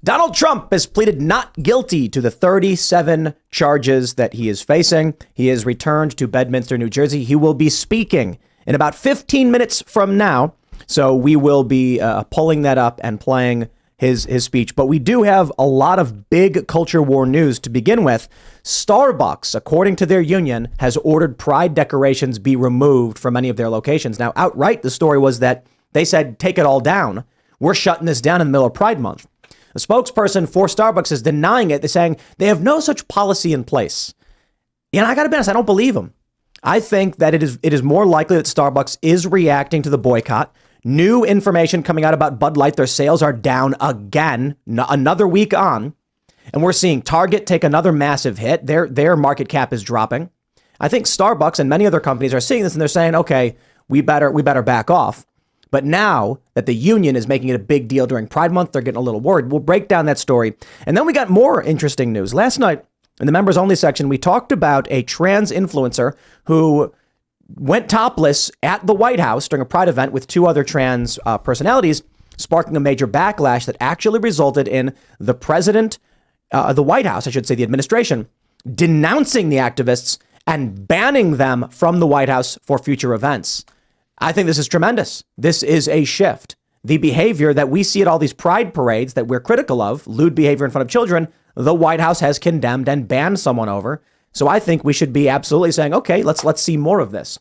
Donald Trump has pleaded not guilty to the 37 charges that he is facing. He is returned to Bedminster, New Jersey. He will be speaking in about 15 minutes from now. So we will be pulling that up and playing his speech. But we do have a lot of big culture war news to begin with. Starbucks, according to their union, has ordered pride decorations be removed from many of their locations. Now, outright, the story was that they said, take it all down. We're shutting this down in the middle of Pride Month. The spokesperson for Starbucks is denying it. They're saying they have no such policy in place. And I got to be honest, I don't believe them. I think that it is more likely that Starbucks is reacting to the boycott. New information coming out about Bud Light. Their sales are down again, another week on. And we're seeing Target take another massive hit. Their market cap is dropping. I think Starbucks and many other companies are seeing this and they're saying, okay, we better back off. But now that the union is making it a big deal during Pride Month, they're getting a little worried. We'll break down that story. And then we got more interesting news. Last night in the members only section, we talked about a trans influencer who went topless at the White House during a Pride event with two other trans personalities, sparking a major backlash that actually resulted in the president, the White House, I should say the administration, denouncing the activists and banning them from the White House for future events. I think this is tremendous. This is a shift. The behavior that we see at all these pride parades that we're critical of, lewd behavior in front of children, the White House has condemned and banned someone over. So I think we should be absolutely saying, OK, let's see more of this.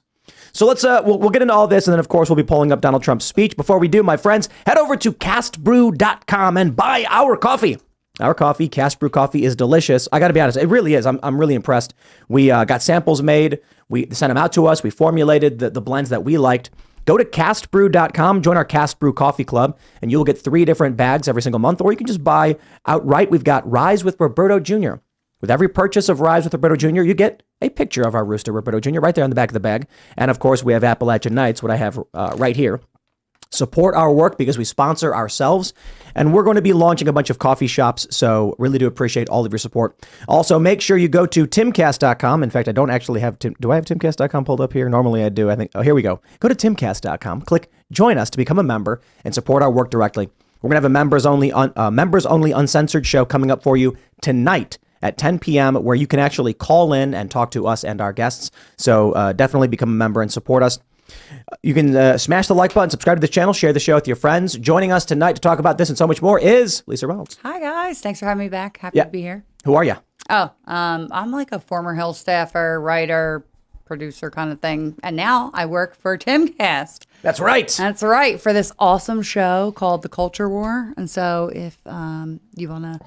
So we'll get into all this. And then, of course, we'll be pulling up Donald Trump's speech. Before we do, my friends, head over to castbrew.com and buy our coffee. Our coffee, Cast Brew coffee, is delicious. I got to be honest, it really is. I'm really impressed. We got samples made. We sent them out to us. We formulated the blends that we liked. Go to castbrew.com, join our Cast Brew Coffee Club, and you'll get 3 different bags every single month. Or you can just buy outright. We've got Rise with Roberto Jr. With every purchase of Rise with Roberto Jr., you get a picture of our rooster, Roberto Jr., right there on the back of the bag. And of course, we have Appalachian Nights, what I have right here. Support our work because we sponsor ourselves. And we're going to be launching a bunch of coffee shops. So really do appreciate all of your support. Also, make sure you go to timcast.com. In fact, I don't actually have do I have timcast.com pulled up here? Normally I do. I think. Oh, here we go. Go to timcast.com. Click join us to become a member and support our work directly. We're going to have a members only uncensored show coming up for you tonight at 10 p.m. where you can actually call in and talk to us and our guests. So definitely become a member and support us. You can smash the like button, subscribe to the channel, share the show with your friends. Joining us tonight to talk about this and so much more is Lisa Reynolds. Hi, guys. Thanks for having me back. Happy to be here. Who are you? Oh, I'm like a former Hill staffer, writer, producer kind of thing. And now I work for Timcast. That's right. That's right. For this awesome show called The Culture War. And so if you want to,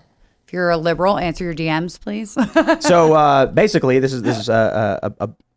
if you're a liberal, answer your DMs, please. So basically, this is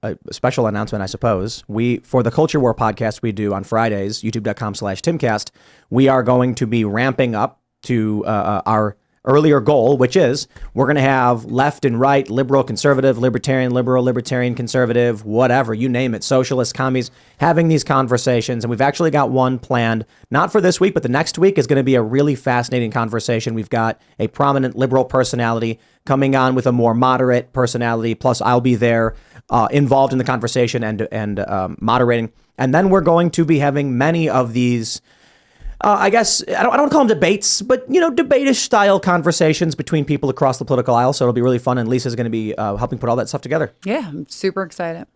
a special announcement, I suppose. For the Culture War podcast we do on Fridays, youtube.com/Timcast, we are going to be ramping up to our earlier goal, which is we're going to have left and right, liberal, conservative, libertarian, liberal, libertarian, conservative, whatever, you name it, socialists, commies, having these conversations. And we've actually got one planned, not for this week, but the next week is going to be a really fascinating conversation. We've got a prominent liberal personality coming on with a more moderate personality. Plus, I'll be there involved in the conversation and moderating. And then we're going to be having many of these I guess, I don't want to call them debates, but, debate-ish style conversations between people across the political aisle. So it'll be really fun. And Lisa's going to be helping put all that stuff together. Yeah, I'm super excited.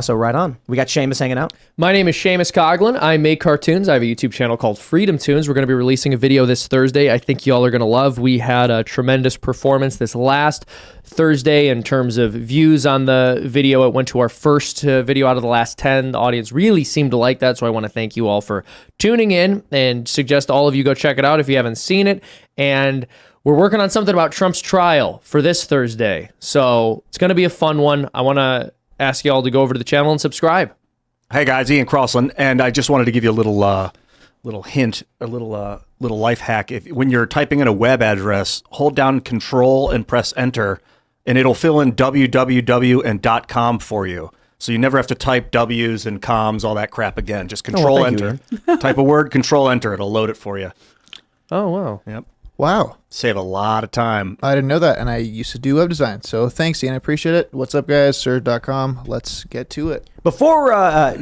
So right on. We got Seamus hanging out. My name is Seamus Coughlin. I make cartoons. I have a YouTube channel called Freedom Tunes. We're going to be releasing a video this Thursday I think y'all are going to love. We had a tremendous performance this last Thursday in terms of views on the video. It went to our first video out of the last 10. The audience really seemed to like that, so I want to thank you all for tuning in and suggest all of you go check it out if you haven't seen it. And we're working on something about Trump's trial for this Thursday, so it's going to be a fun one. I want to ask you all to go over to the channel and subscribe. Hey guys, Ian Crossland, and I just wanted to give you a little hint, a little life hack. When you're typing in a web address, hold down Control and press Enter, and it'll fill in www and .com for you. So you never have to type W's and coms, all that crap again. Just Control Enter. Type a word, Control Enter. It'll load it for you. Oh wow. Yep. Wow. Save a lot of time. I didn't know that, and I used to do web design. So thanks, Ian. I appreciate it. What's up, guys? Serge.com. Let's get to it. Before,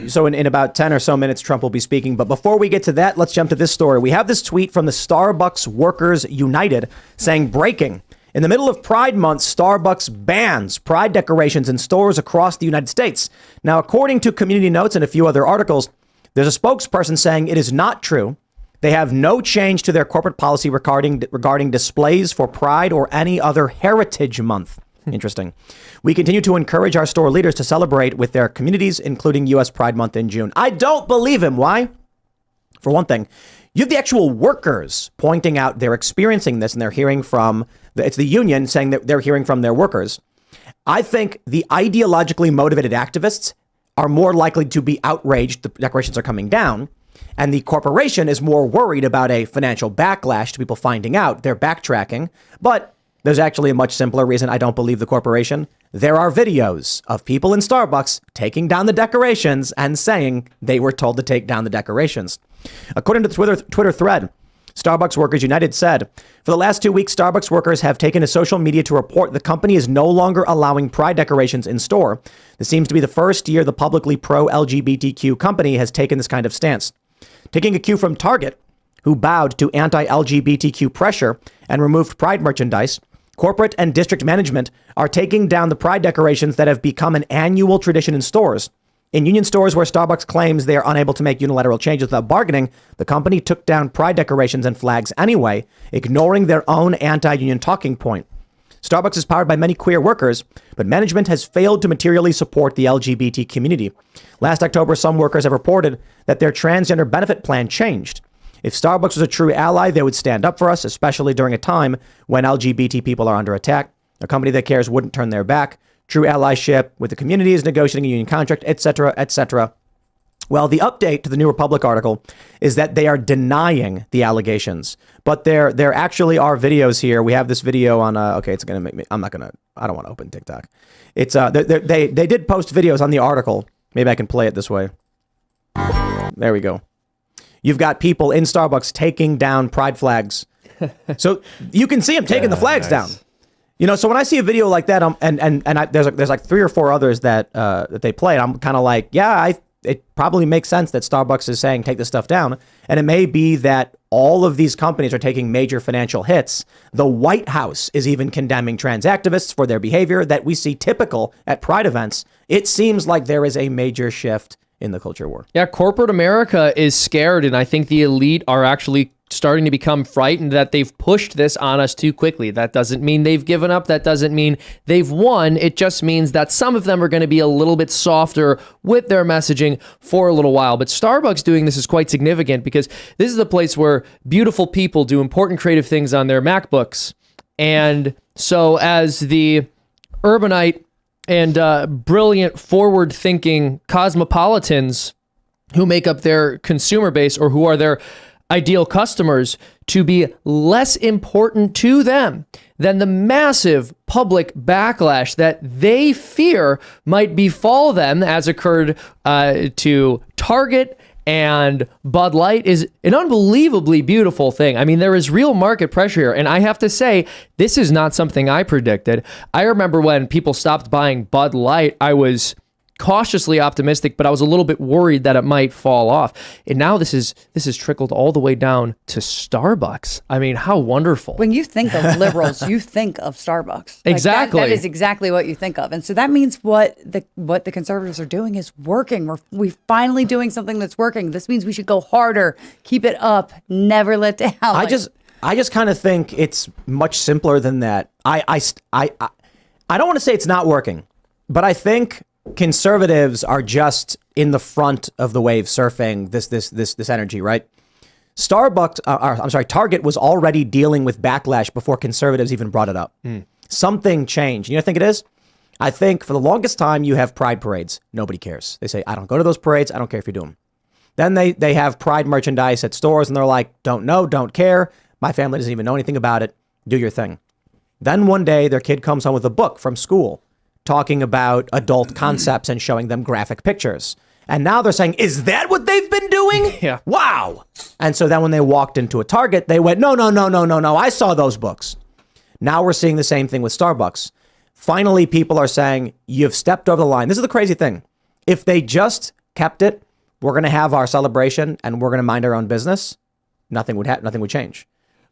so in about 10 or so minutes, Trump will be speaking. But before we get to that, let's jump to this story. We have this tweet from the Starbucks Workers United saying, breaking. In the middle of Pride Month, Starbucks bans Pride decorations in stores across the United States. Now, according to Community Notes and a few other articles, there's a spokesperson saying it is not true. They have no change to their corporate policy regarding displays for Pride or any other Heritage Month. Interesting. We continue to encourage our store leaders to celebrate with their communities, including U.S. Pride Month in June. I don't believe him. Why? For one thing, you have the actual workers pointing out they're experiencing this and they're hearing from, it's the union saying that they're hearing from their workers. I think the ideologically motivated activists are more likely to be outraged the decorations are coming down. And the corporation is more worried about a financial backlash to people finding out. They're backtracking. But there's actually a much simpler reason I don't believe the corporation. There are videos of people in Starbucks taking down the decorations and saying they were told to take down the decorations. According to the Twitter thread, Starbucks Workers United said, for the last 2 weeks, Starbucks workers have taken to social media to report the company is no longer allowing Pride decorations in store. This seems to be the first year the publicly pro-LGBTQ company has taken this kind of stance. Taking a cue from Target, who bowed to anti-LGBTQ pressure and removed Pride merchandise, corporate and district management are taking down the Pride decorations that have become an annual tradition in stores. In union stores where Starbucks claims they are unable to make unilateral changes without bargaining, the company took down Pride decorations and flags anyway, ignoring their own anti-union talking point. Starbucks is powered by many queer workers, but management has failed to materially support the LGBT community. Last October, some workers have reported that their transgender benefit plan changed. If Starbucks was a true ally, they would stand up for us, especially during a time when LGBT people are under attack. A company that cares wouldn't turn their back. True allyship with the community is negotiating a union contract, etc., etc. Well, the update to the New Republic article is that they are denying the allegations, but there actually are videos here. We have this video on, okay, it's going to make me, I don't want to open TikTok. It's, they did post videos on the article. Maybe I can play it this way. There we go. You've got people in Starbucks taking down Pride flags. So you can see them taking the flags down. You know, so when I see a video like that, there's like 3 or 4 others that they play, and I'm kind of like, yeah, it probably makes sense that Starbucks is saying take this stuff down. And it may be that all of these companies are taking major financial hits. The White House is even condemning trans activists for their behavior that we see typical at Pride events. It seems like there is a major shift in the culture war. Yeah, corporate America is scared, and I think the elite are actually starting to become frightened that they've pushed this on us too quickly. That doesn't mean they've given up. That doesn't mean they've won. It just means that some of them are going to be a little bit softer with their messaging for a little while. But Starbucks doing this is quite significant because this is a place where beautiful people do important creative things on their MacBooks. And so as the urbanite and brilliant, forward-thinking cosmopolitans who make up their consumer base or who are their ideal customers, to be less important to them than the massive public backlash that they fear might befall them, as occurred to Target and Bud Light, is an unbelievably beautiful thing. I mean, there is real market pressure here. And I have to say, this is not something I predicted. I remember when people stopped buying Bud Light, I was cautiously optimistic, but I was a little bit worried that it might fall off. And now this is trickled all the way down to Starbucks. I mean, how wonderful. When you think of liberals, you think of Starbucks. Exactly. That is exactly what you think of. And so that means what the conservatives are doing is working. We're finally doing something that's working. This means we should go harder, keep it up, never let down. I just kind of think it's much simpler than that. I don't want to say it's not working, but I think conservatives are just in the front of the wave surfing this energy, right? Target was already dealing with backlash before conservatives even brought it up. Something changed. You know what I think it is? I think for the longest time you have pride parades. Nobody cares. They say, I don't go to those parades. I don't care if you do them. Then they have pride merchandise at stores and they're like, don't know, don't care. My family doesn't even know anything about it. Do your thing. Then one day their kid comes home with a book from school talking about adult concepts and showing them graphic pictures. And now they're saying, is that what they've been doing? Yeah. Wow. And so then when they walked into a Target, they went, no, I saw those books. Now we're seeing the same thing with Starbucks. Finally, people are saying, you've stepped over the line. This is the crazy thing. If they just kept it, we're going to have our celebration and we're going to mind our own business, nothing would change.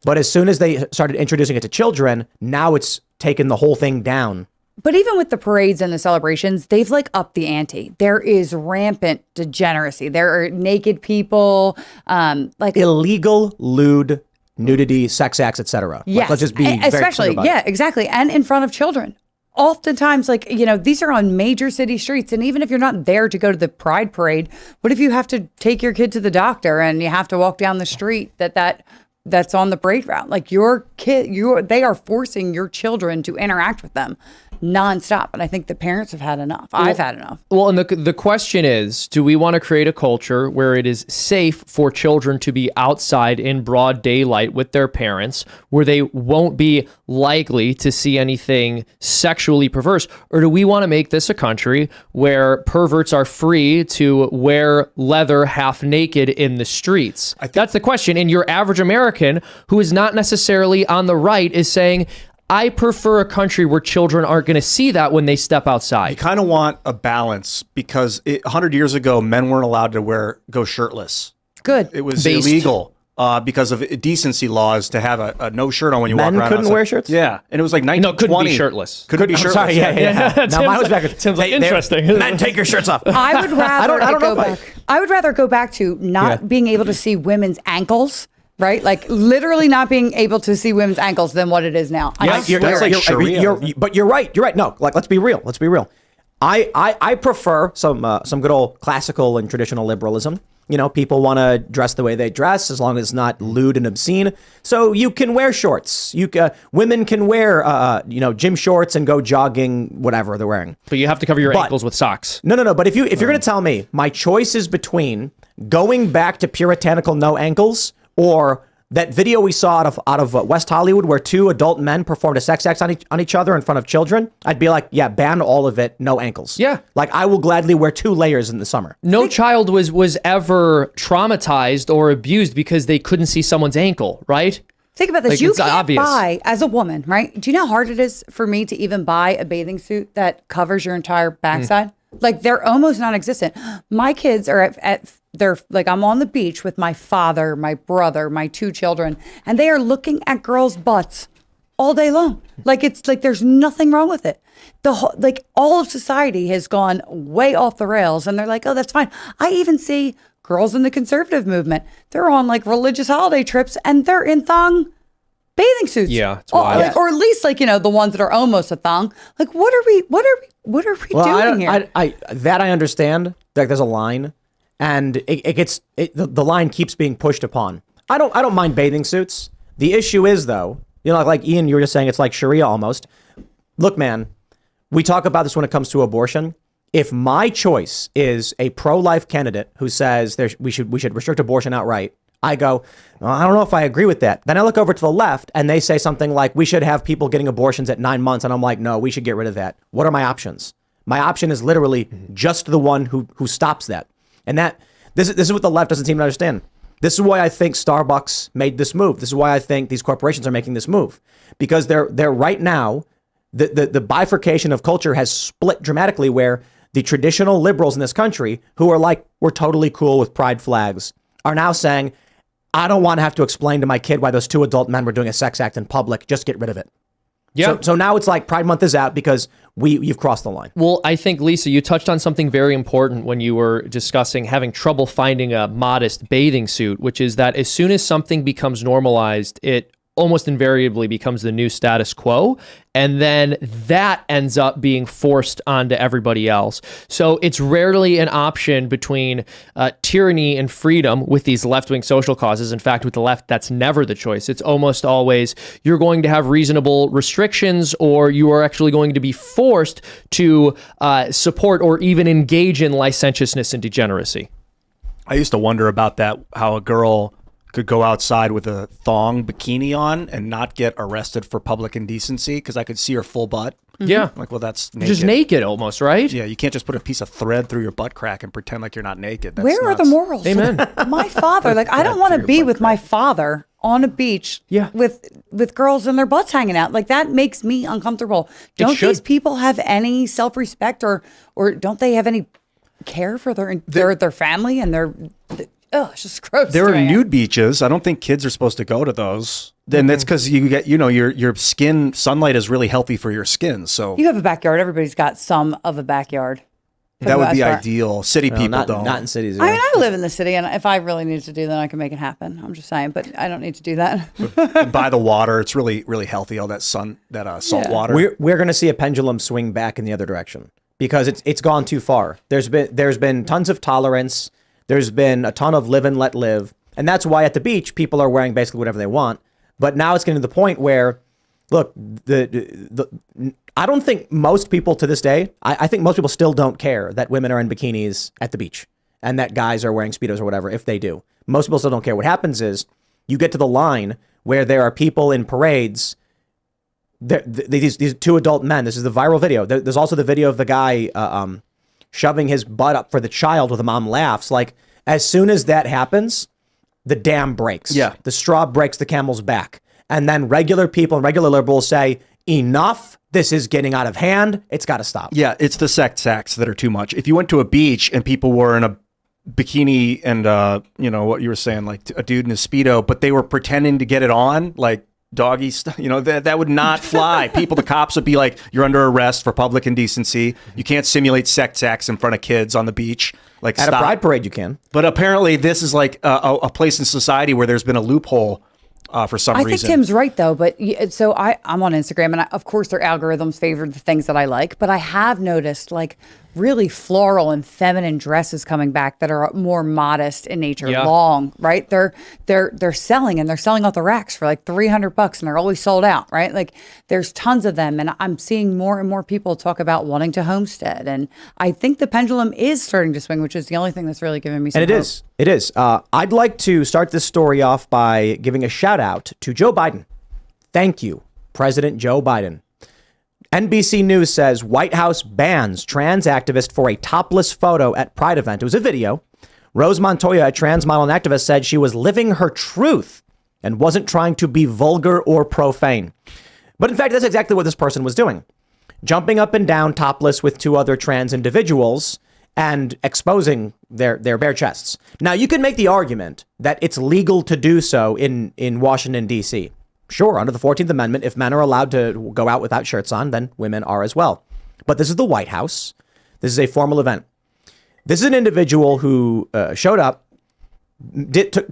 But as soon as they started introducing it to children, now it's taken the whole thing down. But even with the parades and the celebrations, they've like upped the ante. There is rampant degeneracy. There are naked people, like illegal, lewd, nudity, sex acts, etc. Yes, Let's just be very especially, clear about it. exactly, and in front of children. Oftentimes, like, these are on major city streets. And even if you're not there to go to the Pride Parade, what if you have to take your kid to the doctor and you have to walk down the street that's on the parade route? Like your kid, they are forcing your children to interact with them nonstop. And I think the parents have had enough. I've had enough. Well, and the question is, do we want to create a culture where it is safe for children to be outside in broad daylight with their parents, where they won't be likely to see anything sexually perverse? Or do we want to make this a country where perverts are free to wear leather half naked in the streets? That's the question. And your average American, who is not necessarily on the right, is saying, I prefer a country where children aren't going to see that when they step outside. You kind of want a balance because 100 years ago, men weren't allowed to go shirtless. Good. It was Based. illegal because of decency laws to have a no shirt on when you walk Men around. couldn't outside. wear shirts? Yeah, and it was like 1920. No, couldn't be shirtless. Couldn't be shirtless. Sorry, yeah. Now mine was backwards. Tim's like, interesting. Men, take your shirts off. I would rather I don't know go if I- back. I would rather go back to not being able to see women's ankles, right? Like literally not being able to see women's ankles than what it is now. But you're right. You're right. No, like let's be real. I prefer some good old classical and traditional liberalism. People want to dress the way they dress as long as it's not lewd and obscene. So you can wear shorts. Women can wear gym shorts and go jogging, whatever they're wearing. But you have to cover your ankles with socks. No. But if you're going to tell me my choice is between going back to puritanical no ankles or that video we saw out of West Hollywood where two adult men performed a sex act on each other in front of children, I'd be like, yeah, ban all of it, no ankles. Yeah. Like I will gladly wear 2 layers in the summer. No child was ever traumatized or abused because they couldn't see someone's ankle, right? Think about this. Like, You it's can't obvious. buy, as a woman, right? Do you know how hard it is for me to even buy a bathing suit that covers your entire backside? Like they're almost non-existent. My kids are they're like, I'm on the beach with my father, my brother, my 2 children, and they are looking at girls' butts all day long. Like it's like there's nothing wrong with it. All of society has gone way off the rails, and they're like, oh, that's fine. I even see girls in the conservative movement. They're on like religious holiday trips, and they're in thong bathing suits. Yeah, it's wild. Or at least the ones that are almost a thong. Like, what are we doing here? I understand. Like there's a line, and the line keeps being pushed upon. I don't mind bathing suits. The issue is though, like Ian, you were just saying it's like Sharia almost. Look, man, we talk about this when it comes to abortion. If my choice is a pro-life candidate who says we should restrict abortion outright, I go, well, I don't know if I agree with that. Then I look over to the left and they say something like, we should have people getting abortions at 9 months. And I'm like, no, we should get rid of that. What are my options? My option is literally just the one who stops that. And this is what the left doesn't seem to understand. This is why I think Starbucks made this move. This is why I think these corporations are making this move. Because they're right now, the bifurcation of culture has split dramatically where the traditional liberals in this country who are like, we're totally cool with pride flags, are now saying, I don't want to have to explain to my kid why those 2 adult men were doing a sex act in public. Just get rid of it. Yeah. So now it's like Pride Month is out because you've crossed the line. Well, I think, Lisa, you touched on something very important when you were discussing having trouble finding a modest bathing suit, which is that as soon as something becomes normalized, it almost invariably becomes the new status quo. And then that ends up being forced onto everybody else. So it's rarely an option between tyranny and freedom with these left-wing social causes. In fact, with the left, that's never the choice. It's almost always you're going to have reasonable restrictions or you are actually going to be forced to support or even engage in licentiousness and degeneracy. I used to wonder about that, how a girl could go outside with a thong bikini on and not get arrested for public indecency because I could see her full butt. Yeah. Like, well, that's naked. Just naked almost, right? Yeah, you can't just put a piece of thread through your butt crack and pretend like you're not naked. That's Where are the nuts. morals? Amen. My father, like, I don't want to be with my father on a beach Yeah. with girls and their butts hanging out. Like, that makes me uncomfortable. Don't should. these people have any self-respect or don't they have any care for their family and it's just gross. There to are me. nude beaches. I don't think kids are supposed to go to those. Then that's because you get, your skin, sunlight is really healthy for your skin. So You have a backyard. Everybody's got some of a backyard. for that the would be most part. ideal. City Well, people not, don't. not in cities. I yeah. mean, I live in the city, and if I really need to do that, I can make it happen. I'm just saying, but I don't need to do that. By the water, it's really, really healthy. All that salt Yeah. water. We're going to see a pendulum swing back in the other direction because it's gone too far. There's been tons of tolerance. There's been a ton of live and let live, and that's why at the beach people are wearing basically whatever they want. But now it's getting to the point where, look, I don't think most people to this day. I think most people still don't care that women are in bikinis at the beach and that guys are wearing Speedos or whatever. If they do, most people still don't care. What happens is you get to the line where there are people in parades. These two adult men. This is the viral video. There's also the video of the guy shoving his butt up for the child while the mom laughs. Like, as soon as that happens, the dam breaks. Yeah. The straw breaks the camel's back. And then regular people and regular liberals say, enough. This is getting out of hand. It's got to stop. Yeah, it's the sex acts that are too much. If you went to a beach and people were in a bikini and, what you were saying, like a dude in a Speedo, but they were pretending to get it on, like doggy stuff, that would not fly. The cops would be like, you're under arrest for public indecency. You can't simulate sex acts in front of kids on the beach. Like, At stop. a pride parade, you can. But apparently this is like a place in society where there's been a loophole for some I reason. think Tim's right, though. But so I'm on Instagram, and of course their algorithms favor the things that I like. But I have noticed like really floral and feminine dresses coming back that are more modest in nature, Yeah. long, right? They're selling, and they're selling off the racks for like $300, and they're always sold out, right? Like, there's tons of them, and I'm seeing more and more people talk about wanting to homestead, and I think the pendulum is starting to swing, which is the only thing that's really giving me some And it hope. is. It is. I'd like to start this story off by giving a shout out to Joe Biden. Thank you, President Joe Biden. NBC News says White House bans trans activist for a topless photo at Pride event. It was a video. Rose Montoya, a trans model and activist, said she was living her truth and wasn't trying to be vulgar or profane. But in fact, that's exactly what this person was doing. Jumping up and down topless with two other trans individuals and exposing their bare chests. Now, you can make the argument that it's legal to do so in Washington, D.C. Sure, under the 14th Amendment, if men are allowed to go out without shirts on, then women are as well. But this is the White House. This is a formal event. This is an individual who showed up,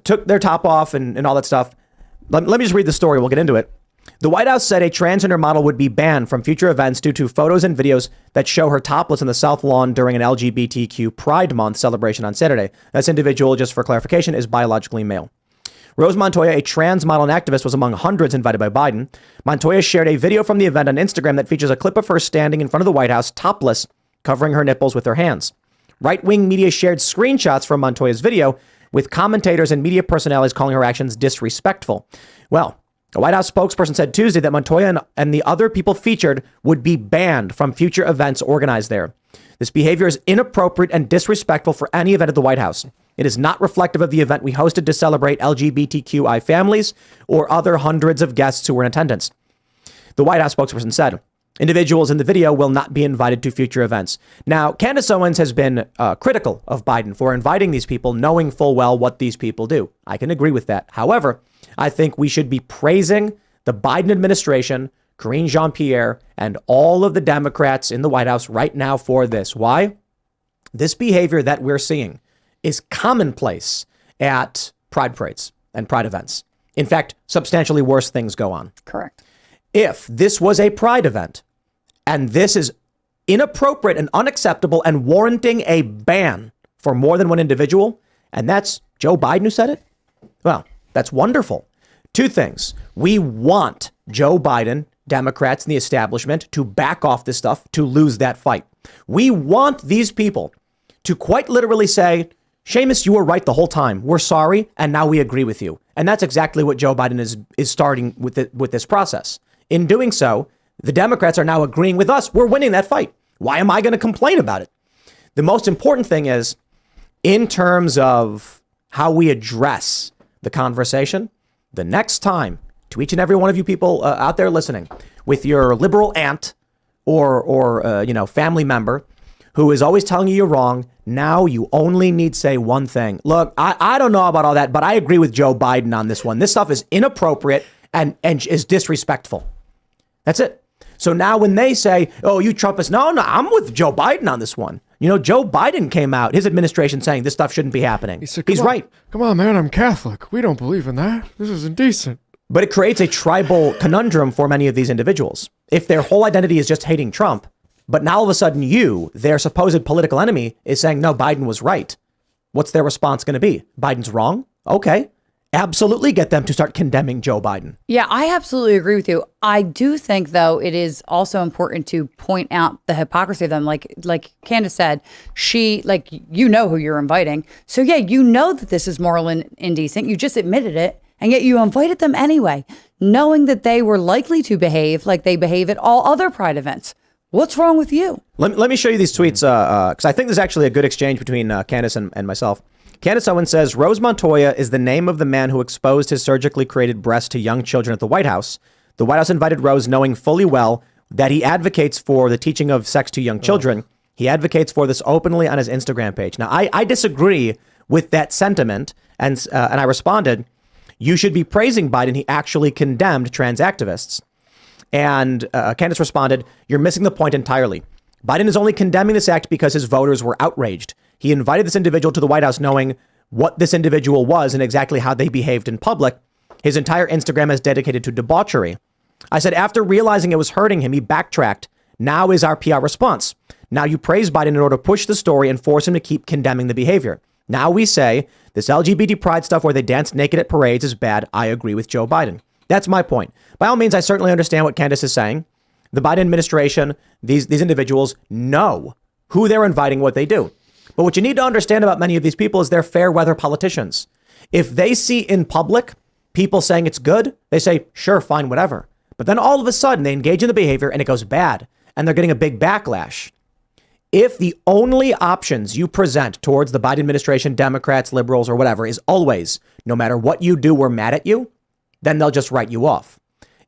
took their top off and all that stuff. Let me just read the story. We'll get into it. The White House said a transgender model would be banned from future events due to photos and videos that show her topless in the South Lawn during an LGBTQ Pride Month celebration on Saturday. This individual, just for clarification, is biologically male. Rose Montoya, a trans model and activist, was among hundreds invited by Biden. Montoya shared a video from the event on Instagram that features a clip of her standing in front of the White House, topless, covering her nipples with her hands. Right-wing media shared screenshots from Montoya's video, with commentators and media personalities calling her actions disrespectful. Well, a White House spokesperson said Tuesday that Montoya and the other people featured would be banned from future events organized there. This behavior is inappropriate and disrespectful for any event at the White House. It is not reflective of the event we hosted to celebrate LGBTQI families or other hundreds of guests who were in attendance. The White House spokesperson said, individuals in the video will not be invited to future events. Now, Candace Owens has been critical of Biden for inviting these people, knowing full well what these people do. I can agree with that. However, I think we should be praising the Biden administration, Karine Jean-Pierre, and all of the Democrats in the White House right now for this. Why? This behavior that we're seeing is commonplace at pride parades and pride events. In fact, substantially worse things go on. Correct. If this was a pride event and this is inappropriate and unacceptable and warranting a ban for more than one individual, and that's Joe Biden who said it, well, that's wonderful. Two things. We want Joe Biden, Democrats, and the establishment to back off this stuff, to lose that fight. We want these people to quite literally say, Seamus, you were right the whole time. We're sorry, and now we agree with you. And that's exactly what Joe Biden is starting with this process. In doing so, The Democrats are now agreeing with us. We're winning that fight. Why am I going to complain about it? The most important thing is, in terms of how we address the conversation, the next time, to each and every one of you people out there listening, with your liberal aunt or family member who is always telling you you're wrong, now you only need say one thing. Look, I don't know about all that, but I agree with Joe Biden on this one. This stuff is inappropriate and is disrespectful. That's it. So now when they say, oh, you Trumpists, no, I'm with Joe Biden on this one. Joe Biden came out, his administration saying this stuff shouldn't be happening. He's right. Come on, man, I'm Catholic. We don't believe in that. This is indecent. But it creates a tribal conundrum for many of these individuals. If their whole identity is just hating Trump, but now all of a sudden you, their supposed political enemy, is saying, no, Biden was right. What's their response going to be? Biden's wrong? Okay. Absolutely get them to start condemning Joe Biden. Yeah, I absolutely agree with you. I do think, though, it is also important to point out the hypocrisy of them. Like Candace said, she, who you're inviting. So, yeah, you know that this is moral and indecent. You just admitted it. And yet you invited them anyway, knowing that they were likely to behave like they behave at all other Pride events. What's wrong with you? Let me show you these tweets, because I think there's actually a good exchange between Candace and myself. Candace Owen says, Rose Montoya is the name of the man who exposed his surgically created breast to young children at the White House. The White House invited Rose knowing fully well that he advocates for the teaching of sex to young children. He advocates for this openly on his Instagram page. Now, I disagree with that sentiment, and I responded, you should be praising Biden. He actually condemned trans activists. And Candace responded, you're missing the point entirely. Biden is only condemning this act because his voters were outraged. He invited this individual to the White House knowing what this individual was and exactly how they behaved in public. His entire Instagram is dedicated to debauchery. I said, after realizing it was hurting him, he backtracked. Now is our PR response. Now you praise Biden in order to push the story and force him to keep condemning the behavior. Now we say this LGBT pride stuff where they dance naked at parades is bad. I agree with Joe Biden. That's my point. By all means, I certainly understand what Candace is saying. The Biden administration, these individuals know who they're inviting, what they do. But what you need to understand about many of these people is they're fair weather politicians. If they see in public people saying it's good, they say, sure, fine, whatever. But then all of a sudden they engage in the behavior and it goes bad and they're getting a big backlash. If the only options you present towards the Biden administration, Democrats, liberals, or whatever, is always, no matter what you do, we're mad at you, then they'll just write you off.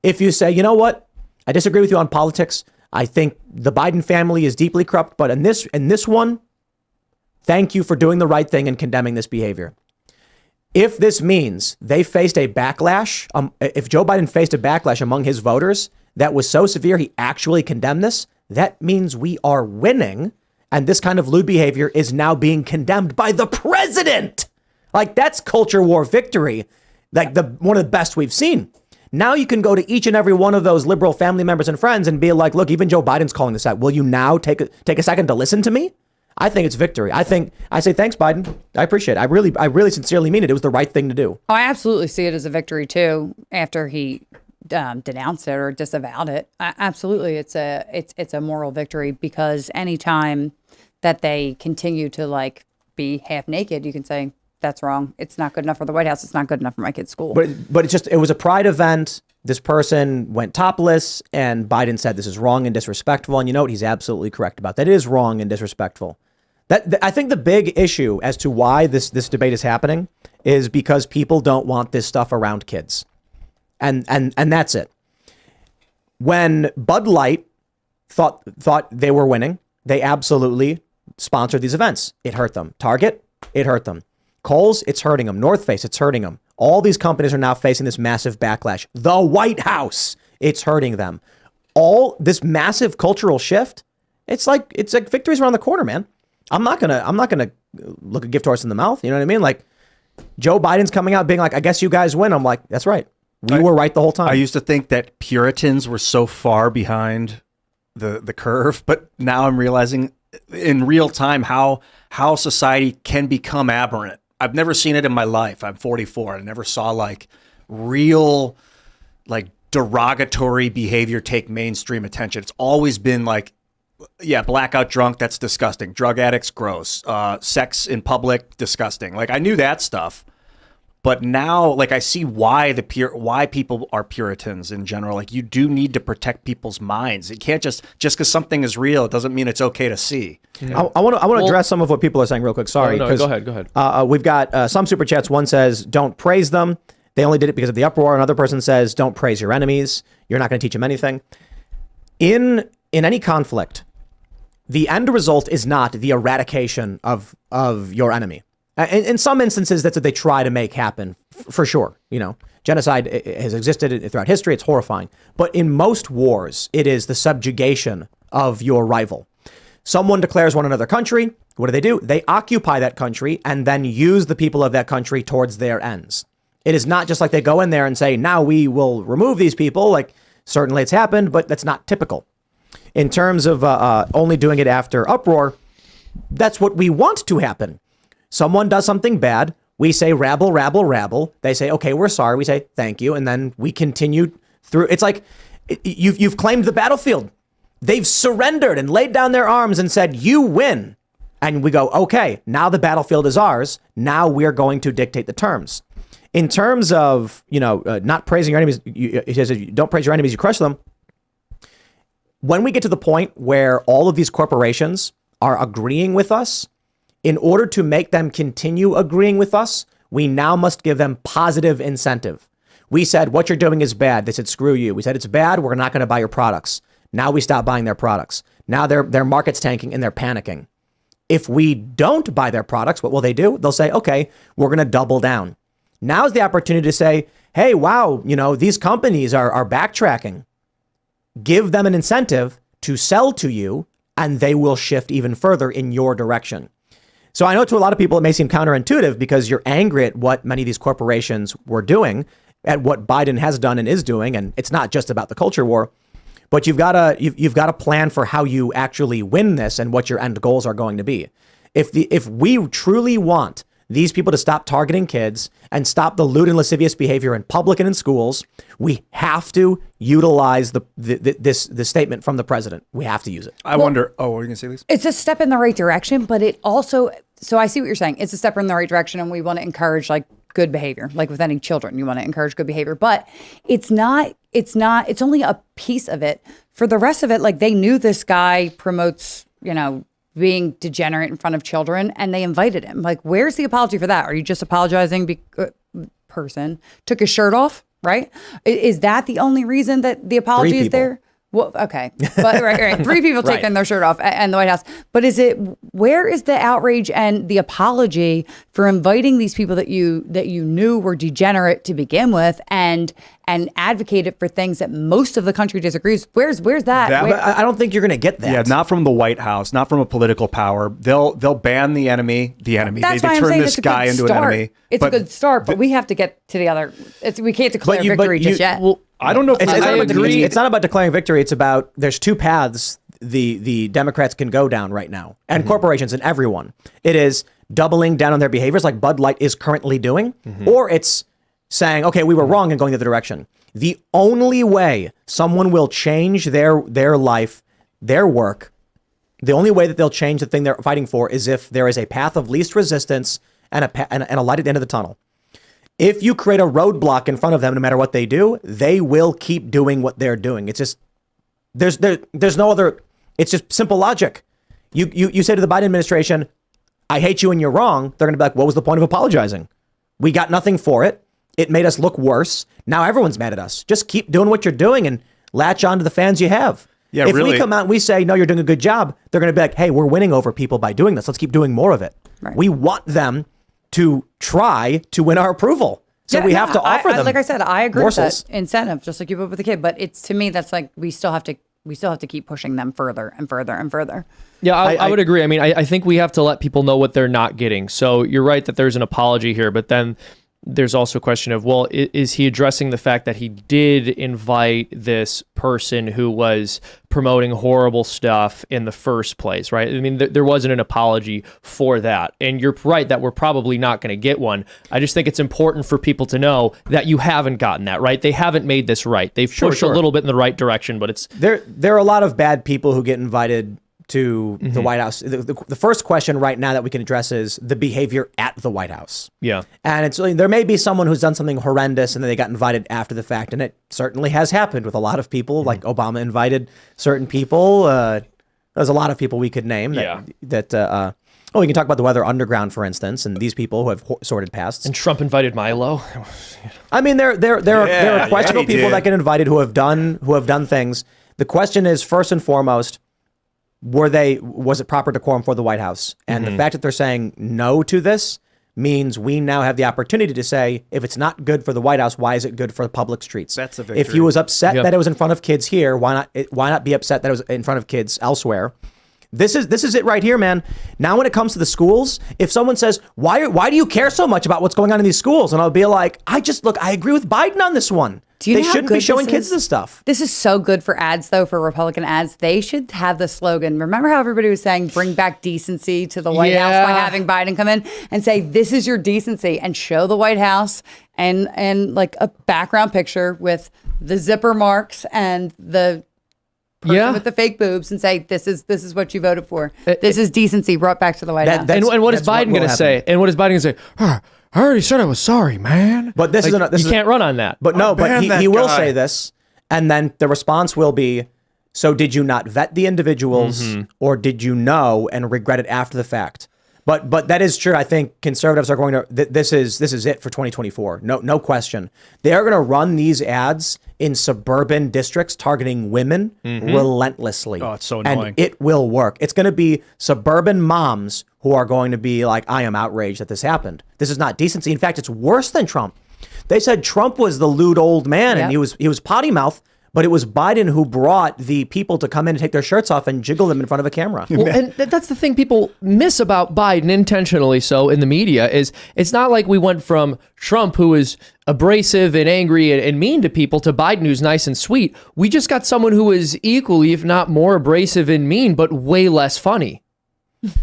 If you say, you know what, I disagree with you on politics. I think the Biden family is deeply corrupt, but in this one, thank you for doing the right thing and condemning this behavior. If this means they faced a backlash, if Joe Biden faced a backlash among his voters that was so severe he actually condemned this, that means we are winning. And this kind of lewd behavior is now being condemned by the president. Like, that's culture war victory. Like one of the best we've seen. Now you can go to each and every one of those liberal family members and friends and be like, look, even Joe Biden's calling this out. Will you now take a second to listen to me? I think it's victory. I say, thanks, Biden. I appreciate it. I really sincerely mean it. It was the right thing to do. Oh, I absolutely see it as a victory too. After he denounced it or disavowed it, absolutely, it's a moral victory, because anytime that they continue to be half naked, you can say that's wrong. It's not good enough for the White House. It's not good enough for my kid's school. But it was a pride event. This person went topless, and Biden said this is wrong and disrespectful. And you know what? He's absolutely correct about that. It is wrong and disrespectful. I think the big issue as to why this debate is happening is because people don't want this stuff around kids. And that's it. When Bud Light thought they were winning, they absolutely sponsored these events. It hurt them. Target, it hurt them. Kohl's, it's hurting them. North Face, it's hurting them. All these companies are now facing this massive backlash. The White House, it's hurting them. All this massive cultural shift, it's like victory's around the corner, man. I'm not gonna look a gift horse in the mouth. You know what I mean? Like, Joe Biden's coming out being like, I guess you guys win. I'm like, that's right. We were right the whole time. I used to think that Puritans were so far behind the curve, but now I'm realizing in real time how society can become aberrant. I've never seen it in my life. I'm 44. I never saw real derogatory behavior take mainstream attention. It's always been blackout drunk, that's disgusting. Drug addicts, gross. Sex in public, disgusting. I knew that stuff. But now, like, I see why why people are Puritans in general. Like, you do need to protect people's minds. It can't just because something is real, it doesn't mean it's okay to see. I want to address some of what people are saying real quick. Sorry. No, go ahead. We've got some super chats. One says, don't praise them. They only did it because of the uproar. Another person says, don't praise your enemies. You're not going to teach them anything. In any conflict, the end result is not the eradication of your enemy. In some instances, that's what they try to make happen, for sure. You know, genocide has existed throughout history. It's horrifying. But in most wars, it is the subjugation of your rival. Someone declares one another country. What do? They occupy that country and then use the people of that country towards their ends. It is not just like they go in there and say, now we will remove these people. Like, certainly it's happened, but that's not typical. In terms of only doing it after uproar, that's what we want to happen. Someone does something bad. We say, rabble, rabble, rabble. They say, okay, we're sorry. We say, thank you. And then we continue through. It's like you've claimed the battlefield. They've surrendered and laid down their arms and said, you win. And we go, okay, now the battlefield is ours. Now we're going to dictate the terms. In terms of, not praising your enemies, he says, don't praise your enemies, you crush them. When we get to the point where all of these corporations are agreeing with us, in order to make them continue agreeing with us, we now must give them positive incentive. We said, what you're doing is bad. They said, screw you. We said, it's bad. We're not going to buy your products. Now we stop buying their products. Now their market's tanking and they're panicking. If we don't buy their products, what will they do? They'll say, okay, we're going to double down. Now's the opportunity to say, hey, wow, these companies are backtracking. Give them an incentive to sell to you and they will shift even further in your direction. So I know to a lot of people it may seem counterintuitive because you're angry at what many of these corporations were doing, at what Biden has done and is doing, and it's not just about the culture war, but you've got to plan for how you actually win this and what your end goals are going to be. If we truly want these people to stop targeting kids and stop the lewd and lascivious behavior in public and in schools, we have to utilize this statement from the president. We have to use it. I wonder. Oh, what are you going to say, Lisa? It's a step in the right direction, but it also. So I see what you're saying. It's a step in the right direction, and we want to encourage like good behavior, like with any children. You want to encourage good behavior, but it's not. It's only a piece of it. For the rest of it, like they knew this guy promotes, being degenerate in front of children, and they invited him. Like, where's the apology for that? Are you just apologizing? Person took his shirt off, right? Is that the only reason that the apology is there? Well, okay, but right. 3 people taking their shirt off in the White House. But where is the outrage and the apology for inviting these people that you knew were degenerate to begin with and advocated for things that most of the country disagrees? Where's that? I don't think you're going to get that. Yeah, not from the White House, not from a political power. They'll ban the enemy. That's they why I'm turn saying this guy into an enemy. It's a good start, but we have to get to the other. We can't declare victory just yet. Well, I don't know. It's not about declaring victory. It's about there's 2 paths the Democrats can go down right now, and corporations and everyone. It is doubling down on their behaviors like Bud Light is currently doing, or it's saying, okay, we were wrong and going the other direction. The only way someone will change their life, their work, the only way that they'll change the thing they're fighting for is if there is a path of least resistance and a light at the end of the tunnel. If you create a roadblock in front of them, no matter what they do, they will keep doing what they're doing. It's just, there's no other, it's just simple logic. You say to the Biden administration, I hate you and you're wrong. They're going to be like, what was the point of apologizing? We got nothing for it. It made us look worse. Now everyone's mad at us. Just keep doing what you're doing and latch on to the fans you have. Yeah, if really. we come out and we say, no, you're doing a good job, they're going to be like, hey, we're winning over people by doing this. Let's keep doing more of it. Right. We want them to try to win our approval. So we have to offer them. Like I said, I agree morsels. with that incentive, just like you would with a kid. But it's, to me, that's like we still have to keep pushing them further and further and further. Yeah, I would agree. I mean, I think we have to let people know what they're not getting. So you're right that there's an apology here, but then there's also a question of, well, is he addressing the fact that he did invite this person who was promoting horrible stuff in the first place, right? I mean, there wasn't an apology for that. And you're right that we're probably not going to get one. I just think it's important for people to know that you haven't gotten that, right? They haven't made this right. They've pushed a little bit in the right direction, but it's... There are a lot of bad people who get invited to the White House. The first question right now that we can address is the behavior at the White House. Yeah. And there may be someone who's done something horrendous and then they got invited after the fact. And it certainly has happened with a lot of people, like Obama invited certain people. There's a lot of people we could name that we can talk about the Weather Underground, for instance, and these people who have sorted past. And Trump invited Milo. I mean, there are questionable people that get invited who have done things. The question is, first and foremost, was it proper decorum for the White House? And the fact that they're saying no to this means we now have the opportunity to say, if it's not good for the White House, why is it good for the public streets? That's a victory. If he was upset that it was in front of kids here, why not be upset that it was in front of kids elsewhere? This is it right here, man. Now, when it comes to the schools, if someone says, why do you care so much about what's going on in these schools? And I'll be like, I agree with Biden on this one. Do you they know how shouldn't good be showing this kids is? this stuff. This is so good for ads, though, for Republican ads. They should have the slogan. Remember how everybody was saying, bring back decency to the White House by having Biden come in and say, this is your decency, and show the White House and like a background picture with the zipper marks and the person with the fake boobs and say, this is what you voted for. This is decency brought back to the White House. And what is Biden going to say? And what is Biden going to say? I already said I was sorry, man. But this you can't run on that. But he will say this, and then the response will be, so did you not vet the individuals, or did you know and regret it after the fact? But that is true. I think conservatives are going to. This is it for 2024. No question. They are going to run these ads in suburban districts targeting women relentlessly. Oh, it's so annoying. And it will work. It's going to be suburban moms who are going to be like, I am outraged that this happened. This is not decency. In fact, it's worse than Trump. They said Trump was the lewd old man and he was potty mouth. But it was Biden who brought the people to come in and take their shirts off and jiggle them in front of a camera. Well, and that's the thing people miss about Biden, intentionally so, in the media, is it's not like we went from Trump, who is abrasive and angry and mean to people, to Biden, who's nice and sweet. We just got someone who is equally, if not more abrasive and mean, but way less funny.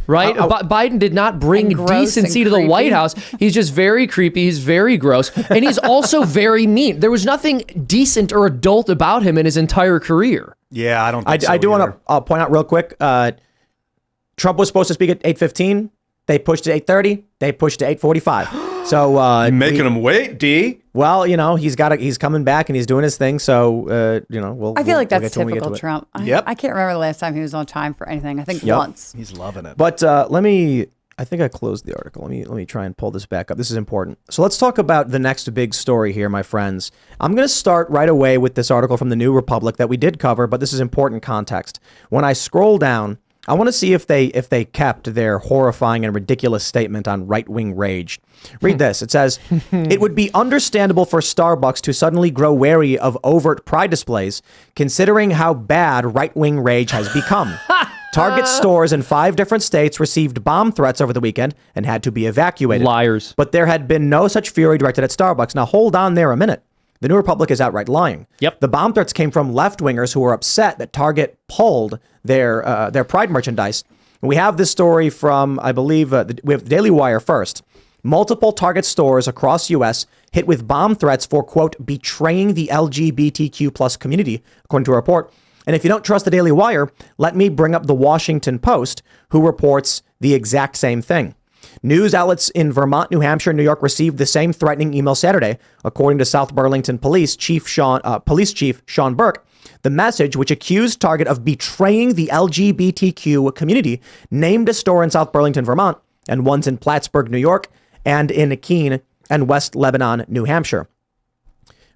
Right? Biden did not bring decency to the White House. He's just very creepy. He's very gross. And he's also very mean. There was nothing decent or adult about him in his entire career. Yeah, I don't think so I do either. want to point out real quick. Trump was supposed to speak at 8:15. They pushed to 8:30. They pushed to 8:45. So making him wait, D. Well, he's coming back and he's doing his thing. So I feel like that's we'll get typical to it. Trump. Yep. I can't remember the last time he was on time for anything. I think once. He's loving it. But I think I closed the article. Let me try and pull this back up. This is important. So let's talk about the next big story here, my friends. I'm going to start right away with this article from the New Republic that we did cover, but this is important context. When I scroll down, I want to see if they kept their horrifying and ridiculous statement on right-wing rage. Read this. It says, it would be understandable for Starbucks to suddenly grow wary of overt pride displays, considering how bad right-wing rage has become. Target stores in 5 different states received bomb threats over the weekend and had to be evacuated. Liars. But there had been no such fury directed at Starbucks. Now hold on there a minute. The New Republic is outright lying. Yep. The bomb threats came from left-wingers who were upset that Target pulled their Pride merchandise. We have this story from, I believe, we have Daily Wire first. Multiple Target stores across U.S. hit with bomb threats for, quote, betraying the LGBTQ plus community, according to a report. And if you don't trust the Daily Wire, let me bring up the Washington Post, who reports the exact same thing. News outlets in Vermont, New Hampshire, and New York received the same threatening email Saturday, according to South Burlington Police Chief Sean Burke. The message, which accused Target of betraying the LGBTQ community, named a store in South Burlington, Vermont, and ones in Plattsburgh, New York, and in Keene and West Lebanon, New Hampshire.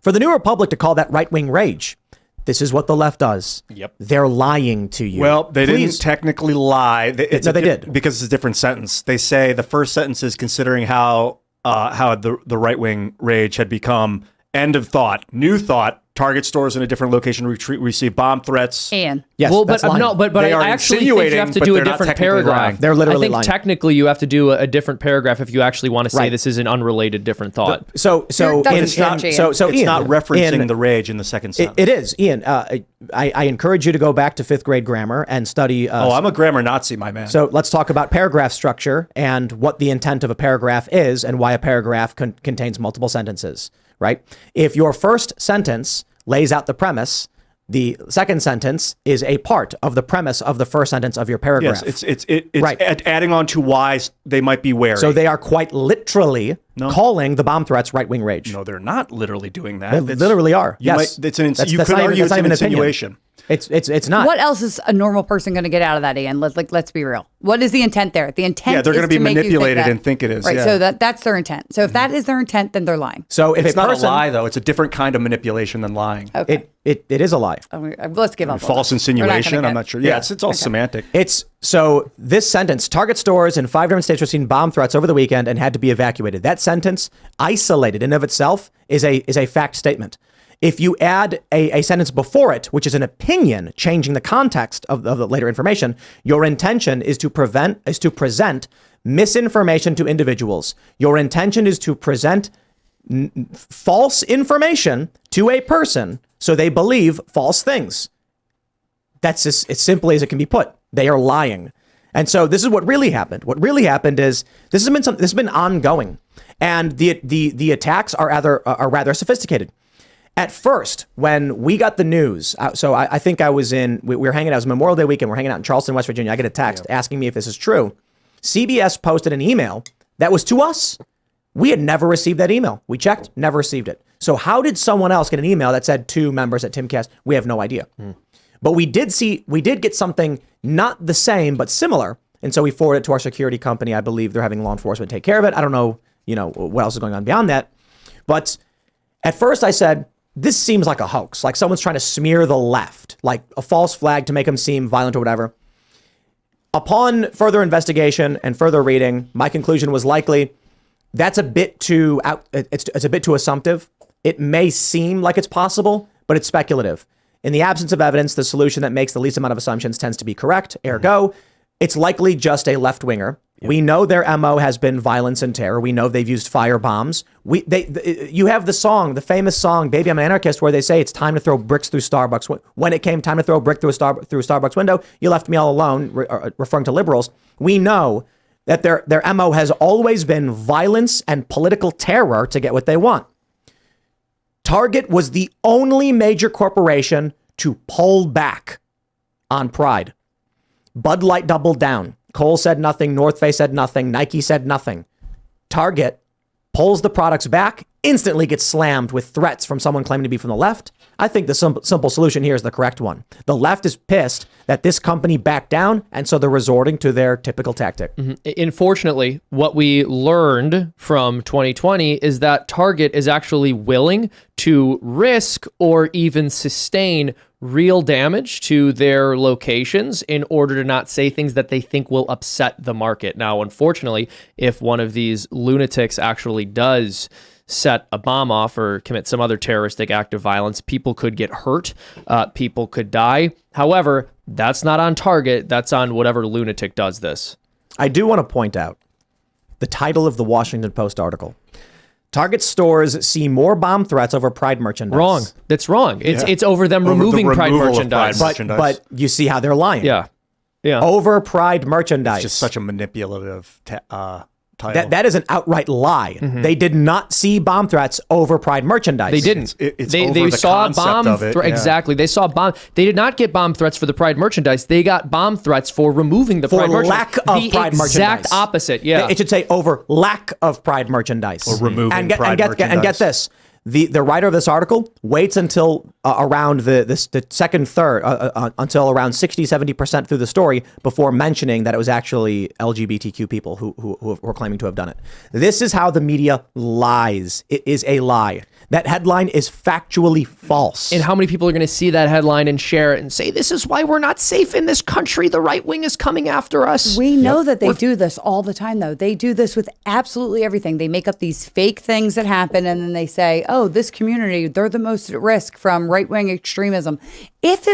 For the New Republic to call that right-wing rage, this is what the left does. Yep. They're lying to you. Well, they didn't technically lie. They did. Because it's a different sentence. They say the first sentence is considering how the right-wing rage had become end of thought, new thought. Target stores in a different location receive bomb threats. And yes, well, that's but lying. no, but They I are actually think you have to insinuating, do but a they're not different technically paragraph. lying. They're literally I think lying. technically you have to do a different paragraph if you actually want to say Right. this is an unrelated different thought. So That's Ian, it's not- it's It's not referencing Ian, the rage in the second sentence. It is, Ian. I encourage you to go back to 5th grade grammar and study. I'm a grammar Nazi, my man. So let's talk about paragraph structure and what the intent of a paragraph is and why a paragraph contains multiple sentences, right? If your first sentence lays out the premise, The second sentence is a part of the premise of the first sentence of your paragraph. Yes, it's adding on to why they might be wary. So they are quite literally calling the bomb threats right-wing rage. No, they're not literally doing that. They literally are. Yes. You could argue it's an insinuation. It's not. What else is a normal person going to get out of that, Ian? Let's be real. What is the intent there? The intent they're is going to be make you think manipulated that. and think it is. Right, yeah. so that's their intent. So if that is their intent, then they're lying. So if It's a not person, a lie, though. It's a different kind of manipulation than lying. Okay. it is a lie. Let's give up. on False that. We're not gonna insinuation. get- I'm not sure. Yeah, it's all semantic. It's so this sentence, Target stores in 5 different states received bomb threats over the weekend and had to be evacuated. That sentence, isolated in of itself, is a fact statement. If you add a sentence before it, which is an opinion, changing the context of the later information, your intention is to present misinformation to individuals. Your intention is to present false information to a person so they believe false things. That's as simply as it can be put. They are lying. And so this is what really happened. What really happened is this has been ongoing, and the attacks are rather sophisticated. At first, when we got the news, so I think I was we were hanging out. It was Memorial Day weekend. We're hanging out in Charleston, West Virginia. I get a text asking me if this is true. CBS posted an email that was to us. We had never received that email. We checked, never received it. So how did someone else get an email that said to members at Timcast? We have no idea. But we did get something not the same, but similar. And so we forwarded it to our security company. I believe they're having law enforcement take care of it. I don't know, what else is going on beyond that. But at first I said, this seems like a hoax, like someone's trying to smear the left, like a false flag to make them seem violent or whatever. Upon further investigation and further reading, my conclusion was likely that's a bit too it's a bit too assumptive. It may seem like it's possible, but it's speculative. In the absence of evidence, the solution that makes the least amount of assumptions tends to be correct. Ergo, it's likely just a left-winger. We know their MO has been violence and terror. We know they've used fire bombs. You have the famous song, Baby I'm an Anarchist, where they say it's time to throw bricks through Starbucks. When it came time to throw a brick through a Starbucks window, you left me all alone, referring to liberals. We know that their MO has always been violence and political terror to get what they want. Target was the only major corporation to pull back on pride. Bud Light doubled down. Kohl said nothing. North Face said nothing. Nike said nothing. Target pulls the products back, instantly gets slammed with threats from someone claiming to be from the left. I think the simple solution here is the correct one. The left is pissed that this company backed down, and so they're resorting to their typical tactic. Unfortunately, what we learned from 2020 is that Target is actually willing to risk or even sustain real damage to their locations in order to not say things that they think will upset the market. Now, unfortunately, if one of these lunatics actually does set a bomb off or commit some other terroristic act of violence, people could get hurt, people could die. However, that's not on Target. That's on whatever lunatic does this. I do want to point out the title of the Washington Post article. Target stores see more bomb threats over Pride merchandise. Wrong. That's wrong. It's over them removing Pride merchandise. But you see how they're lying. Yeah. Over Pride merchandise. It's just such a manipulative title. That is an outright lie. They did not see bomb threats over Pride merchandise. They didn't. They saw bomb of it. Exactly. They saw bomb. They did not get bomb threats for the Pride merchandise. They got bomb threats for removing the Pride merchandise. lack of Pride merchandise. The exact opposite. Yeah. It should say over lack of Pride merchandise. Or removing Pride merchandise. And get this. The writer of this article waits until around the second third, until around 60-70% through the story before mentioning that it was actually LGBTQ people who were claiming to have done it. This is how the media lies. It is a lie. That headline is factually false. And how many people are going to see that headline and share it and say, this is why we're not safe in this country. The right wing is coming after us. We know that they do this all the time, though. They do this with absolutely everything. They make up these fake things that happen, and then they say, oh, this community, they're the most at risk from right-wing extremism. If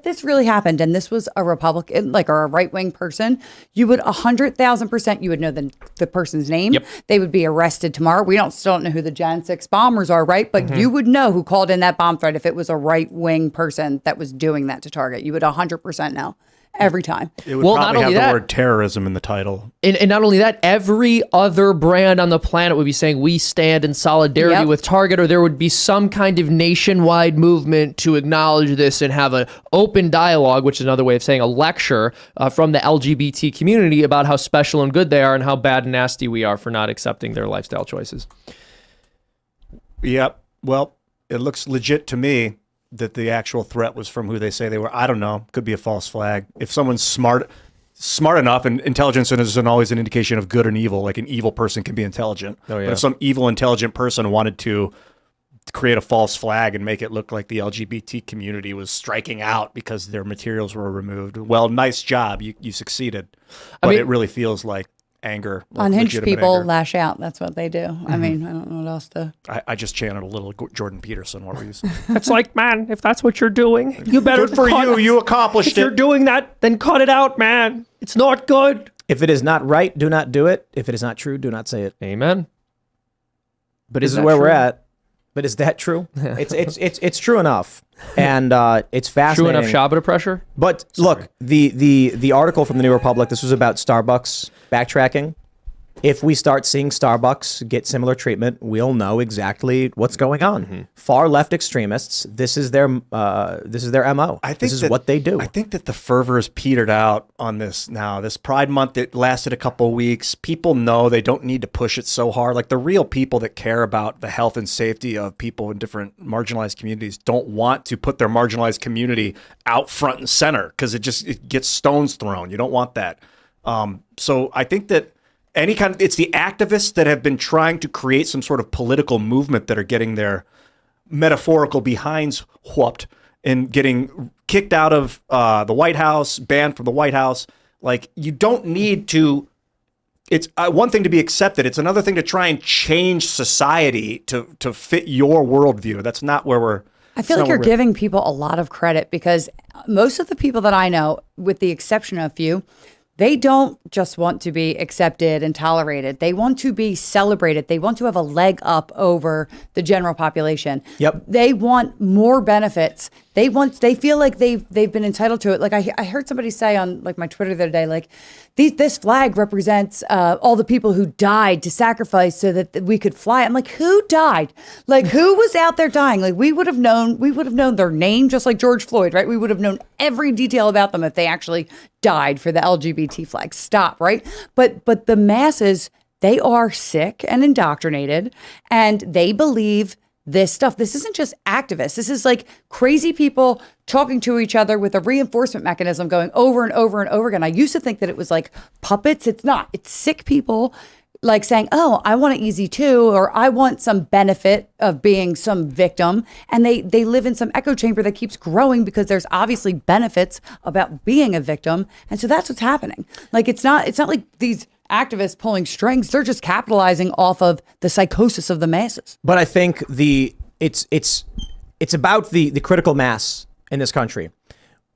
this really happened and this was a Republican, or a right-wing person, you would 100,000%, you would know the person's name. Yep. They would be arrested tomorrow. We still don't know who the Jan 6 bombers are, right? But you would know who called in that bomb threat if it was a right-wing person that was doing that to Target. You would 100% know. every time. It would Well, probably not only have that- the word terrorism in the title. And not only that, every other brand on the planet would be saying we stand in solidarity Yep. with Target, or there would be some kind of nationwide movement to acknowledge this and have an open dialogue, which is another way of saying a lecture from the LGBT community about how special and good they are and how bad and nasty we are for not accepting their lifestyle choices. Yep. Well, it looks legit to me that the actual threat was from who they say they were. I don't know. Could be a false flag. If someone's smart enough, and intelligence isn't always an indication of good and evil. Like an evil person can be intelligent. Oh, yeah. But if some evil, intelligent person wanted to create a false flag and make it look like the LGBT community was striking out because their materials were removed, well, nice job. You succeeded. But mean- it really feels like anger. Like Unhinged legitimate people anger. lash out. That's what they do. I mean, I don't know what else to. I just chanted a little Jordan Peterson. What were you saying? It's like, man, if that's what you're doing, you better Good for you. You accomplished If you're it. doing that, then cut it out, man. It's not good. If it is not right, do not do it. If it is not true, do not say it. Amen. But This is where we're at. But is that true? It's true enough, and it's True fascinating. enough Shabbat pressure? But look, the article from the New Republic. This was about Starbucks backtracking. If we start seeing Starbucks get similar treatment, we'll know exactly what's going on. Mm-hmm. Far left extremists. This is their MO. This is what they do. I think that the fervor has petered out on this now. This Pride Month, it lasted a couple of weeks. People know they don't need to push it so hard. Like the real people that care about the health and safety of people in different marginalized communities don't want to put their marginalized community out front and center because it gets stones thrown. You don't want that. So I think that it's the activists that have been trying to create some sort of political movement that are getting their metaphorical behinds whooped and getting kicked out of the White House, banned from the White House. Like, you don't need to. It's one thing to be accepted. It's another thing to try and change society to fit your worldview. That's not where we're. I feel like you're giving people a lot of credit because most of the people that I know, with the exception of a few, they don't just want to be accepted and tolerated. They want to be celebrated. They want to have a leg up over the general population. Yep. They want more benefits. They feel like they've been entitled to it. Like I heard somebody say on like my Twitter the other day, like this flag represents all the people who died to sacrifice so that we could fly. I'm like, who died? Like who was out there dying? Like we would have known their name, just like George Floyd, right? We would have known every detail about them if they actually died for the LGBT flag. Stop, right? But the masses, they are sick and indoctrinated, and they believe this stuff. This isn't just activists. This is like crazy people talking to each other with a reinforcement mechanism going over and over and over again. I used to think that it was like puppets. It's not. It's sick people like saying, oh, I want it easy too, or I want some benefit of being some victim. And they live in some echo chamber that keeps growing because there's obviously benefits about being a victim. And so that's what's happening. Like, it's not like these activists pulling strings. They're just capitalizing off of the psychosis of the masses. But I think it's about the critical mass in this country.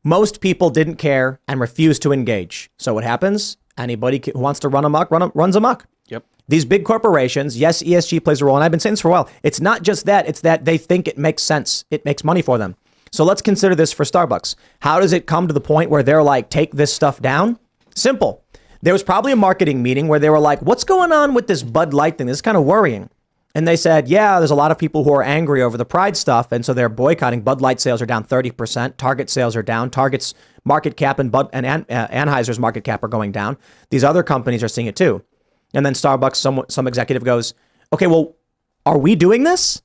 Most people didn't care and refused to engage. So what happens? Anybody who wants to run amok runs amok. Yep. These big corporations, yes, ESG plays a role, and I've been saying this for a while. It's not just that; it's that they think it makes sense. It makes money for them. So let's consider this for Starbucks. How does it come to the point where they're like, take this stuff down? Simple. There was probably a marketing meeting where they were like, what's going on with this Bud Light thing? This is kind of worrying. And they said, yeah, there's a lot of people who are angry over the Pride stuff. And so they're boycotting. Bud Light sales are down 30%. Target sales are down. Target's market cap and Anheuser's market cap are going down. These other companies are seeing it too. And then Starbucks, some executive goes, okay, well, are we doing this? And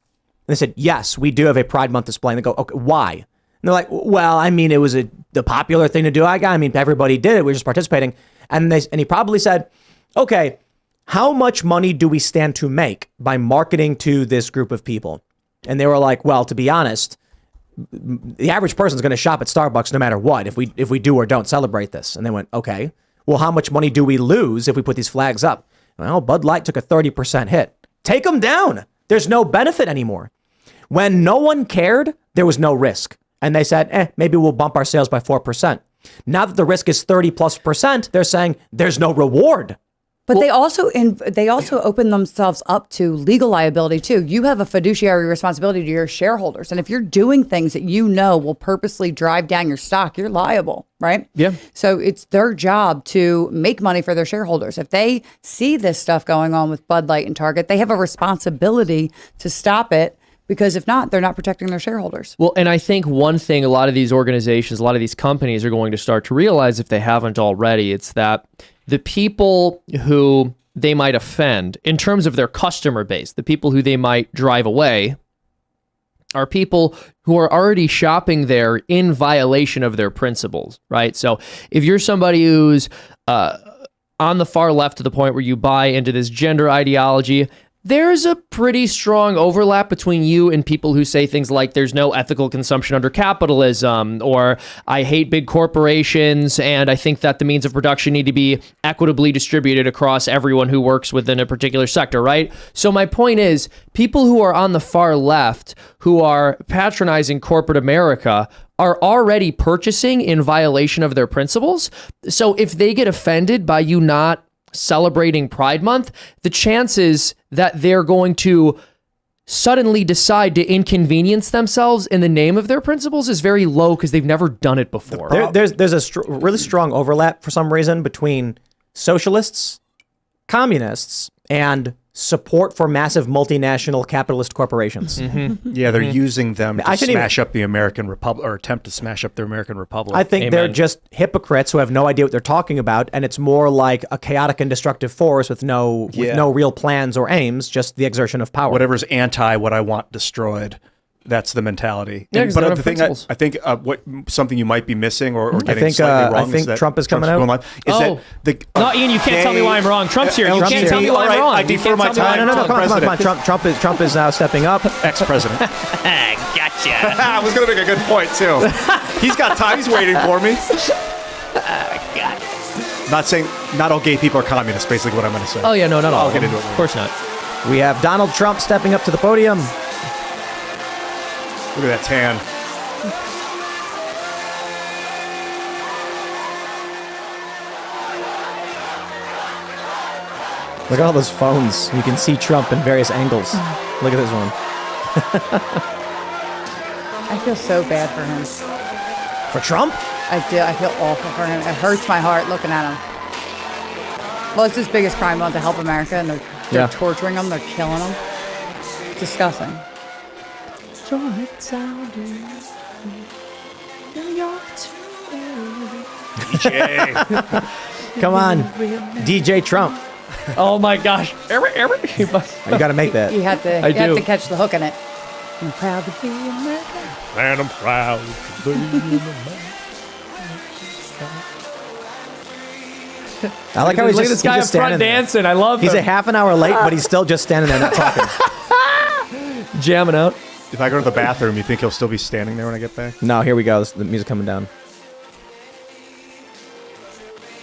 they said, yes, we do have a Pride Month display. And they go, okay, why? And they're like, well, I mean, it was the popular thing to do. I mean, everybody did it. We were just participating. And he probably said, okay, how much money do we stand to make by marketing to this group of people? And they were like, well, to be honest, the average person is going to shop at Starbucks no matter what, if we do or don't celebrate this. And they went, okay, well, how much money do we lose if we put these flags up? Well, Bud Light took a 30% hit. Take them down. There's no benefit anymore. When no one cared, there was no risk. And they said, maybe we'll bump our sales by 4%. Now that the risk is 30+%, they're saying there's no reward. But they also open themselves up to legal liability too. You have a fiduciary responsibility to your shareholders, and if you're doing things that you know will purposely drive down your stock, you're liable, right? Yeah. So it's their job to make money for their shareholders. If they see this stuff going on with Bud Light and Target, they have a responsibility to stop it. Because if not, they're not protecting their shareholders. Well, and I think one thing a lot of these organizations, a lot of these companies are going to start to realize, if they haven't already, it's that the people who they might offend in terms of their customer base, the people who they might drive away, are people who are already shopping there in violation of their principles, right? So if you're somebody who's on the far left to the point where you buy into this gender ideology, there's a pretty strong overlap between you and people who say things like there's no ethical consumption under capitalism, or I hate big corporations and I think that the means of production need to be equitably distributed across everyone who works within a particular sector, right? So my point is, people who are on the far left, who are patronizing corporate America, are already purchasing in violation of their principles. So if they get offended by you not celebrating Pride Month, the chances that they're going to suddenly decide to inconvenience themselves in the name of their principles is very low because they've never done it before. There's a really strong overlap for some reason between socialists, communists, and support for massive multinational capitalist corporations. Yeah, they're using them to shouldn't smash up the American Republic, or attempt to smash up the American Republic. I think they're just hypocrites who have no idea what they're talking about, and it's more like a chaotic and destructive force with no real plans or aims, just the exertion of power. Whatever's anti what I want destroyed. That's the mentality. Yeah, 'cause but they the don't thing have I think what something you might be missing or getting think, slightly wrong I think is that Trump is coming Trump's out. going live, is that the No, Ian, you can't tell me why I'm wrong. Trump's here. You can't LGBT, tell me why I'm wrong. I You defer can't my tell me why time I'm No, wrong. come on. Trump is now stepping up. Ex-president. Gotcha. I was going to make a good point, too. He's got time. He's waiting for me. Not saying not all gay people are communists, basically what I'm going to say. Oh, yeah, no, not all. I'll get into it later. Of course not. We have Donald Trump stepping up to the podium. Look at that tan. Look at all those phones. You can see Trump in various angles. Look at this one. I feel so bad for him. For Trump? I do. I feel awful for him. It hurts my heart looking at him. Well, it's his biggest crime month to help America, and they're torturing him. They're killing him. It's disgusting. Come on. DJ Trump. Oh, my gosh. You got to make that. You have to. I You have do. to catch the hook in it. I'm proud to be American. And I'm proud to be I like how he's Look at just, this guy he's up just front standing there. dancing. I love He's him. a half an hour late, but he's still just standing there not talking. Jamming out. If I go to the bathroom, you think he'll still be standing there when I get back? No, here we go. The music coming down.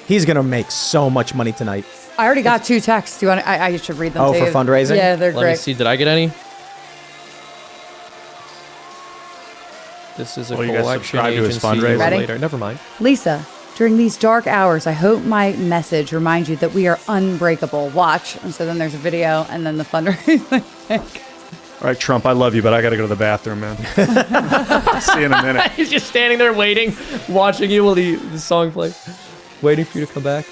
He's going to make so much money tonight. I already got 2 texts. Do you want? I should read them. Oh, to for you. fundraising? Yeah, they're Let me great. see. Did I get any? This is a Well, you guys collection subscribe to his agency fundraiser. Ready? later. Never mind. Lisa, during these dark hours, I hope my message reminds you that we are unbreakable. Watch. And so then there's a video and then the fundraising. All right, Trump, I love you, but I got to go to the bathroom, man. See you in a minute. He's just standing there waiting, watching you while the song plays, waiting for you to come back.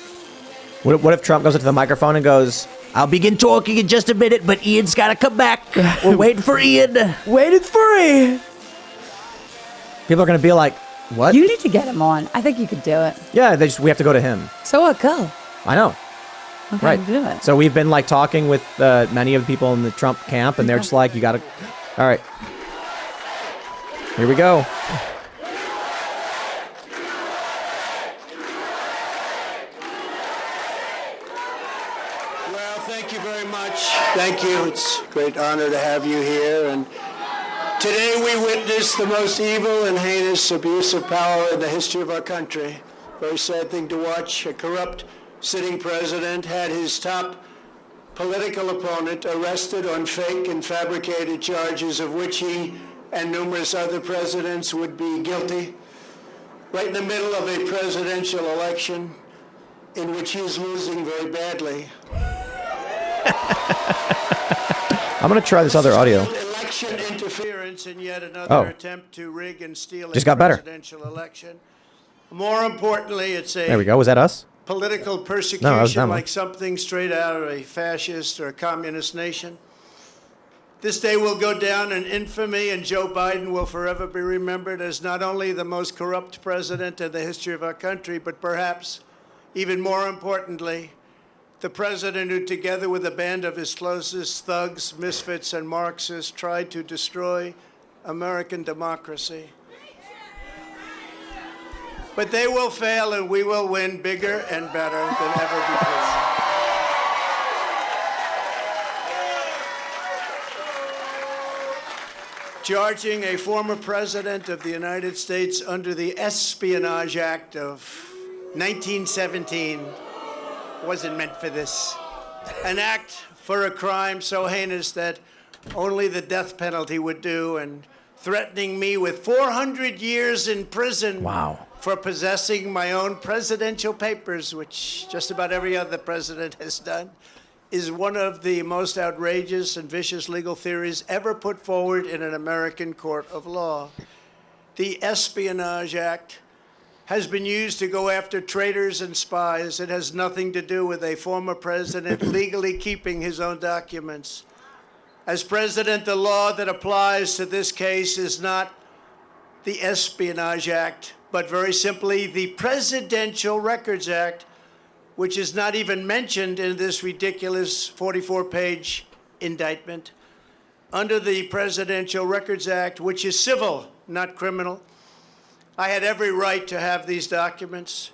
What if Trump goes up to the microphone and goes, I'll begin talking in just a minute, but Ian's got to come back. We're waiting for Ian. Waiting for Ian. People are going to be like, what? You need to get him on. I think you could do it. Yeah, we have to go to him. So what? Go. I know. Okay, Right. do it. So we've been like talking with many of the people in the Trump camp, and they're just like, you got to. All right. Here we go. Well, thank you very much. Thank you. It's a great honor to have you here. And today we witness the most evil and heinous abuse of power in the history of our country. Very sad thing to watch. A corrupt sitting president had his top political opponent arrested on fake and fabricated charges of which he and numerous other presidents would be guilty. Right in the middle of a presidential election, in which he is losing very badly. I'm going to try this other audio. Election interference in yet another attempt to rig and steal Just a got better. presidential election. More importantly, it's a There we go. Was that us? political No, that was persecution them. like something straight out of a fascist or a communist nation. This day will go down in infamy, and Joe Biden will forever be remembered as not only the most corrupt president in the history of our country, but perhaps even more importantly, the president who, together with a band of his closest thugs, misfits, and Marxists, tried to destroy American democracy. But they will fail, and we will win bigger and better than ever before. Charging a former president of the United States under the Espionage Act of 1917 wasn't meant for this. An act for a crime so heinous that only the death penalty would do, and threatening me with 400 years in prison. Wow. For possessing my own presidential papers, which just about every other president has done, is one of the most outrageous and vicious legal theories ever put forward in an American court of law. The Espionage Act has been used to go after traitors and spies. It has nothing to do with a former president legally keeping his own documents. As president, the law that applies to this case is not the Espionage Act, but very simply the Presidential Records Act, which is not even mentioned in this ridiculous 44-page indictment. Under the Presidential Records Act, which is civil, not criminal, I had every right to have these documents.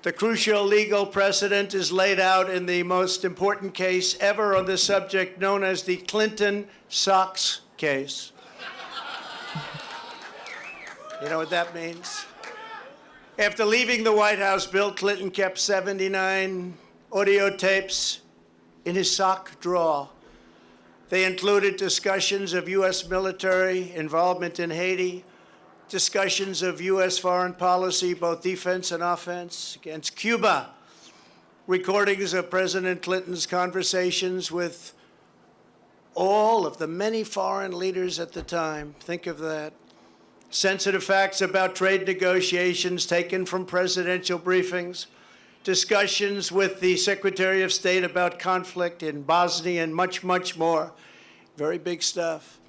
The crucial legal precedent is laid out in the most important case ever on this subject, known as the Clinton Socks case. You know what that means? After leaving the White House, Bill Clinton kept 79 audio tapes in his sock drawer. They included discussions of U.S. military involvement in Haiti, discussions of U.S. foreign policy, both defense and offense, against Cuba, recordings of President Clinton's conversations with all of the many foreign leaders at the time. Think of that. Sensitive facts about trade negotiations taken from presidential briefings, discussions with the Secretary of State about conflict in Bosnia, and much, much more. Very big stuff.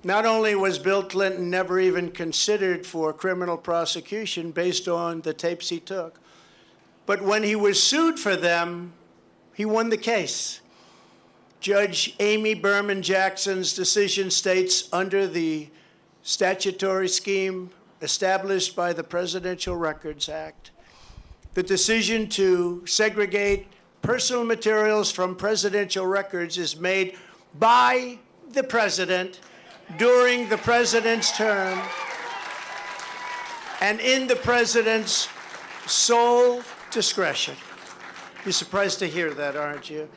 Not only was Bill Clinton never even considered for criminal prosecution based on the tapes he took, but when he was sued for them, he won the case. Judge Amy Berman Jackson's decision states, under the statutory scheme established by the Presidential Records Act, the decision to segregate personal materials from presidential records is made by the president during the president's term and in the president's sole discretion. You're surprised to hear that, aren't you?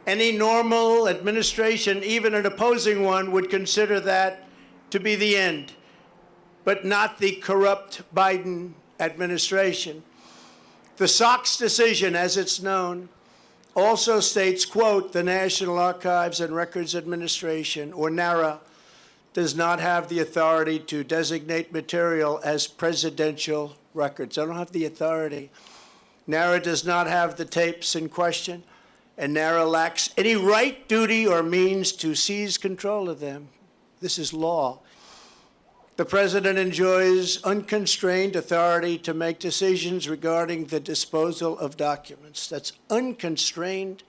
Any normal administration, even an opposing one, would consider that to be the end, but not the corrupt Biden administration. The Sox decision, as it's known, also states, quote, the National Archives and Records Administration, or NARA, does not have the authority to designate material as presidential records. I don't have the authority. NARA does not have the tapes in question, and NARA lacks any right, duty, or means to seize control of them. This is law. The president enjoys unconstrained authority to make decisions regarding the disposal of documents. That's unconstrained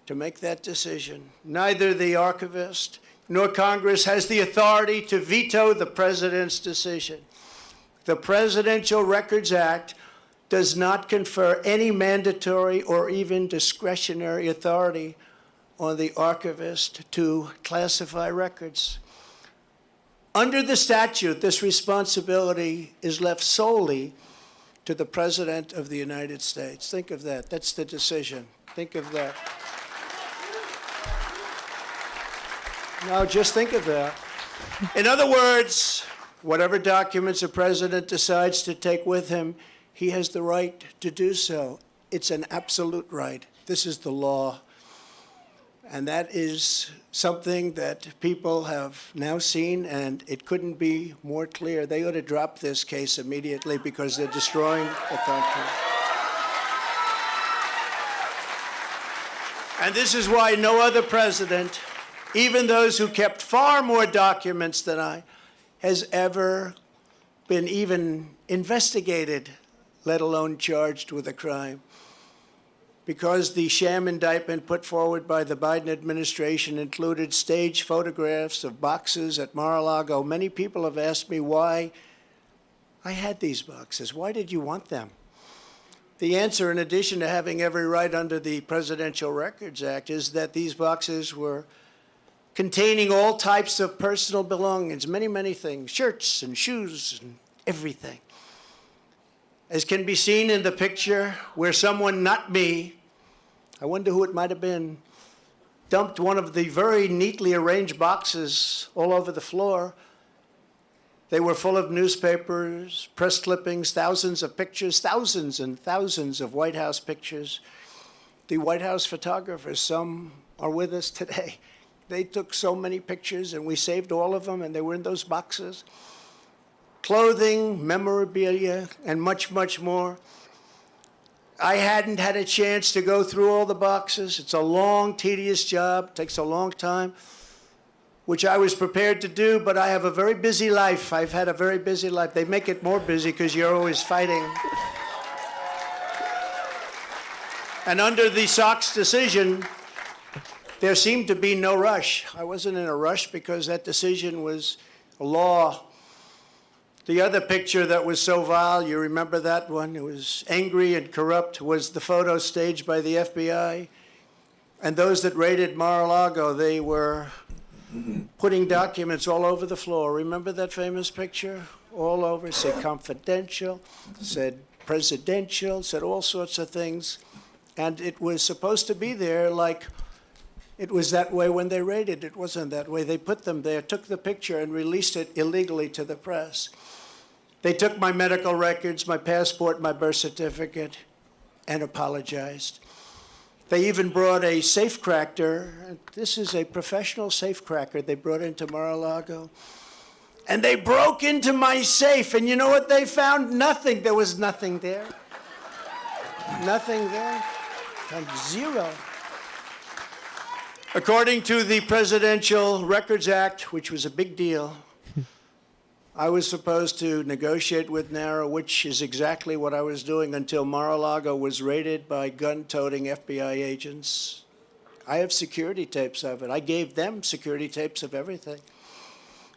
to make that decision. Neither the archivist nor Congress has the authority to veto the president's decision. The Presidential Records Act does not confer any mandatory or even discretionary authority on the archivist to classify records. Under the statute, this responsibility is left solely to the President of the United States. Think of that. That's the decision. Think of that. Now, just think of that. In other words, whatever documents a president decides to take with him, he has the right to do so. It's an absolute right. This is the law. And that is something that people have now seen, and it couldn't be more clear. They ought to drop this case immediately because they're destroying the country. And this is why no other president, even those who kept far more documents than I, has ever been even investigated, let alone charged with a crime. Because the sham indictment put forward by the Biden administration included staged photographs of boxes at Mar-a-Lago, many people have asked me why I had these boxes. Why did you want them? The answer, in addition to having every right under the Presidential Records Act, is that these boxes were containing all types of personal belongings, many, many things, shirts and shoes and everything. As can be seen in the picture where someone, not me, I wonder who it might have been, dumped one of the very neatly arranged boxes all over the floor. They were full of newspapers, press clippings, thousands of pictures, thousands and thousands of White House pictures. The White House photographers, some are with us today. They took so many pictures, and we saved all of them, and they were in those boxes. Clothing, memorabilia, and much, much more. I hadn't had a chance to go through all the boxes. It's a long, tedious job, takes a long time, which I was prepared to do, but I have a very busy life. I've had a very busy life. They make it more busy because you're always fighting. And under the Sox decision, there seemed to be no rush. I wasn't in a rush because that decision was a law. The other picture that was so vile, you remember that one? It was angry and corrupt, was the photo staged by the FBI. And those that raided Mar-a-Lago, they were putting documents all over the floor. Remember that famous picture? All over. It said confidential, said presidential, said all sorts of things. And it was supposed to be there like it was that way when they raided. It wasn't that way. They put them there, took the picture, and released it illegally to the press. They took my medical records, my passport, my birth certificate, and apologized. They even brought a safecracker. This is a professional safecracker they brought into Mar-a-Lago. And they broke into my safe, and you know what they found? Nothing. There was nothing there. Nothing there. And zero. According to the Presidential Records Act, which was a big deal, I was supposed to negotiate with NARA, which is exactly what I was doing until Mar-a-Lago was raided by gun-toting FBI agents. I have security tapes of it. I gave them security tapes of everything.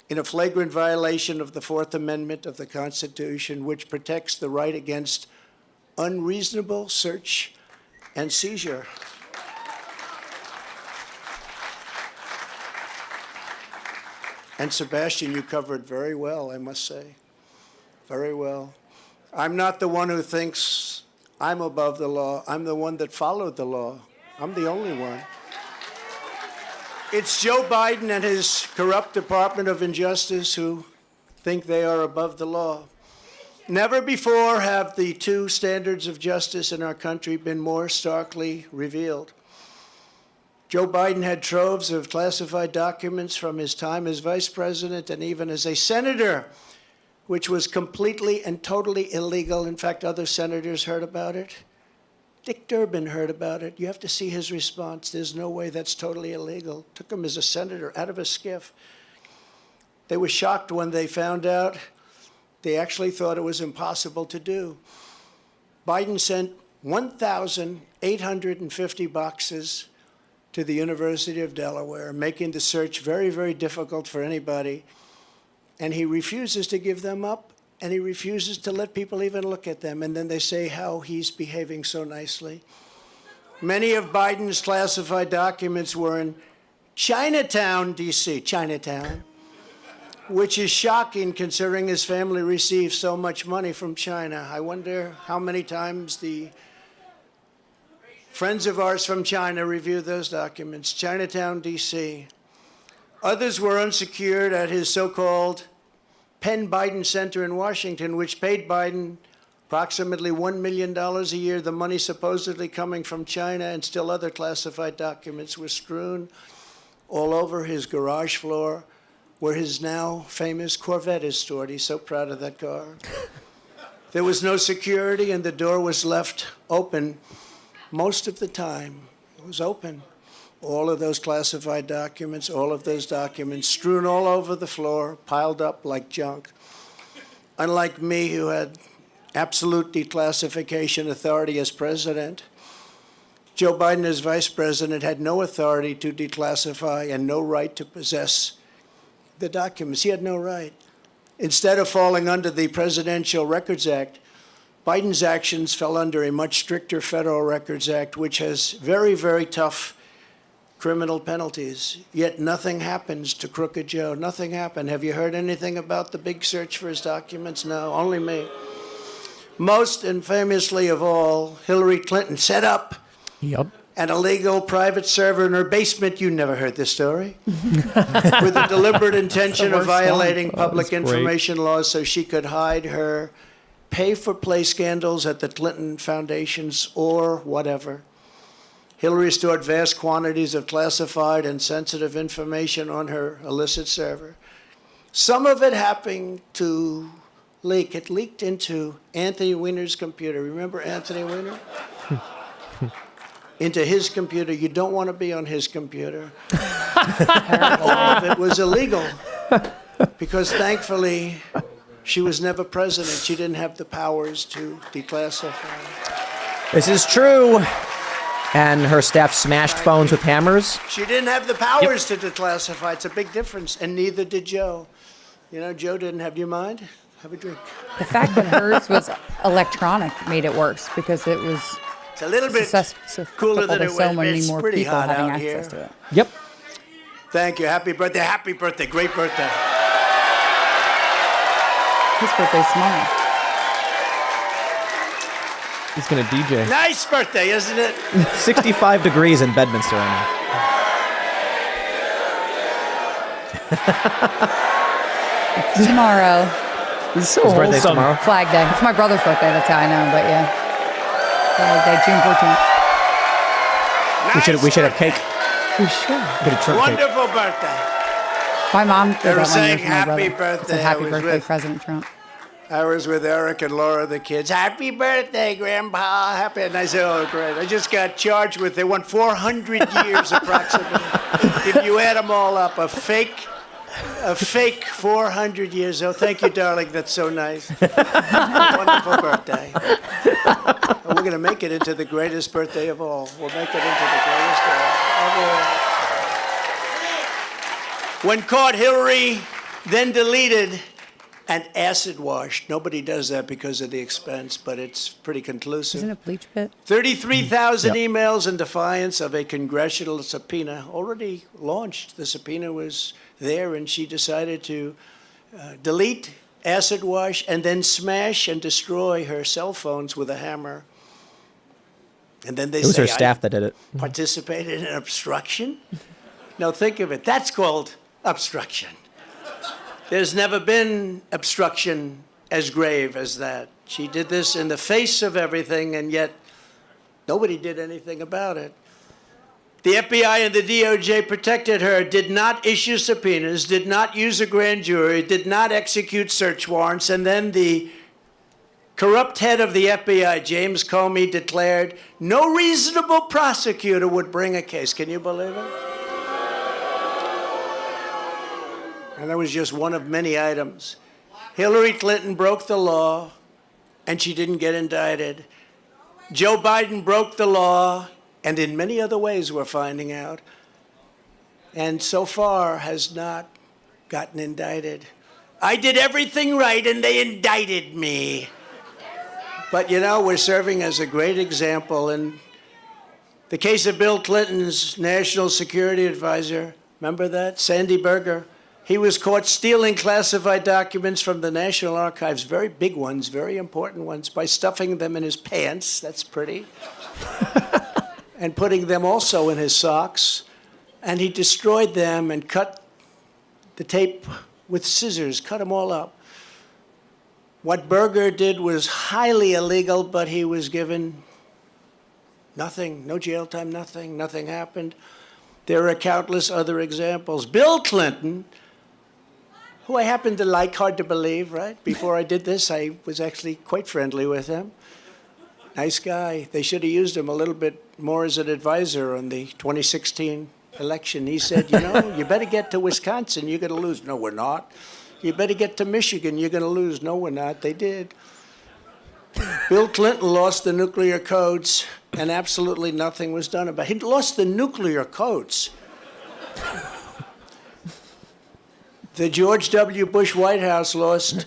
In a flagrant violation of the Fourth Amendment of the Constitution, which protects the right against unreasonable search and seizure. And Sebastian, you covered very well, I must say. Very well. I'm not the one who thinks I'm above the law. I'm the one that followed the law. I'm the only one. It's Joe Biden and his corrupt Department of Injustice who think they are above the law. Never before have the two standards of justice in our country been more starkly revealed. Joe Biden had troves of classified documents from his time as vice president and even as a senator, which was completely and totally illegal. In fact, other senators heard about it. Dick Durbin heard about it. You have to see his response. There's no way that's totally illegal. Took him as a senator out of a skiff. They were shocked when they found out. They actually thought it was impossible to do. Biden sent 1,850 boxes to the University of Delaware, making the search very, very difficult for anybody. And he refuses to give them up, and he refuses to let people even look at them. And then they say how he's behaving so nicely. Many of Biden's classified documents were in Chinatown, D.C., Chinatown, which is shocking considering his family receives so much money from China. I wonder how many times the friends of ours from China review those documents. Chinatown, D.C. Others were unsecured at his so-called Penn Biden Center in Washington, which paid Biden Approximately $1 million a year, the money supposedly coming from China and still other classified documents were strewn all over his garage floor where his now famous Corvette is stored. He's so proud of that car. There was no security and the door was left open most of the time. It was open. All of those classified documents, all of those documents strewn all over the floor, piled up like junk. Unlike me, who had absolute declassification authority as president, Joe Biden as vice president had no authority to declassify and no right to possess the documents. He had no right. Instead of falling under the Presidential Records Act, Biden's actions fell under a much stricter Federal Records Act, which has very, very tough criminal penalties. Yet nothing happens to Crooked Joe. Nothing happened. Have you heard anything about the big search for his documents? No, only me. Most infamously of all, Hillary Clinton set up an illegal private server in her basement. You never heard this story. With the deliberate intention of violating public information laws so she could hide her pay-for-play scandals at the Clinton Foundations or whatever. Hillary stored vast quantities of classified and sensitive information on her illicit server. Some of it happened to leak. It leaked into Anthony Weiner's computer. Remember Anthony Weiner? Into his computer. You don't want to be on his computer. All of it was illegal because thankfully she was never president. She didn't have the powers to declassify. This is true. And her staff smashed phones with hammers. She didn't have the powers to declassify. It's a big difference. And neither did Joe. You know, Joe didn't have. Do you mind? Have a drink. The fact that hers was electronic made it worse because it was It's a little bit cooler than it was. So many It's more pretty people hot having out access here. to it. Yep. Thank you. Happy birthday. Happy birthday. Great birthday. His birthday's tomorrow. He's gonna DJ. Nice birthday, isn't it? 65 degrees in Bedminster right now. It's tomorrow. He's so His birthday's wholesome. tomorrow. Flag Day. It's my brother's birthday. That's how I know. But yeah, Flag Day, June 14th. We should have cake. We should. Get a Trump cake. Wonderful birthday. My mom did They were that one saying year for my happy brother. It birthday. said, I happy was birthday, with- President Trump. I was with Eric and Laura, the kids. Happy birthday, Grandpa. Happy. And I said, oh, great. I just got charged with, they want 400 years approximately. If you add them all up, a fake 400 years. Oh, thank you, darling. That's so nice. Wonderful birthday. And we're going to make it into the greatest birthday of all. We'll make it into the greatest of all. When caught, Hillary then deleted and acid washed. Nobody does that because of the expense, but it's pretty conclusive. Isn't it bleach pit? 33,000 emails in defiance of a congressional subpoena already launched. The subpoena was there, and she decided to delete, acid wash, and then smash and destroy her cell phones with a hammer. And then they It was say, her staff that did it. I participated in obstruction? No, think of it. That's called obstruction. There's never been obstruction as grave as that. She did this in the face of everything, and yet nobody did anything about it. The FBI and the DOJ protected her, did not issue subpoenas, did not use a grand jury, did not execute search warrants, and then the corrupt head of the FBI, James Comey, declared no reasonable prosecutor would bring a case. Can you believe it? And that was just one of many items. Hillary Clinton broke the law, and she didn't get indicted. Joe Biden broke the law, and in many other ways we're finding out, and so far has not gotten indicted. I did everything right, and they indicted me. But, you know, we're serving as a great example. In the case of Bill Clinton's national security advisor, remember that? Sandy Berger. He was caught stealing classified documents from the National Archives, very big ones, very important ones, by stuffing them in his pants. That's pretty. And putting them also in his socks. And he destroyed them and cut the tape with scissors, cut them all up. What Berger did was highly illegal, but he was given nothing, no jail time, nothing. Nothing happened. There are countless other examples. Bill Clinton, who I happen to like, hard to believe, right? Before I did this, I was actually quite friendly with him. Nice guy. They should have used him a little bit more as an advisor on the 2016 election. He said, you better get to Wisconsin, you're going to lose. No, we're not. You better get to Michigan, you're going to lose. No, we're not. They did. Bill Clinton lost the nuclear codes, and absolutely nothing was done about it. He lost the nuclear codes. The George W. Bush White House lost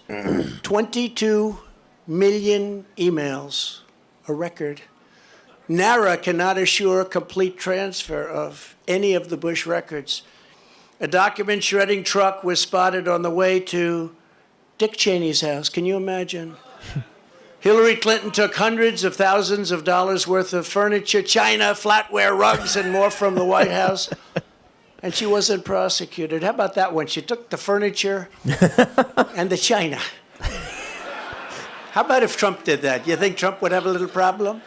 22 million emails, a record. NARA cannot assure complete transfer of any of the Bush records. A document shredding truck was spotted on the way to Dick Cheney's house. Can you imagine? Hillary Clinton took hundreds of thousands of dollars worth of furniture, china, flatware, rugs, and more from the White House, and she wasn't prosecuted. How about that one? She took the furniture and the china. How about if Trump did that? You think Trump would have a little problem?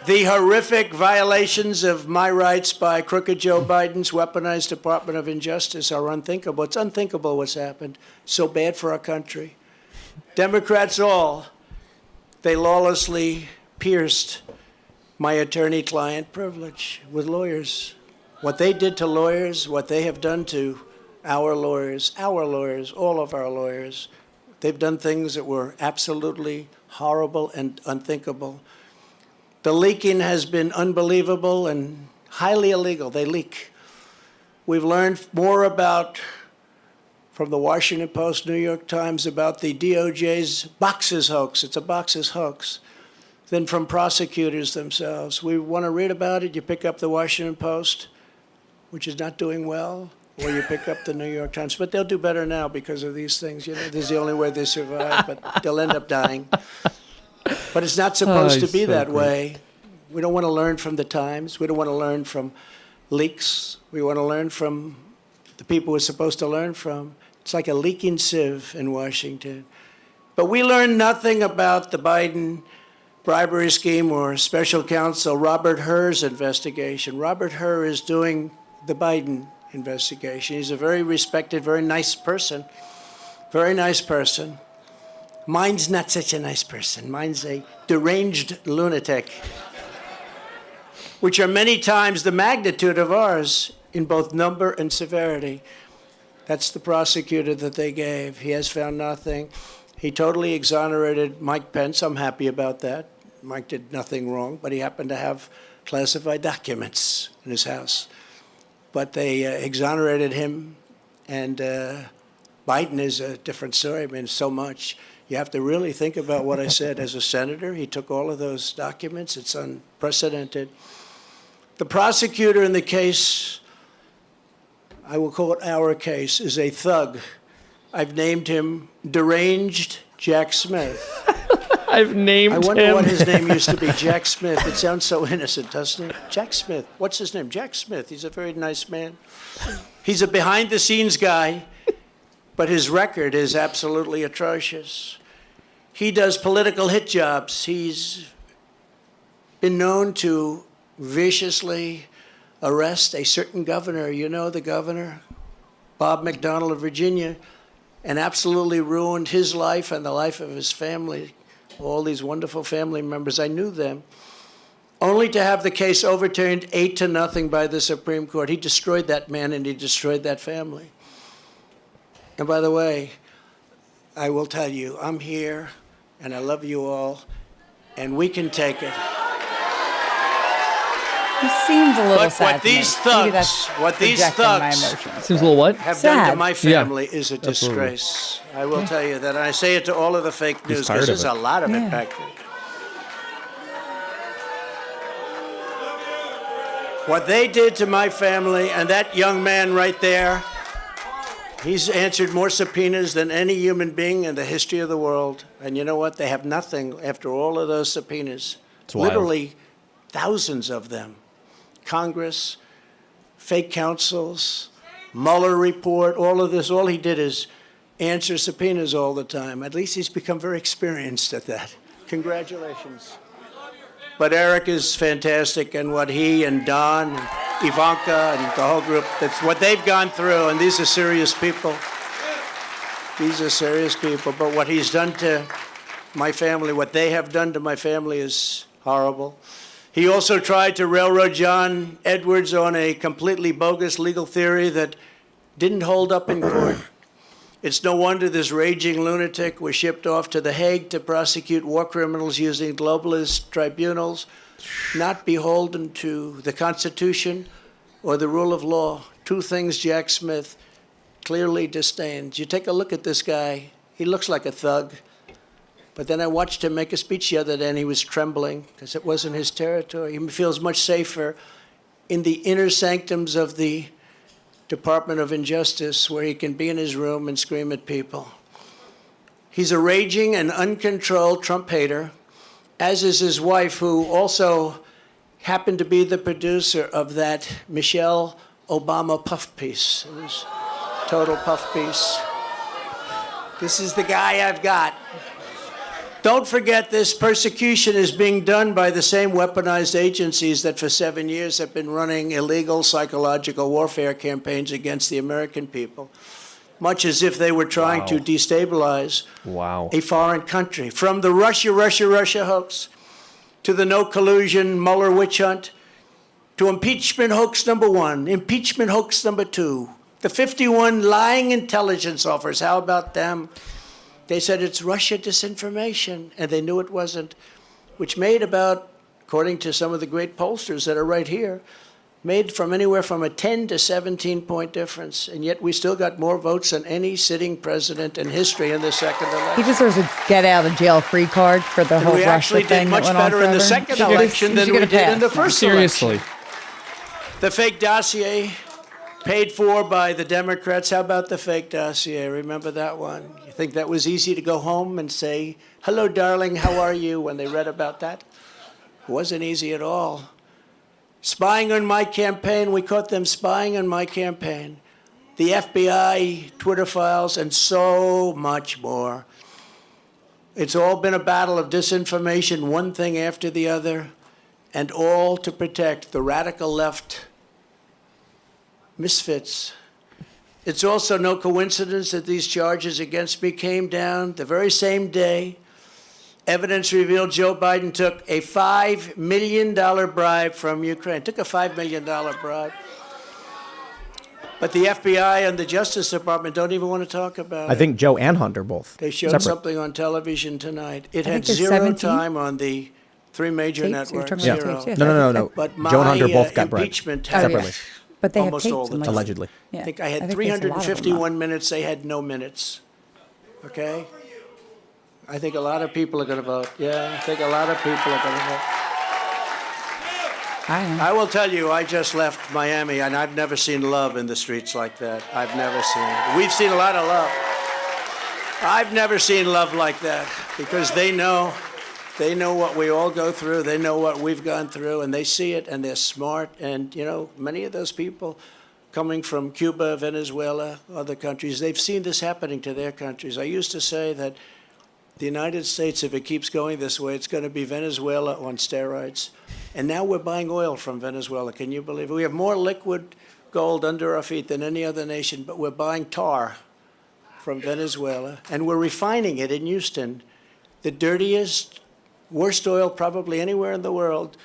The horrific violations of my rights by crooked Joe Biden's weaponized Department of Injustice are unthinkable. It's unthinkable what's happened. So bad for our country. Democrats all, they lawlessly pierced my attorney-client privilege with lawyers. What they did to lawyers, what they have done to our lawyers, all of our lawyers, they've done things that were absolutely horrible and unthinkable. The leaking has been unbelievable and highly illegal. They leak. We've learned more from the Washington Post, New York Times, about the DOJ's boxes hoax. It's a boxes hoax. Than from prosecutors themselves. We want to read about it. You pick up the Washington Post, which is not doing well, or you pick up the New York Times. But they'll do better now because of these things. This is the only way they survive, but they'll end up dying. But it's not supposed to be that way. We don't want to learn from the Times. We don't want to learn from leaks. We want to learn from the people we're supposed to learn from. It's like a leaking sieve in Washington. But we learned nothing about the Biden bribery scheme or special counsel Robert Hur's investigation. Robert Hur is doing the Biden investigation. He's a very respected, very nice person. Very nice person. Mine's not such a nice person. Mine's a deranged lunatic, which are many times the magnitude of ours in both number and severity. That's the prosecutor that they gave. He has found nothing. He totally exonerated Mike Pence. I'm happy about that. Mike did nothing wrong, but he happened to have classified documents in his house. But they exonerated him, and Biden is a different story. I mean, so much. You have to really think about what I said. As a senator, he took all of those documents. It's unprecedented. The prosecutor in the case, I will call it our case, is a thug. I've named him Deranged Jack Smith. I've named him. I wonder what his name used to be, Jack Smith. It sounds so innocent, doesn't it? Jack Smith. What's his name? Jack Smith. He's a very nice man. He's a behind-the-scenes guy, but his record is absolutely atrocious. He does political hit jobs. He's been known to viciously arrest a certain governor. You know the governor, Bob McDonnell of Virginia, and absolutely ruined his life and the life of his family. All these wonderful family members, I knew them, only to have the case overturned 8-0 by the Supreme Court. He destroyed that man and he destroyed that family. And by the way, I will tell you, I'm here and I love you all, and we can take it. He seems a little But sad. what these to me. Maybe that's thugs, what these projecting my thugs emotions. Seems a little what? have done to Sad. my family is a absolutely. disgrace. I will tell you that. And I say it to all of the fake news tired because of there's it. a lot of Yeah. it back there. What they did to my family, and that young man right there, he's answered more subpoenas than any human being in the history of the world. And you know what? They have nothing after all of those subpoenas. It's wild. Literally thousands of them. Congress, fake counsels, Mueller report, all of this. All he did is answer subpoenas all the time. At least he's become very experienced at that. Congratulations. But Eric is fantastic, and what he and Don and Ivanka and the whole group, that's what they've gone through, and these are serious people. These are serious people, but what he's done to my family, what they have done to my family is horrible. He also tried to railroad John Edwards on a completely bogus legal theory that didn't hold up in court. It's no wonder this raging lunatic was shipped off to The Hague to prosecute war criminals using globalist tribunals, not beholden to the Constitution or the rule of law. Two things Jack Smith clearly disdains. You take a look at this guy, he looks like a thug. But then I watched him make a speech the other day, and he was trembling because it wasn't his territory. He feels much safer in the inner sanctums of the Department of Injustice, where he can be in his room and scream at people. He's a raging and uncontrolled Trump hater, as is his wife, who also happened to be the producer of that Michelle Obama puff piece. It was a total puff piece. This is the guy I've got. Don't forget, this persecution is being done by the same weaponized agencies that for 7 years have been running illegal psychological warfare campaigns against the American people, much as if they were trying to destabilize a foreign country. From the Russia hoax to the no collusion Mueller witch hunt to impeachment hoax number 1, impeachment hoax number 2, the 51 lying intelligence offers, how about them? They said it's Russia disinformation, and they knew it wasn't, which made about, according to some of the great pollsters that are right here, made from anywhere from a 10 to 17-point difference. And yet we still got more votes than any sitting president in history in the second election. He deserves a get-out-of-jail-free card for the whole We Russia actually thing did much that went on better in the forever. second election than we did in the first Seriously. election. The fake dossier paid for by the Democrats. How about the fake dossier? Remember that one? You think that was easy to go home and say, "Hello, darling, how are you?" when they read about that? It wasn't easy at all. Spying on my campaign, we caught them spying on my campaign. The FBI, Twitter files, and so much more. It's all been a battle of disinformation, one thing after the other, and all to protect the radical left misfits. It's also no coincidence that these charges against me came down the very same day. Evidence revealed Joe Biden took a $5 million bribe from Ukraine. Took a $5 million bribe. But the FBI and the Justice Department don't even want to talk about it. I think Joe and Hunter both. They showed separate. something on television tonight. It I had think there's zero 17 time on the three major tapes. You're networks. talking about Zero. tapes, yeah. No. But Joe and Hunter my, both got bribed impeachment Oh, yeah. separately, But they have Almost tapes. all the and, time. allegedly. Yeah. I think I had there's a lot of them up. 351 minutes. They had no minutes. Okay? I think a lot of people are going to vote. Yeah, I think a lot of people are going to vote. I am. I will tell you, I just left Miami, and I've never seen love in the streets like that. I've never seen it. We've seen a lot of love. I've never seen love like that because they know what we all go through. They know what we've gone through, and they see it, and they're smart. And, you know, many of those people coming from Cuba, Venezuela, other countries, they've seen this happening to their countries. I used to say that the United States, if it keeps going this way, it's going to be Venezuela on steroids. And now we're buying oil from Venezuela. Can you believe it? We have more liquid gold under our feet than any other nation, but we're buying tar from Venezuela, and we're refining it in Houston, the dirtiest, worst oil probably anywhere in the world,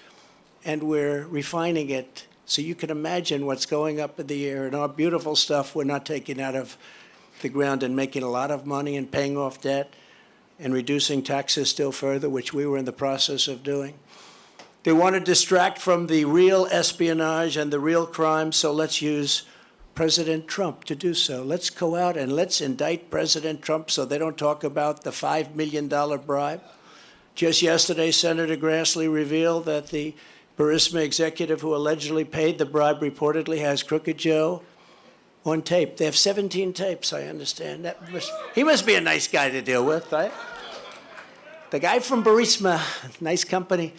and we're refining it. So you can imagine what's going up in the air, and our beautiful stuff we're not taking out of the ground and making a lot of money and paying off debt and reducing taxes still further, which we were in the process of doing. They want to distract from the real espionage and the real crime, so let's use President Trump to do so. Let's go out and let's indict President Trump so they don't talk about the $5 million bribe. Just yesterday, Senator Grassley revealed that the Burisma executive who allegedly paid the bribe reportedly has Crooked Joe on tape. They have 17 tapes, I understand. He must be a nice guy to deal with, right? The guy from Burisma, nice company.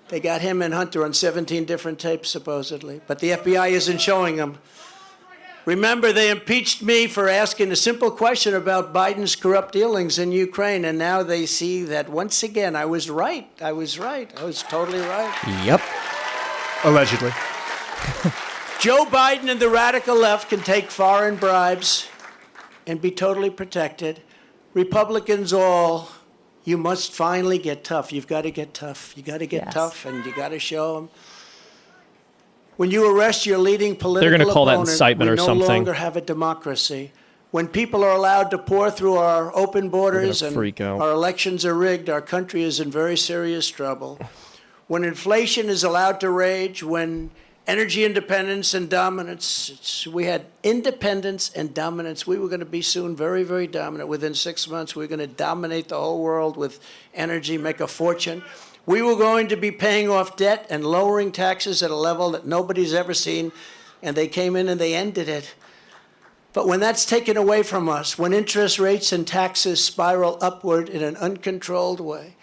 They got him and Hunter on 17 different tapes, supposedly. But the FBI isn't showing them. Remember, they impeached me for asking a simple question about Biden's corrupt dealings in Ukraine, and now they see that once again I was right. I was totally right. Yep. Allegedly. Joe Biden and the radical left can take foreign bribes and be totally protected. Republicans all, you must finally get tough. You've got to get tough. You got to get tough, and you got to show them. When you arrest your leading political They're gonna call that opponent, incitement we or no something. longer have a democracy. When people are allowed to pour through our open borders and freak out. our elections are rigged, our country is in very serious trouble. When inflation is allowed to rage, when energy independence and dominance, we had independence and dominance. We were going to be soon very, very dominant. Within 6 months, we were going to dominate the whole world with energy, make a fortune. We were going to be paying off debt and lowering taxes at a level that nobody's ever seen, and they came in and they ended it. But when that's taken away from us, when interest rates and taxes spiral upward in an uncontrolled way,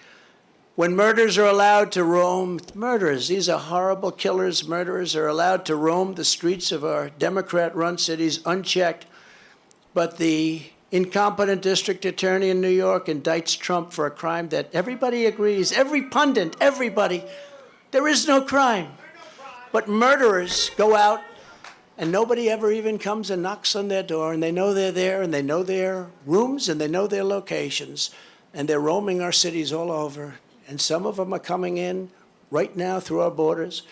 when murderers are allowed to roam, murderers, these are horrible killers, murderers are allowed to roam the streets of our Democrat-run cities unchecked, but the incompetent district attorney in New York indicts Trump for a crime that everybody agrees, every pundit, everybody, there is no crime. But murderers go out and nobody ever even comes and knocks on their door, and they know they're there, and they know their rooms, and they know their locations, and they're roaming our cities all over. And some of them are coming in right now through our borders.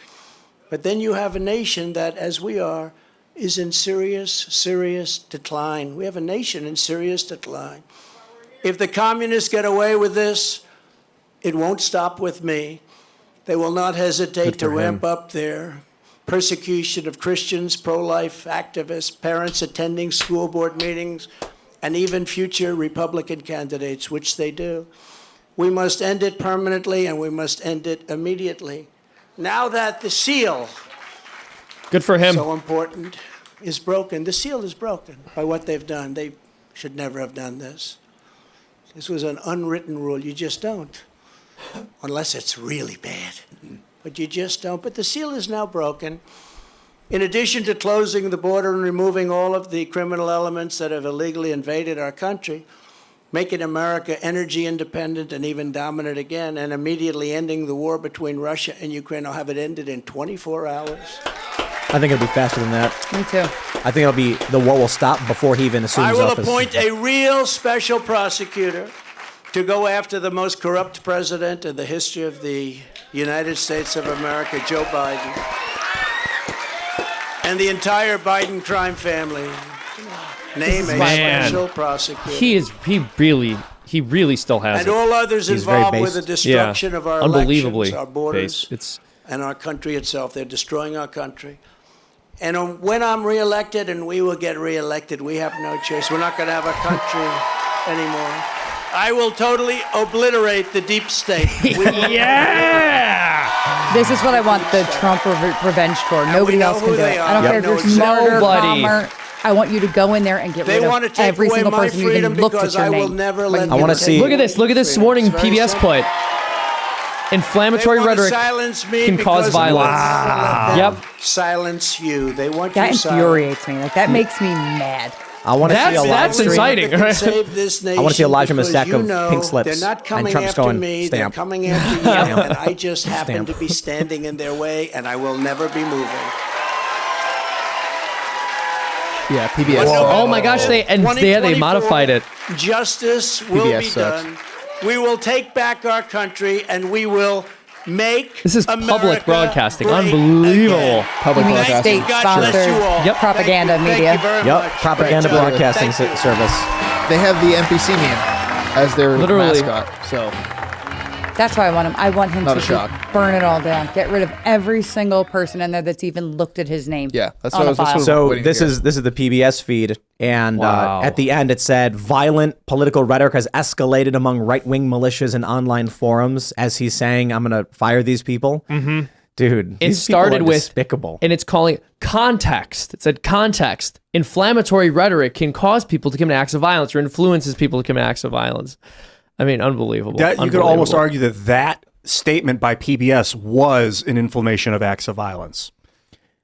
But then you have a nation that, as we are, is in serious, serious decline. We have a nation in serious decline. If the communists get away with this, it won't stop with me. They will not hesitate to ramp up their persecution of Christians, pro-life activists, parents attending school board meetings, and even future Republican candidates, which they do. We must end it permanently, and we must end it immediately. Now that the seal, Good for him. so important, is broken, the seal is broken by what they've done. They should never have done this. This was an unwritten rule. You just don't, unless it's really bad. But you just don't. But the seal is now broken. In addition to closing the border and removing all of the criminal elements that have illegally invaded our country, making America energy independent and even dominant again, and immediately ending the war between Russia and Ukraine. I'll have it ended in 24 hours. I think it'll be faster than that. Me too. I think it'll be the war will stop before he even assumes I will office. appoint a real special prosecutor to go after the most corrupt president in the history of the United States of America, Joe Biden, and the entire Biden crime family. Name a Man. special prosecutor. He really still has And it. all others He's very involved with the based. destruction of our Unbelievably elections, our borders, based. and our country itself. They're destroying our country. And when I'm reelected, and we will get reelected, we have no choice. We're not going to have a country anymore. I will totally obliterate the deep state. Yeah! This is what I want the Trump revenge tour. Nobody know else can who do they it. are. I don't Yep. care if No, you're exactly. smarter, Nobody. calmer. I want you to go in there and get They rid want to of take every away single my person who freedom even looked at because your I will name. never Like, let I wanna them see- take Look at this. Look at this freedom. morning It's very PBS simple. put. Inflammatory They want to rhetoric silence me can cause because I will violence. never let them Yep. silence you. They want That you silent. infuriates me. Like that makes me mad. I want to see a live That's stream. inciting. That can save this I wanna see a nation live stream of a because stack you of know pink slips, They're not and coming Trump's after going, me. stamp. They're coming after you, and I just happen Stamp. to be standing in their way, and I will never be moving. Yeah, PBS. Oh my gosh, they modified it. Justice will PBS be sucks. done. We will take back our country, and we will make This is America public broadcasting. great Unbelievable. again. Public You mean broadcasting. state God bless you all. sponsored Yep. propaganda Thank you. media? Thank you very Yep, much. propaganda Right. broadcasting Thank you. service. They have the NPC meme as their Literally. mascot. So That's why I want him. I want him Not to a shock. burn it all down. Get rid of every single person in there that's even looked at his name. Yeah, that's on what I a was- that's file. what- So waiting to this hear. is the PBS feed, and Wow. at the end it said violent political rhetoric has escalated among right-wing militias and online forums as he's saying, "I'm going to fire these people." Mm-hmm. Dude, It these people started are with despicable. and it's calling context. It said context. Inflammatory rhetoric can cause people to commit acts of violence or influences people to commit acts of violence. I mean, unbelievable. That, you could almost Unbelievable. argue that statement by PBS was an inflammation of acts of violence.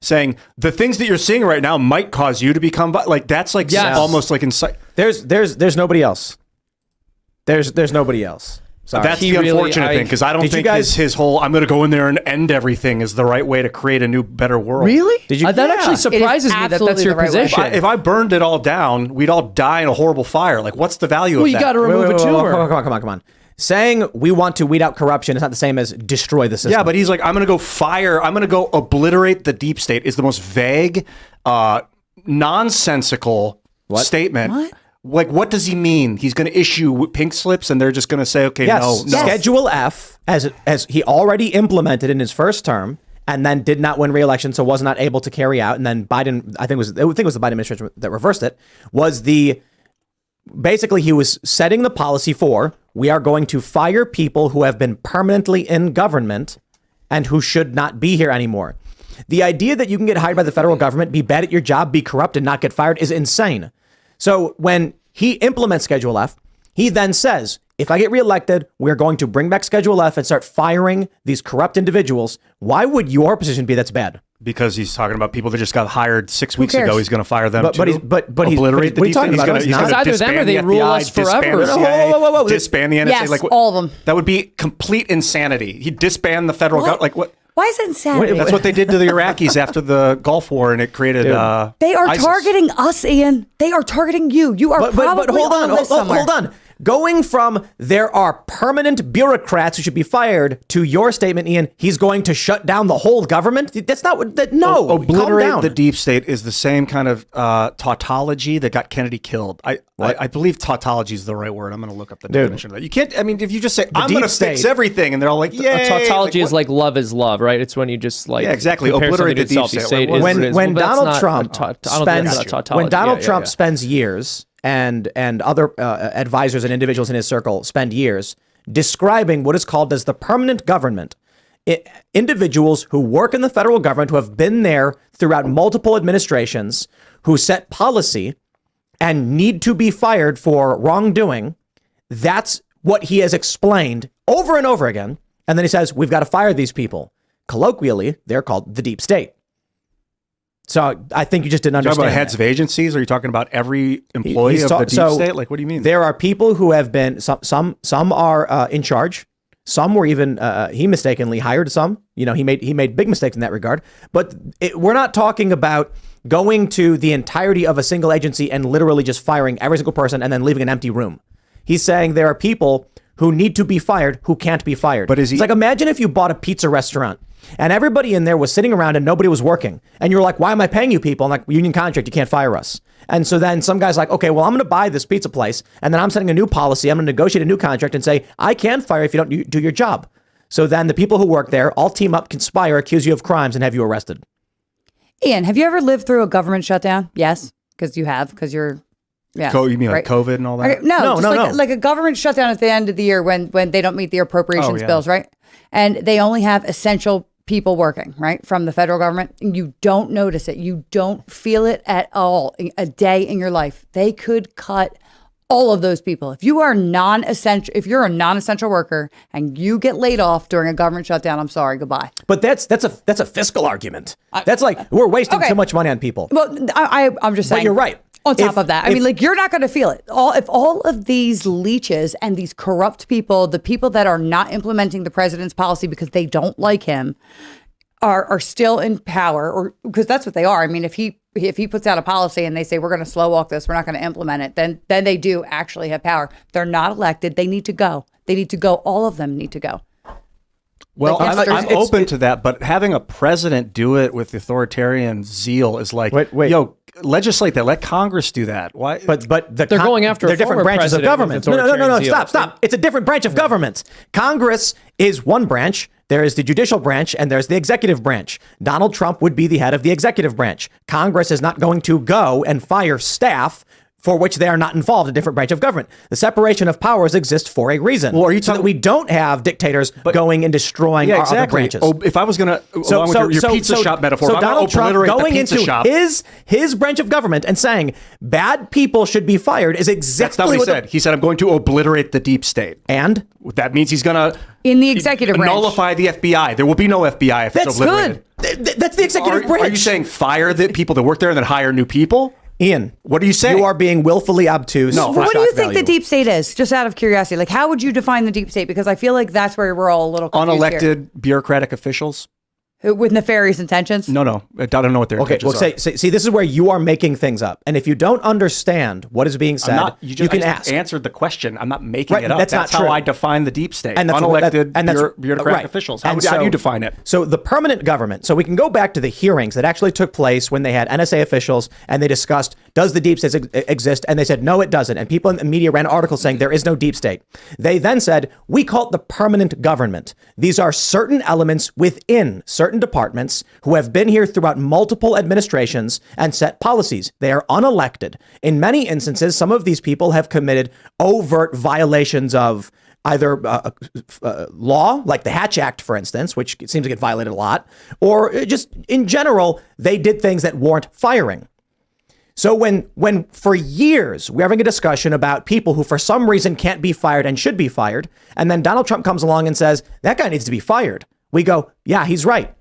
saying the things that you're seeing right now might cause you to become like that's like almost like inside. There's nobody else. There's nobody else. Sorry. That's the unfortunate thing, because I don't think his whole "I'm going to go in there and end everything" is the right way to create a new, better world. Really? Did you? That actually surprises me that that's your position. If I burned it all down, we'd all die in a horrible fire. Like, what's the value of that? You got to remove a tumor. Come on. Saying we want to weed out corruption is not the same as destroy the system. Yeah, but he's like, I'm going to go obliterate the deep state is the most vague, nonsensical statement. What? Like, what does he mean? He's going to issue pink slips and they're just going to say, okay, no. Schedule F, as he already implemented in his first term and then did not win re-election, so was not able to carry out. And then Biden, I think it was the Biden administration that reversed it, basically he was setting the policy for, we are going to fire people who have been permanently in government and who should not be here anymore. The idea that you can get hired by the federal government, be bad at your job, be corrupt, and not get fired is insane. So when he implements Schedule F, he then says, if I get reelected, we're going to bring back Schedule F and start firing these corrupt individuals. Why would your position be that's bad? Because he's talking about people that just got hired 6 weeks ago. He's going to fire them too. But obliterate the what are you talking about? He's going to either them or they rule us forever. Disband the NSA. Yes, like, all of them. That would be complete insanity. He'd disband the federal government. Like what? Why is it insanity? That's what they did to the Iraqis after the Gulf War, and it created. They are ISIS. targeting us, Ian. They are targeting you. You are probably on the list somewhere. Hold on. Going from there are permanent bureaucrats who should be fired to your statement, Ian, he's going to shut down the whole government. That's not what that. No, obliterate the deep state is the same kind of tautology that got Kennedy killed. I believe tautology is the right word. I'm going to look up the definition of that. You can't. I mean, if you just say I'm going to fix everything, and they're all like, yeah, tautology is like love is love, right? It's when you just like exactly obliterate the deep state. When Donald Trump spends years. And other advisors and individuals in his circle spend years describing what is called as the permanent government. Individuals who work in the federal government, who have been there throughout multiple administrations, who set policy and need to be fired for wrongdoing. That's what he has explained over and over again. And then he says, we've got to fire these people. Colloquially, they're called the deep state. So I think you just didn't understand. Talking about heads of agencies? Are you talking about every employee of the deep state? Like, what do you mean? There are people who have been some are in charge. Some were even he mistakenly hired some. You know, he made big mistakes in that regard. But we're not talking about going to the entirety of a single agency and literally just firing every single person and then leaving an empty room. He's saying there are people who need to be fired who can't be fired. But it's like, imagine if you bought a pizza restaurant and everybody in there was sitting around and nobody was working. And you're like, why am I paying you people? I'm like, union contract, you can't fire us. And so then some guy's like, okay, well, I'm going to buy this pizza place. And then I'm setting a new policy. I'm going to negotiate a new contract and say, I can fire if you don't do your job. So then the people who work there all team up, conspire, accuse you of crimes, and have you arrested. Ian, have you ever lived through a government shutdown? Yes, because you have, because you're... Yeah, you mean like COVID and all that? No, like a government shutdown at the end of the year when they don't meet the appropriations bills, right? And they only have essential people working, right, from the federal government. You don't notice it. You don't feel it at all a day in your life. They could cut all of those people. If you are non-essential, if you're a non-essential worker and you get laid off during a government shutdown, I'm sorry, goodbye. But that's a fiscal argument. That's like we're wasting too much money on people. Well, I'm just saying. But you're right. On top of that, I mean, like, you're not going to feel it. If all of these leeches and these corrupt people, the people that are not implementing the president's policy because they don't like him, are still in power, or because that's what they are. I mean, if he puts out a policy and they say we're going to slow walk this, we're not going to implement it, then they do actually have power. They're not elected. They need to go. They need to go. All of them need to go. Well, I'm open to that, but having a president do it with authoritarian zeal is like, wait. Yo, legislate that. Let Congress do that. Why? But they're going after they're different branches of government. No. Stop. It's a different branch of government. Congress is one branch. There is the judicial branch and there's the executive branch. Donald Trump would be the head of the executive branch. Congress is not going to go and fire staff for which they are not involved, a different branch of government. The separation of powers exists for a reason. Well, are you so that we don't have dictators going and destroying our other branches. Oh, if I was going to, along with your pizza shop metaphor, so if I'm Donald Trump obliterate going the pizza into shop, his branch of government and saying bad people should be fired is exactly that's not what he said. He said, I'm going to obliterate the deep state. And that means he's going to in the executive branch nullify the FBI. There will be no FBI if it's obliterated. That's the executive branch. Are you saying fire the people that work there and then hire new people? Ian, what are you saying? You are being willfully obtuse. No. What do you think the deep state is? Just out of curiosity, like how would you define the deep state? Because I feel like that's where we're all a little confused unelected here. bureaucratic officials. With nefarious intentions? No. I don't know what their intentions are. See, this is where you are making things up. And if you don't understand what is being said, you can ask. Answered the question. I'm not making it up. That's not how true. I define the deep state. And unelected bureaucratic right. officials. How do you define it? So the permanent government. So we can go back to the hearings that actually took place when they had NSA officials and they discussed, does the deep state exist? And they said, no, it doesn't. And people in the media ran articles saying there is no deep state. They then said, we call it the permanent government. These are certain elements within certain departments who have been here throughout multiple administrations and set policies. They are unelected. In many instances, some of these people have committed overt violations of either law, like the Hatch Act, for instance, which seems to get violated a lot, or just in general, they did things that warrant firing. So when for years we're having a discussion about people who for some reason can't be fired and should be fired, and then Donald Trump comes along and says, that guy needs to be fired. We go, yeah, he's right.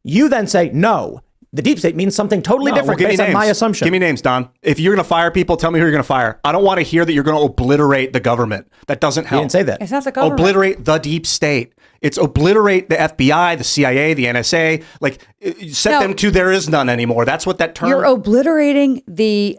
You then say, no, the deep state means something totally different based on my assumption. Give me names, Don. If you're going to fire people, tell me who you're going to fire. I don't want to hear that you're going to obliterate the government. That doesn't help. You didn't say that. It's not the government. Obliterate the deep state. It's obliterate the FBI, the CIA, the NSA. Like, set them to there is none anymore. That's what that term... You're obliterating the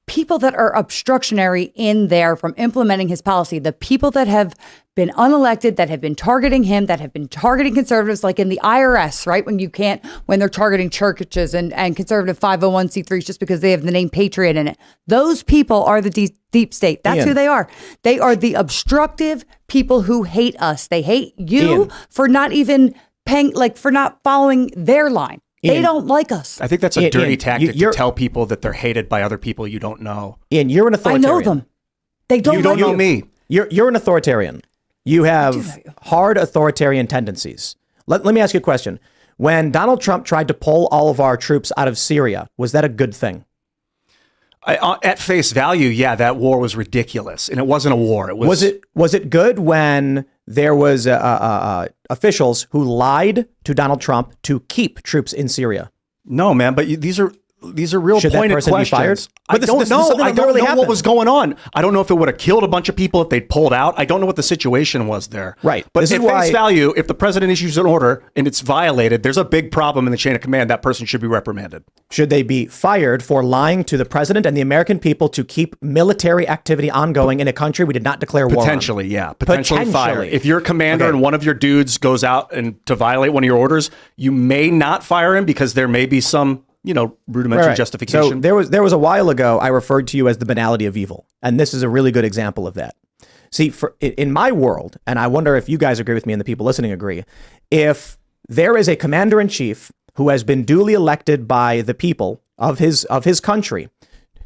people that are obstructionary in there from implementing his policy, the people that have been unelected, that have been targeting him, that have been targeting conservatives, like in the IRS, right? When they're targeting churches and conservative 501c3s just because they have the name Patriot in it. Those people are the deep state. That's Ian. who they are. They are the obstructive people who hate us. They hate you Ian. for not even paying, for not following their line. They don't like us. I think that's a dirty Ian, tactic to tell people that they're hated by other people you don't know. Ian, you're an I authoritarian. know them. They don't You don't like know you. me. You're an authoritarian. You have hard authoritarian tendencies. Let me ask you a question. When Donald Trump tried to pull all of our troops out of Syria, was that a good thing? At face value, yeah, that war was ridiculous, and it wasn't a war. Was it good when there was officials who lied to Donald Trump to keep troops in Syria? No, man, but these are real Should that pointed person questions. be fired? I But this don't is know. something I that don't really know what happened. was going on. I don't know if it would have killed a bunch of people if they'd pulled out. I don't know what the situation was there. Right. But This at is why- face value, if the president issues an order and it's violated, there's a big problem in the chain of command. That person should be reprimanded. Should they be fired for lying to the president and the American people to keep military activity ongoing in a country we did not declare war on? Potentially, yeah. Potentially fire. Potentially. If you're a commander and one of your dudes goes out and to violate one of your orders, you may not fire him because there may be some rudimentary justification. So there was a while ago I referred to you as the banality of evil, and this is a really good example of that. See, in my world, and I wonder if you guys agree with me and the people listening agree, if there is a commander in chief who has been duly elected by the people of his country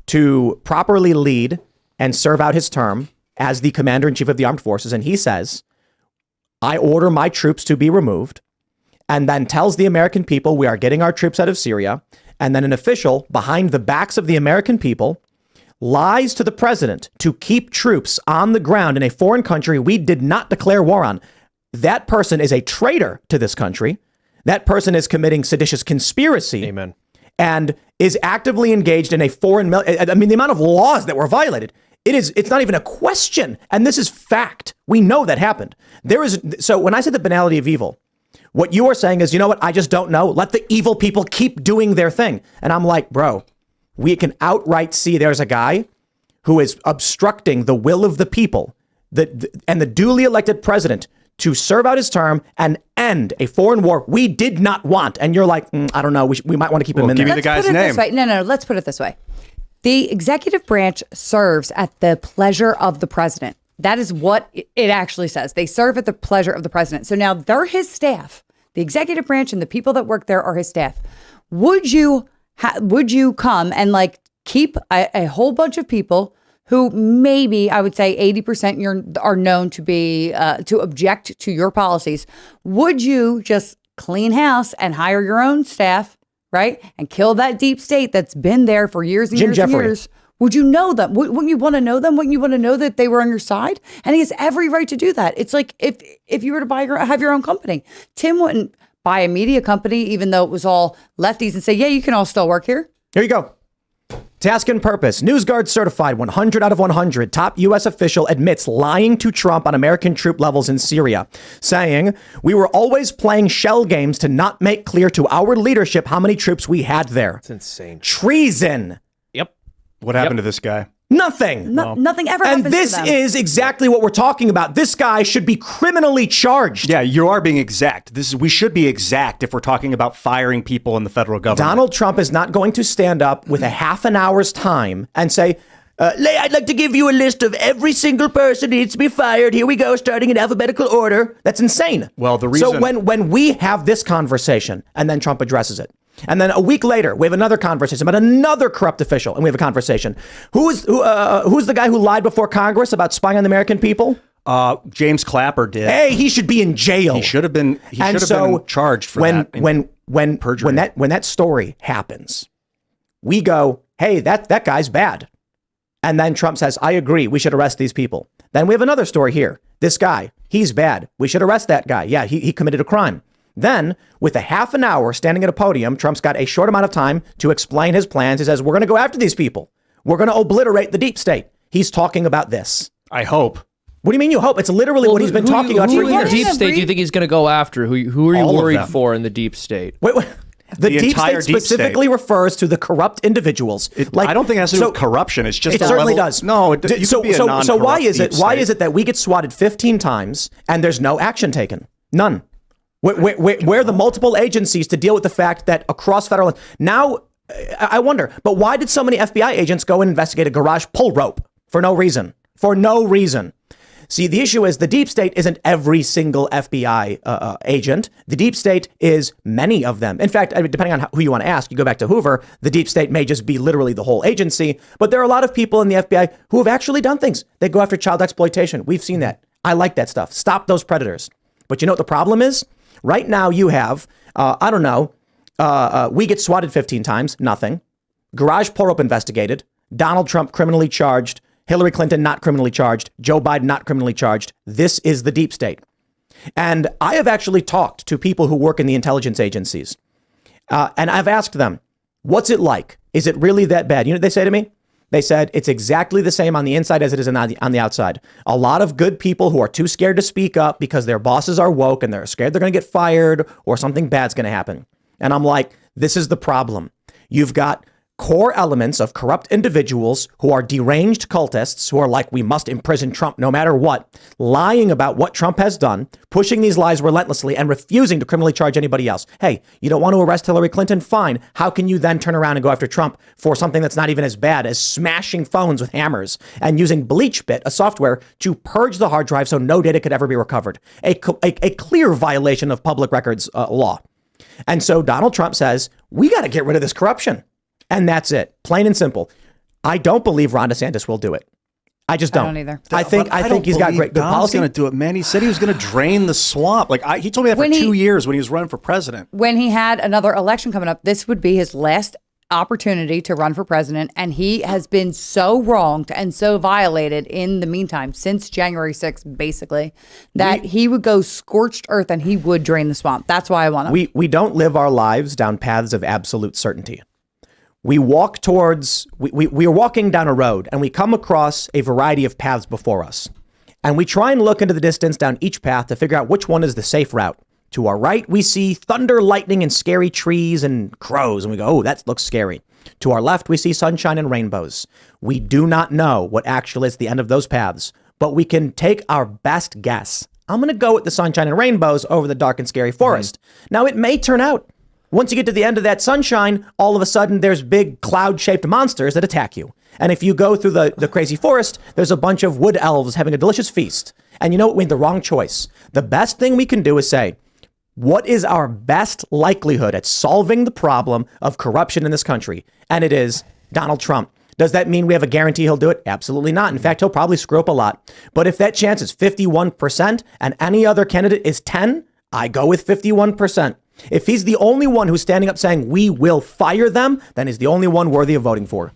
to properly lead and serve out his term as the commander in chief of the armed forces, and he says, "I order my troops to be removed," and then tells the American people we are getting our troops out of Syria. And then an official behind the backs of the American people lies to the president to keep troops on the ground in a foreign country we did not declare war on. That person is a traitor to this country. That person is committing seditious conspiracy. Amen. And is actively engaged in a foreign, the amount of laws that were violated. It's not even a question. And this is fact. We know that happened. So when I say the banality of evil, what you are saying is, you know what? I just don't know. Let the evil people keep doing their thing. And I'm like, bro, we can outright see there's a guy who is obstructing the will of the people and the duly elected president to serve out his term and end a foreign war we did not want. And you're like, I don't know. We might want to keep him in give there. me the guy's Let's put it name. this way. No. Let's put it this way. The executive branch serves at the pleasure of the president. That is what it actually says. They serve at the pleasure of the president. So now they're his staff. The executive branch and the people that work there are his staff. Would you come and keep a whole bunch of people who maybe I would say 80% are known to be to object to your policies. Would you just clean house and hire your own staff, right? And kill that deep state that's been there for years and years and years? Would you know them? Wouldn't you want to know them? Wouldn't you want to know that they were on your side? And he has every right to do that. It's like if you were to have your own company, Tim wouldn't buy a media company, even though it was all lefties, and say, yeah, you can all still work here. Here you go. Task and purpose. NewsGuard certified 100 out of 100. Top U.S. official admits lying to Trump on American troop levels in Syria, saying, we were always playing shell games to not make clear to our leadership how many troops we had there. It's insane. Treason. Yep. What happened to this guy? Nothing. Nothing ever happens And this to them. is exactly what we're talking about. This guy should be criminally charged. Yeah, you are being exact. We should be exact if we're talking about firing people in the federal government. Donald Trump is not going to stand up with a half an hour's time and say, I'd like to give you a list of every single person who needs to be fired. Here we go, starting in alphabetical order. That's insane. Well, the reason... So when we have this conversation and then Trump addresses it, and then a week later, we have another conversation about another corrupt official, and we have a conversation. Who's the guy who lied before Congress about spying on the American people? James Clapper did. Hey, he should be in jail. He should have been. He should have been charged for that. When perjury. when that story happens, we go, hey, that guy's bad. And then Trump says, I agree. We should arrest these people. Then we have another story here. This guy, he's bad. We should arrest that guy. Yeah, he committed a crime. Then, with a half an hour standing at a podium, Trump's got a short amount of time to explain his plans. He says, we're going to go after these people. We're going to obliterate the deep state. He's talking about this. I hope. What do you mean you hope? It's literally what he's been talking about for Who in the years. deep state do you think he's going to go after? Who are you All of worried them. for in the deep state? Wait. The deep entire state deep specifically state. refers to the corrupt individuals. I don't think it has to do with corruption. It's just it a certainly level- does. No, you so could be a so non-corrupt why is it deep why state. is it that we get swatted 15 times and there's no action taken? None. Where are the multiple agencies to deal with the fact that across federal now? I wonder, but why did so many FBI agents go and investigate a garage pull rope for no reason? For no reason. See, the issue is the deep state isn't every single FBI agent. The deep state is many of them. In fact, depending on who you want to ask, you go back to Hoover, the deep state may just be literally the whole agency. But there are a lot of people in the FBI who have actually done things. They go after child exploitation. We've seen that. I like that stuff. Stop those predators. But you know what the problem is? Right now you have, we get swatted 15 times, nothing. Garage pull rope investigated. Donald Trump criminally charged. Hillary Clinton not criminally charged. Joe Biden not criminally charged. This is the deep state. And I have actually talked to people who work in the intelligence agencies. And I've asked them, what's it like? Is it really that bad? You know what they say to me? They said it's exactly the same on the inside as it is on the outside. A lot of good people who are too scared to speak up because their bosses are woke and they're scared they're going to get fired or something bad's going to happen. And I'm like, this is the problem. You've got core elements of corrupt individuals who are deranged cultists who are like, we must imprison Trump no matter what, lying about what Trump has done, pushing these lies relentlessly and refusing to criminally charge anybody else. Hey, you don't want to arrest Hillary Clinton? Fine. How can you then turn around and go after Trump for something that's not even as bad as smashing phones with hammers and using BleachBit, a software, to purge the hard drive so no data could ever be recovered? A clear violation of public records law. And so Donald Trump says, we got to get rid of this corruption. And that's it. Plain and simple. I don't believe Ron DeSantis will do it. I just don't. I don't either. I think he's got great good Donald's policy. going to do it, man. He said he was going to drain the swamp. He told me that for 2 years when he was running for president. When he had another election coming up, this would be his last opportunity to run for president. And he has been so wronged and so violated in the meantime, since January 6th, basically, that he would go scorched earth and he would drain the swamp. That's why I want him. We don't live our lives down paths of absolute certainty. We walk towards, we are walking down a road and we come across a variety of paths before us. And we try and look into the distance down each path to figure out which one is the safe route. To our right, we see thunder, lightning, and scary trees and crows. And we go, oh, that looks scary. To our left, we see sunshine and rainbows. We do not know what actually is the end of those paths, but we can take our best guess. I'm going to go with the sunshine and rainbows over the dark and scary forest. Now, it may turn out once you get to the end of that sunshine, all of a sudden there's big cloud-shaped monsters that attack you. And if you go through the crazy forest, there's a bunch of wood elves having a delicious feast. And you know what? We made the wrong choice. The best thing we can do is say, what is our best likelihood at solving the problem of corruption in this country? And it is Donald Trump. Does that mean we have a guarantee he'll do it? Absolutely not. In fact, he'll probably screw up a lot. But if that chance is 51% and any other candidate is 10, I go with 51%. If he's the only one who's standing up saying we will fire them, then he's the only one worthy of voting for.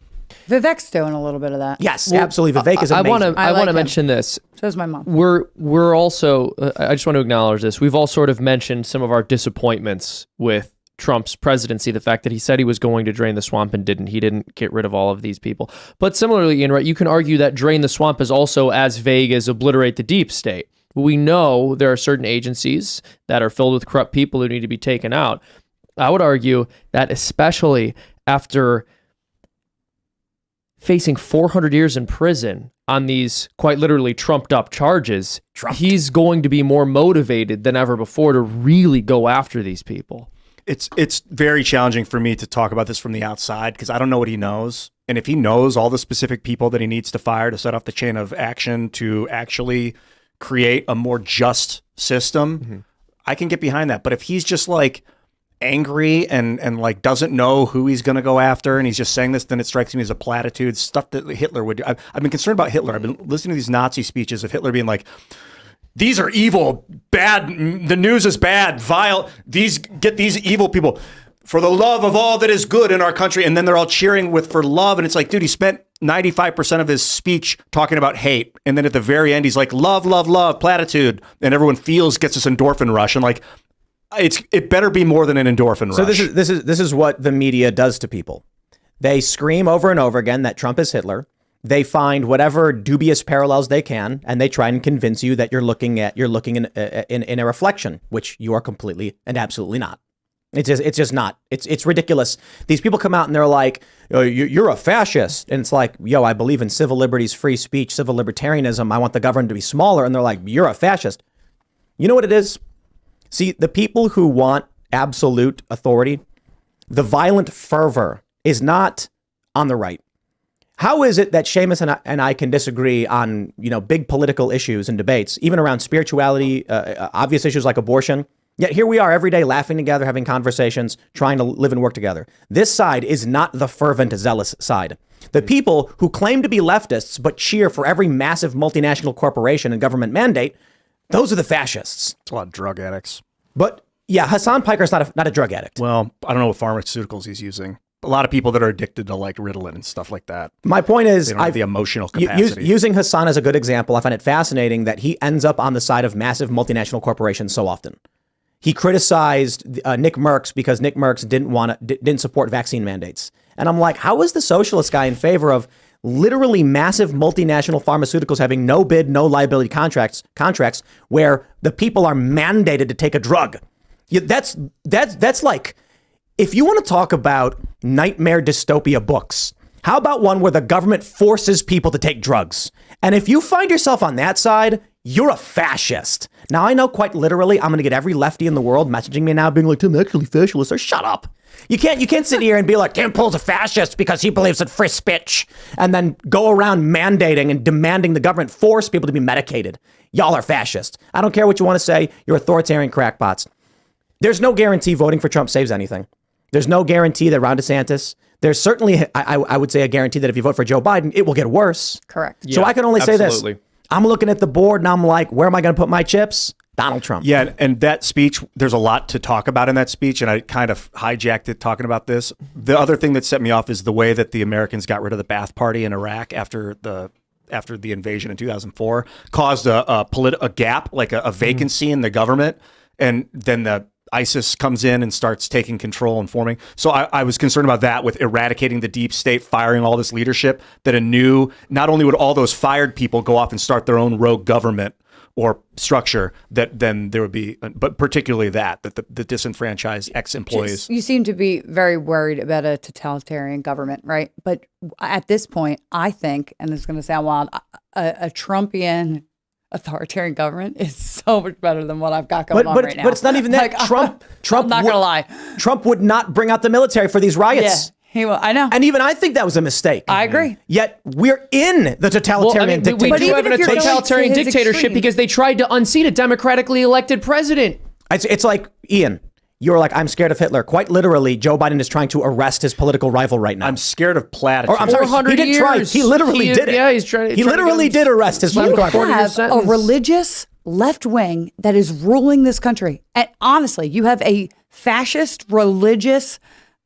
Vivek's doing a little bit of that. Yes, absolutely. Vivek is amazing. I want to him. mention this. So's my mom. We're also, I just want to acknowledge this. We've all sort of mentioned some of our disappointments with Trump's presidency, the fact that he said he was going to drain the swamp and didn't. He didn't get rid of all of these people. But similarly, Ian, right, you can argue that drain the swamp is also as vague as obliterate the deep state. We know there are certain agencies that are filled with corrupt people who need to be taken out. I would argue that especially after facing 400 years in prison on these quite literally trumped up charges, he's going to be more motivated than ever before to really go after these people. It's very challenging for me to talk about this from the outside because I don't know what he knows. And if he knows all the specific people that he needs to fire to set off the chain of action to actually create a more just system, I can get behind that. But if he's just like angry and like doesn't know who he's going to go after and he's just saying this, then it strikes me as a platitude, stuff that Hitler would do. I've been concerned about Hitler. I've been listening to these Nazi speeches of Hitler being like, these are evil, bad, the news is bad, vile, get these evil people for the love of all that is good in our country. And then they're all cheering for love. And it's like, dude, he spent 95% of his speech talking about hate. And then at the very end, he's like, love, love, love, platitude. And everyone gets this endorphin rush. And like, it better be more than an endorphin rush. So this is what the media does to people. They scream over and over again that Trump is Hitler. They find whatever dubious parallels they can, and they try and convince you that you're looking in a reflection, which you are completely and absolutely not. It's just not. It's ridiculous. These people come out and they're like, oh, you're a fascist. And it's like, yo, I believe in civil liberties, free speech, civil libertarianism. I want the government to be smaller. And they're like, you're a fascist. You know what it is? See, the people who want absolute authority, the violent fervor is not on the right. How is it that Seamus and I can disagree on, big political issues and debates, even around spirituality, obvious issues like abortion? Yet here we are every day laughing together, having conversations, trying to live and work together. This side is not the fervent, zealous side. The people who claim to be leftists but cheer for every massive multinational corporation and government mandate, those are the fascists. It's a lot of drug addicts. But yeah, Hassan Piker's not a drug addict. Well, I don't know what pharmaceuticals he's using. A lot of people that are addicted to like Ritalin and stuff like that. My point is, they don't have the emotional capacity. Using Hassan as a good example, I find it fascinating that he ends up on the side of massive multinational corporations so often. He criticized Nick Merckx because Nick Merckx didn't support vaccine mandates. And I'm like, how is the socialist guy in favor of literally massive multinational pharmaceuticals having no bid, no liability contracts where the people are mandated to take a drug? That's like, if you want to talk about nightmare dystopia books, how about one where the government forces people to take drugs? And if you find yourself on that side, you're a fascist. Now, I know quite literally, I'm going to get every lefty in the world messaging me now being like, Tim, actually fascist, or shut up. You can't sit here and be like, Tim Pool's a fascist because he believes in free speech, and then go around mandating and demanding the government force people to be medicated. Y'all are fascist. I don't care what you want to say. You're authoritarian crackpots. There's no guarantee voting for Trump saves anything. There's no guarantee that Ron DeSantis, there's certainly, I would say, a guarantee that if you vote for Joe Biden, it will get worse. Correct. So I can only say this. Absolutely. I'm looking at the board and I'm like, where am I going to put my chips? Donald Trump. Yeah, and that speech, there's a lot to talk about in that speech, and I kind of hijacked it talking about this. The other thing that set me off is the way that the Americans got rid of the Ba'ath Party in Iraq after the invasion in 2004, caused a gap, like a vacancy in the government, and then the ISIS comes in and starts taking control and forming. So I was concerned about that with eradicating the deep state, firing all this leadership, that not only would all those fired people go off and start their own rogue government or structure, that then there would be, but particularly that the disenfranchised ex-employees. You seem to be very worried about a totalitarian government, right? But at this point, I think, and this is going to sound wild, a Trumpian authoritarian government is so much better than what I've got going on right now. But it's not even that. Like, Trump I'm not gonna lie. Trump would not bring out the military for these riots. Yeah, he will. I know. And even I think that was a mistake. I agree. Yet we're in the totalitarian we dictatorship. do have even a if you're going totalitarian to his dictatorship extreme. because they tried to unseat a democratically elected president. It's like, Ian, you're like, I'm scared of Hitler. Quite literally, Joe Biden is trying to arrest his political rival right now. I'm scared of platitudes. Or, I'm sorry, 400 he didn't try. years. He literally did it. Yeah, he's trying. He literally did arrest his political rival. Quarter-year have a sentence. religious left wing that is ruling this country. And honestly, you have a fascist religious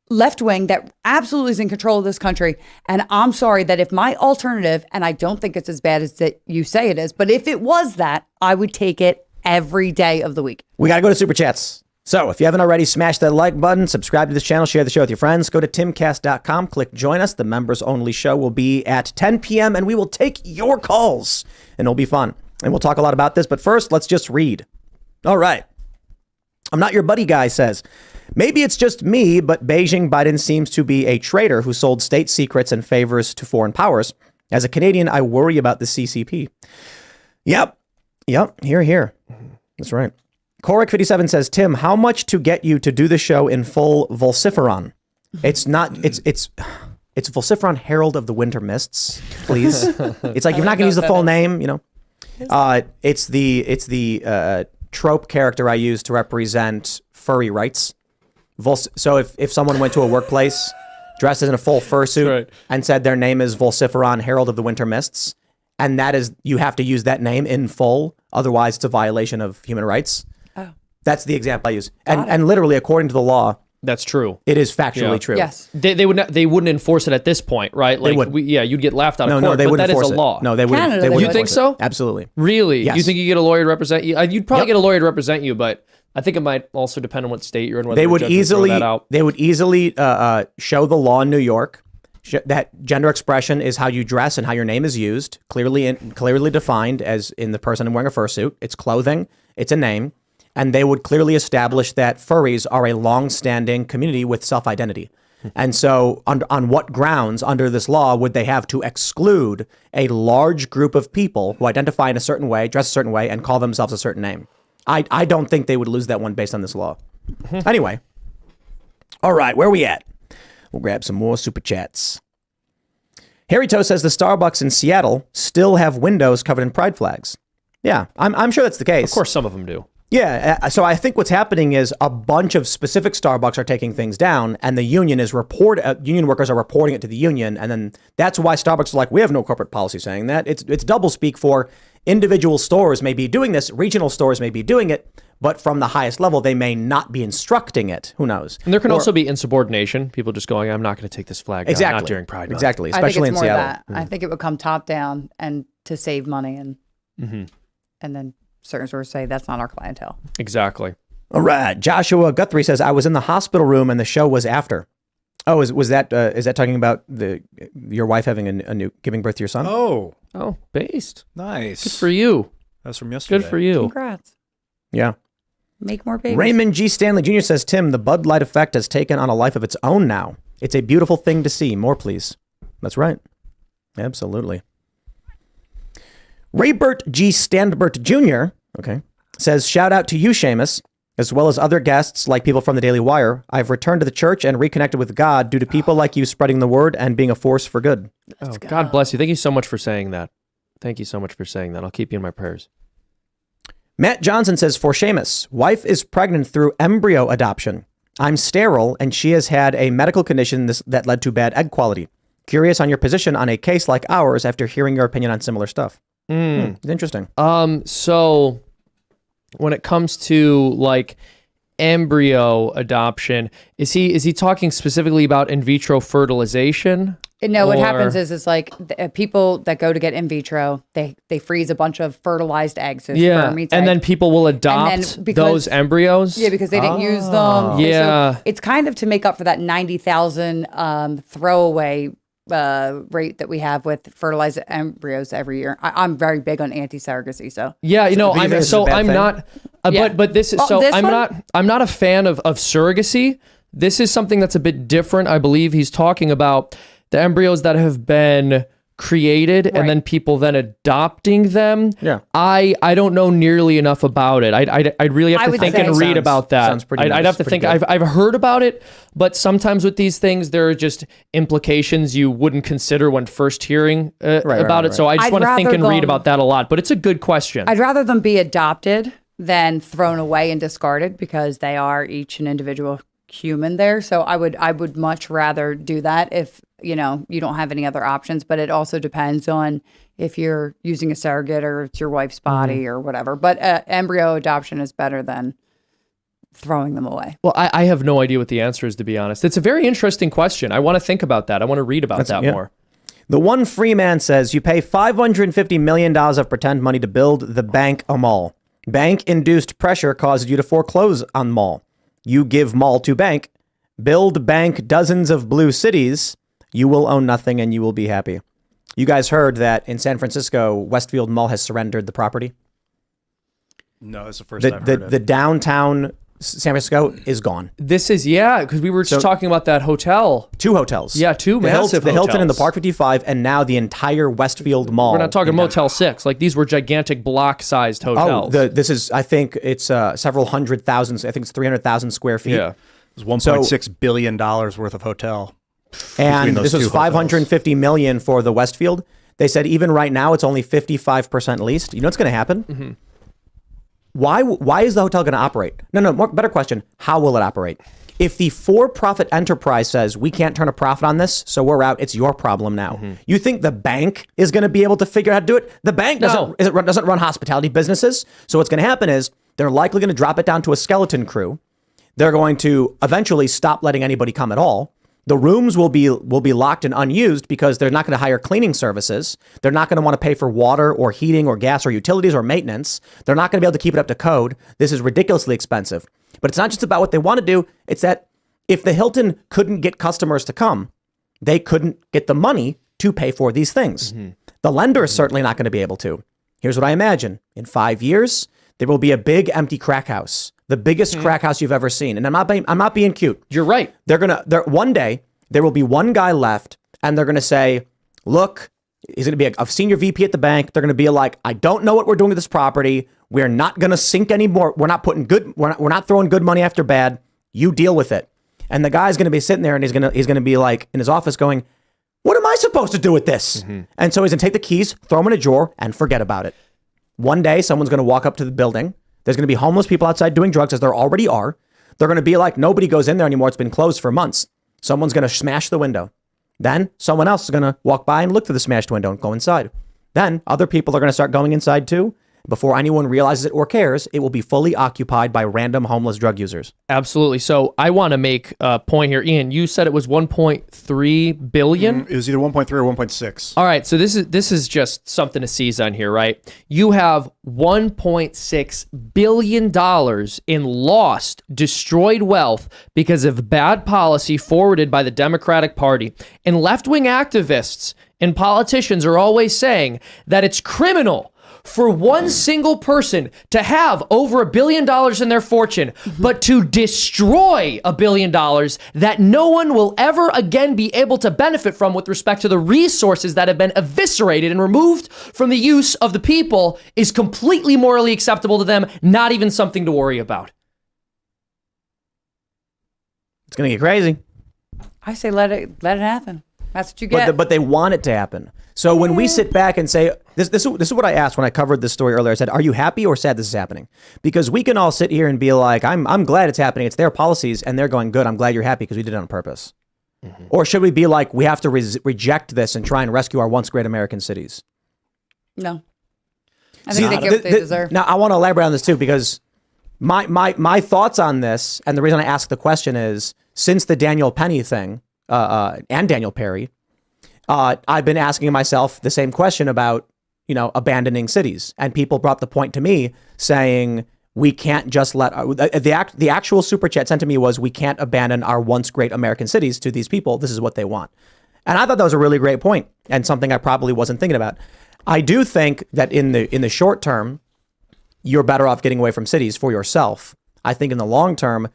left wing that absolutely is in control of this country. And I'm sorry that if my alternative, and I don't think it's as bad as that you say it is, but if it was that, I would take it every day of the week. We got to go to Super Chats. So if you haven't already, smash that like button, subscribe to this channel, share the show with your friends. Go to timcast.com, click join us. The members only show will be at 10 p.m. and we will take your calls and it'll be fun. And we'll talk a lot about this. But first, let's just read. All right. I'm not your buddy guy says, maybe it's just me, but Beijing Biden seems to be a traitor who sold state secrets and favors to foreign powers. As a Canadian, I worry about the CCP. Yep. Here. That's right. Korik57 says, Tim, how much to get you to do the show in full Vociferon? It's not, it's Vociferon Herald of the Winter Mists, please. It's like, you're not going to use the full name, you know. It's the trope character I use to represent furry rights. So if someone went to a workplace dressed in a full fursuit and said their name is Vociferon Herald of the Winter Mists, and that is, you have to use that name in full, otherwise it's a violation of human rights. Oh. That's the example I use. And literally, according to the law, that's true. It is factually true. Yes. They wouldn't enforce it at this point, right? Like, they would. You'd get laughed out of court. No, they but wouldn't that is enforce a it. law. No, they wouldn't. Canada, they You think so? Absolutely. Really? Yes. You think you get a lawyer to represent you? You'd probably get a lawyer to represent you, but I think it might also depend on what state you're in. They would easily show the law in New York that gender expression is how you dress and how your name is used, clearly defined as in the person wearing a fursuit. It's clothing. It's a name. And they would clearly establish that furries are a long-standing community with self-identity. And so on what grounds under this law would they have to exclude a large group of people who identify in a certain way, dress a certain way, and call themselves a certain name? I don't think they would lose that one based on this law. Anyway. All right, where are we at? We'll grab some more super chats. Harry Toe says the Starbucks in Seattle still have windows covered in pride flags. Yeah, I'm sure that's the case. Of course, some of them do. Yeah, so I think what's happening is a bunch of specific Starbucks are taking things down, and the union workers are reporting it to the union, and then that's why Starbucks is like, we have no corporate policy saying that. It's doublespeak for individual stores may be doing this, regional stores may be doing it, but from the highest level, they may not be instructing it. Who knows? And there can also be insubordination. People just going, I'm not going to take this flag down, not during Pride Month. Exactly, I think especially it's in more Seattle. that. I think it would come top down and to save money and then certain stores say that's not our clientele. Exactly. All right. Joshua Guthrie says, I was in the hospital room and the show was after. Oh, is that talking about your wife having a new giving birth to your son? Oh, based. nice. Good for you. That's from yesterday. Good for you. Congrats. Yeah. Make more babies. Raymond G. Stanley Jr. says, Tim, the Bud Light effect has taken on a life of its own now. It's a beautiful thing to see. More, please. That's right. Absolutely. Raybert G. Standbert Jr. Says, shout out to you, Seamus, as well as other guests like people from the Daily Wire. I've returned to the church and reconnected with God due to people like you spreading the word and being a force for good. Oh, God bless you. Thank you so much for saying that. Thank you so much for saying that. I'll keep you in my prayers. Matt Johnson says, for Seamus, wife is pregnant through embryo adoption. I'm sterile and she has had a medical condition that led to bad egg quality. Curious on your position on a case like ours after hearing your opinion on similar stuff. It's interesting. So when it comes to like embryo adoption, is he talking specifically about in vitro fertilization? No, what happens is it's like people that go to get in vitro, they freeze a bunch of fertilized eggs. So sperm meets and egg. then people will adopt those embryos. Yeah, because they didn't use them. Yeah. So it's kind of to make up for that 90,000 throwaway rate that we have with fertilized embryos every year. I'm very big on anti-surrogacy, so yeah, you know, I'm not. But this is I'm not a fan of surrogacy. This is something that's a bit different. I believe he's talking about the embryos that have been created and then people then adopting them. Yeah. I don't know nearly enough about it. I'd really have to think and read about that. Sounds pretty I'd have to think. I've heard about it, but sometimes with these things, there are just implications you wouldn't consider when first hearing about it. So I just want to think and read about that a lot. But it's a good question. I'd rather them be adopted than thrown away and discarded because they are each an individual human there. So I would much rather do that if, you don't have any other options, but it also depends on if you're using a surrogate or it's your wife's body or whatever. But embryo adoption is better than throwing them away. Well, I have no idea what the answer is, to be honest. It's a very interesting question. I want to think about that. I want to read about that more. The one free man says you pay $550 million of pretend money to build the bank a mall. Bank-induced pressure causes you to foreclose on mall. You give mall to bank, build bank dozens of blue cities. You will own nothing and you will be happy. You guys heard that in San Francisco, Westfield Mall has surrendered the property? No, it's the first I've heard of. The downtown San Francisco is gone. This is, because we were just talking about that hotel. 2 hotels. Yeah, 2 massive the Hilton and the hotels. Park 55, and now the entire Westfield Mall. We're not talking Motel 6. Like, these were gigantic block-sized hotels. This is, I think it's several hundred thousand, I think it's 300,000 square feet. Yeah. It was $1.6 billion worth of hotel. And those this was two hotels. $550 million for the Westfield. They said even right now it's only 55% leased. You know what's going to happen? Mm-hmm. Why is the hotel going to operate? No, better question. How will it operate? If the for-profit enterprise says we can't turn a profit on this, so we're out, it's your problem now. Mm-hmm. You think the bank is going to be able to figure out how to do it? The bank doesn't run hospitality businesses. So what's going to happen is they're likely going to drop it down to a skeleton crew. They're going to eventually stop letting anybody come at all. The rooms will be locked and unused because they're not going to hire cleaning services. They're not going to want to pay for water or heating or gas or utilities or maintenance. They're not going to be able to keep it up to code. This is ridiculously expensive. But it's not just about what they want to do. It's that if the Hilton couldn't get customers to come, they couldn't get the money to pay for these things. Mm-hmm. The lender is certainly not going to be able to. Here's what I imagine. In 5 years, there will be a big empty crack house. The biggest crack house you've ever seen. And I'm not being cute. You're right. One day there will be one guy left and they're going to say, look, he's going to be a senior VP at the bank. They're going to be like, I don't know what we're doing with this property. We're not going to sink anymore. We're not throwing good money after bad. You deal with it. And the guy's going to be sitting there and he's going to be like in his office going, what am I supposed to do with this? Mm-hmm. And so he's going to take the keys, throw them in a drawer and forget about it. One day someone's going to walk up to the building. There's going to be homeless people outside doing drugs, as there already are. They're going to be like, nobody goes in there anymore. It's been closed for months. Someone's going to smash the window. Then someone else is going to walk by and look through the smashed window and go inside. Then other people are going to start going inside too. Before anyone realizes it or cares, it will be fully occupied by random homeless drug users. Absolutely. So I want to make a point here. Ian, you said it was 1.3 billion? It was either 1.3 or 1.6. All right. So this is just something to seize on here, right? You have $1.6 billion in lost, destroyed wealth because of bad policy forwarded by the Democratic Party. And left-wing activists and politicians are always saying that it's criminal for one single person to have over $1 billion in their fortune, but to destroy $1 billion that no one will ever again be able to benefit from with respect to the resources that have been eviscerated and removed from the use of the people is completely morally acceptable to them, not even something to worry about. It's going to get crazy. I say let it happen. That's what you get. But they want it to happen. So when we sit back and say, this is what I asked when I covered this story earlier. I said, are you happy or sad this is happening? Because we can all sit here and be like, I'm glad it's happening. It's their policies and they're going, good. I'm glad you're happy because we did it on purpose. Mm-hmm. Or should we be like, we have to reject this and try and rescue our once great American cities? No. I think they get what they deserve. Now, I want to elaborate on this too, because my thoughts on this, and the reason I ask the question is, since the Daniel Penny thing, and Daniel Perry, I've been asking myself the same question about, abandoning cities. And people brought the point to me saying, we can't just let the actual super chat sent to me was, we can't abandon our once great American cities to these people. This is what they want. And I thought that was a really great point and something I probably wasn't thinking about. I do think that in the short term, you're better off getting away from cities for yourself. I think in the long term,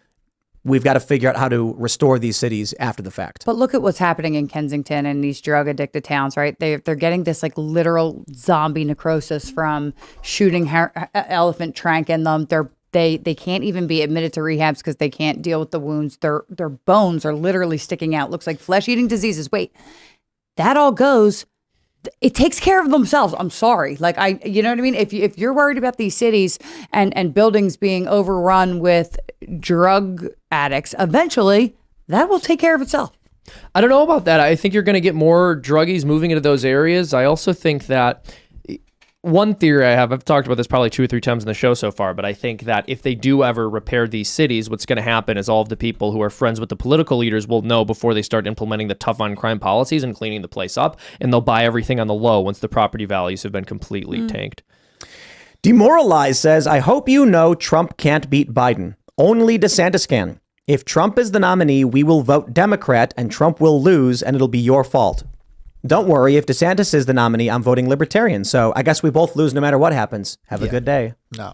we've got to figure out how to restore these cities after the fact. But look at what's happening in Kensington and these drug addicted towns, right? They're getting this like literal zombie necrosis from shooting elephant trank in them. They can't even be admitted to rehabs because they can't deal with the wounds. Their bones are literally sticking out. Looks like flesh eating diseases. Wait, that all goes it takes care of themselves. I'm sorry. Like you know what I mean? If you're worried about these cities and buildings being overrun with drug addicts, eventually that will take care of itself. I don't know about that. I think you're going to get more druggies moving into those areas. I also think that one theory I have, I've talked about this probably 2 or 3 times in the show so far, but I think that if they do ever repair these cities, what's going to happen is all of the people who are friends with the political leaders will know before they start implementing the tough on crime policies and cleaning the place up, and they'll buy everything on the low once the property values have been completely tanked. Demoralized says, I hope you know Trump can't beat Biden. Only DeSantis can. If Trump is the nominee, we will vote Democrat and Trump will lose and it'll be your fault. Don't worry, if DeSantis is the nominee, I'm voting Libertarian. So I guess we both lose no matter what happens. Have a good day. No.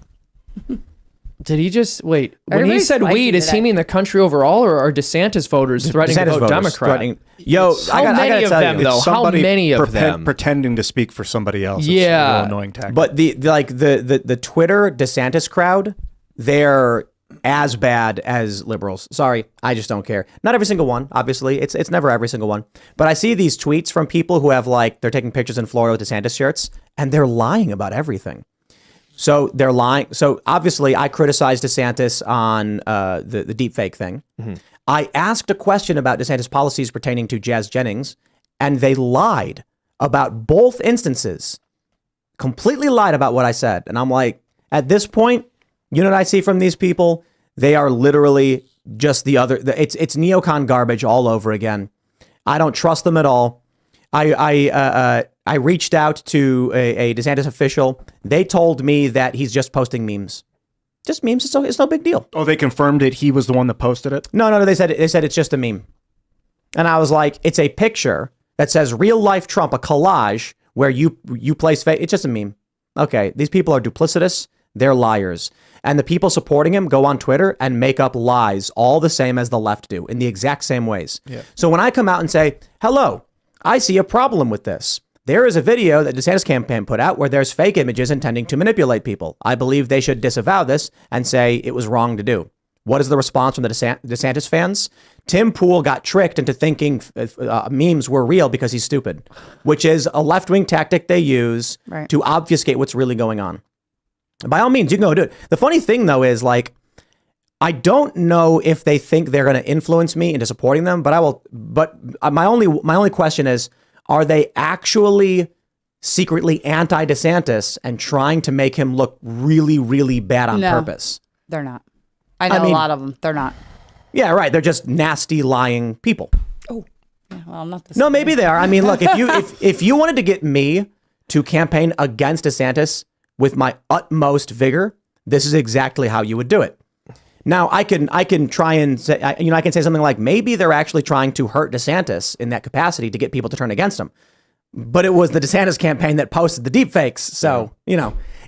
Did he just, wait, when he Everybody's said spicy we, does he today. mean the country overall, or are DeSantis voters threatening to DeSantis vote voters Democrat? threatening- Yo, How I many gotta of tell them, you, though? How Somebody many of them? pretending to speak for somebody else. It's Yeah. a real annoying tactic. But the Twitter DeSantis crowd, they're as bad as liberals. Sorry, I just don't care. Not every single one, obviously. It's never every single one. But I see these tweets from people who have they're taking pictures in Florida with DeSantis shirts, and they're lying about everything. So they're lying. So obviously, I criticized DeSantis on the deep fake thing. Mm-hmm. I asked a question about DeSantis policies pertaining to Jazz Jennings, and they lied about both instances. Completely lied about what I said. And I'm like, at this point, you know what I see from these people? They are literally just it's neocon garbage all over again. I don't trust them at all. I reached out to a DeSantis official. They told me that he's just posting memes. Just memes. It's no big deal. Oh, they confirmed it. He was the one that posted it. No. They said it's just a meme. And I was like, it's a picture that says real life Trump, a collage where you place fake. It's just a meme. Okay, these people are duplicitous. They're liars. And the people supporting him go on Twitter and make up lies all the same as the left do in the exact same ways. Yeah. So when I come out and say, hello, I see a problem with this. There is a video that DeSantis campaign put out where there's fake images intending to manipulate people. I believe they should disavow this and say it was wrong to do. What is the response from the DeSantis fans? Tim Pool got tricked into thinking memes were real because he's stupid, which is a left-wing tactic they use to obfuscate what's really going on. By all means, you can go do it. The funny thing, though, is I don't know if they think they're going to influence me into supporting them, but I will. But my only question is, are they actually secretly anti-DeSantis and trying to make him look really, really bad on purpose? They're not. I know a lot of them. They're not. Yeah, right. They're just nasty, lying people. Oh, yeah, well, not this. No, maybe they are. I mean, look, if you wanted to get me to campaign against DeSantis with my utmost vigor, this is exactly how you would do it. Now, I can try and say, I can say something like, maybe they're actually trying to hurt DeSantis in that capacity to get people to turn against him. But it was the DeSantis campaign that posted the deepfakes. So,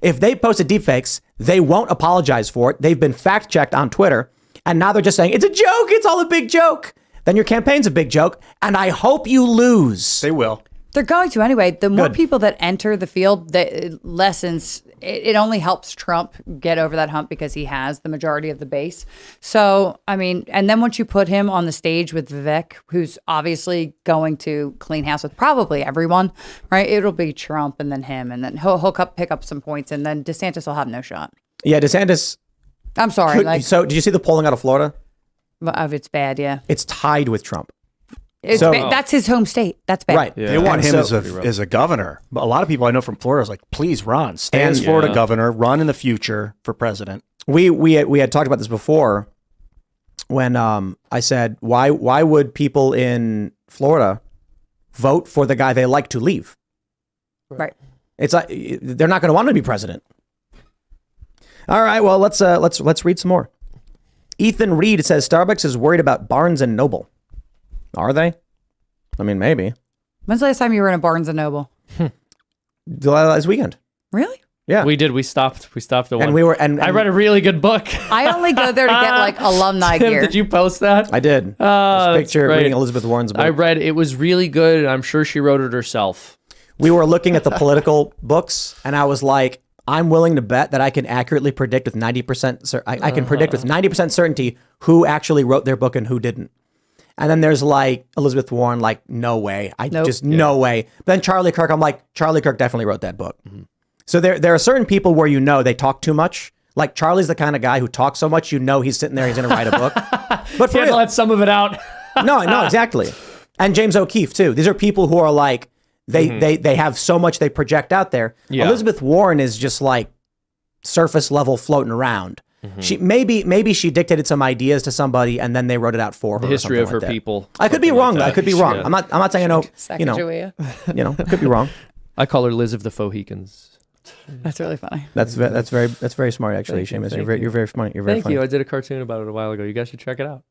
if they posted deepfakes, they won't apologize for it. They've been fact checked on Twitter. And now they're just saying, it's a joke. It's all a big joke. Then your campaign's a big joke. And I hope you lose. They will. They're going to anyway. The more people that enter the field, that lessens. It only helps Trump get over that hump because he has the majority of the base. So, I mean, and then once you put him on the stage with Vivek, who's obviously going to clean house with probably everyone, right? It'll be Trump and then him, and then he'll pick up some points, and then DeSantis will have no shot. Yeah, DeSantis. I'm sorry. So, did you see the polling out of Florida? It's bad, yeah. It's tied with Trump. That's his home state. That's bad. Right. Yeah. They want him as a governor. But a lot of people I know from Florida is like, please run. Stay as Florida governor. Run in the future for president. We had talked about this before when I said, why would people in Florida vote for the guy they like to leave? Right. It's like they're not going to want him to be president. All right. Well, let's read some more. Ethan Reed says Starbucks is worried about Barnes and Noble. Are they? I mean, maybe. When's the last time you were in a Barnes and Noble? Last weekend. Really? Yeah. We did. We stopped at one. And we were. And I read a really good book. I only go there to get alumni Tim, gear. did you post that? I did. This That's picture great. reading Elizabeth Warren's book. I read it was really good, and I'm sure she wrote it herself. We were looking at the political books, and I was like, I'm willing to bet that I can accurately predict with 90%. I can predict with 90% certainty who actually wrote their book and who didn't. And then there's like Elizabeth Warren, like, no way. Nope. No way. But then Charlie Kirk, I'm like, Charlie Kirk definitely wrote that book. So there are certain people where they talk too much. Like Charlie's the kind of guy who talks so much, he's sitting there, he's going to write a book. But for Can't real. let some of it out. No, exactly. And James O'Keefe too. These are people who are like, they have so much they project out there. Yeah. Elizabeth Warren is just like surface level floating around. She maybe she dictated some ideas to somebody and then they wrote it out for her. The history of her like that. people. I could be wrong. that. I could be wrong. Yeah. I'm not saying I know. Sacagawea. I could be wrong. I call her Liz of the Fohicans. That's really funny. That's very smart actually, Thank you, Seamus. thank You're very smart. You're very Thank funny. you. I did a cartoon about it a while ago. You guys should check it out.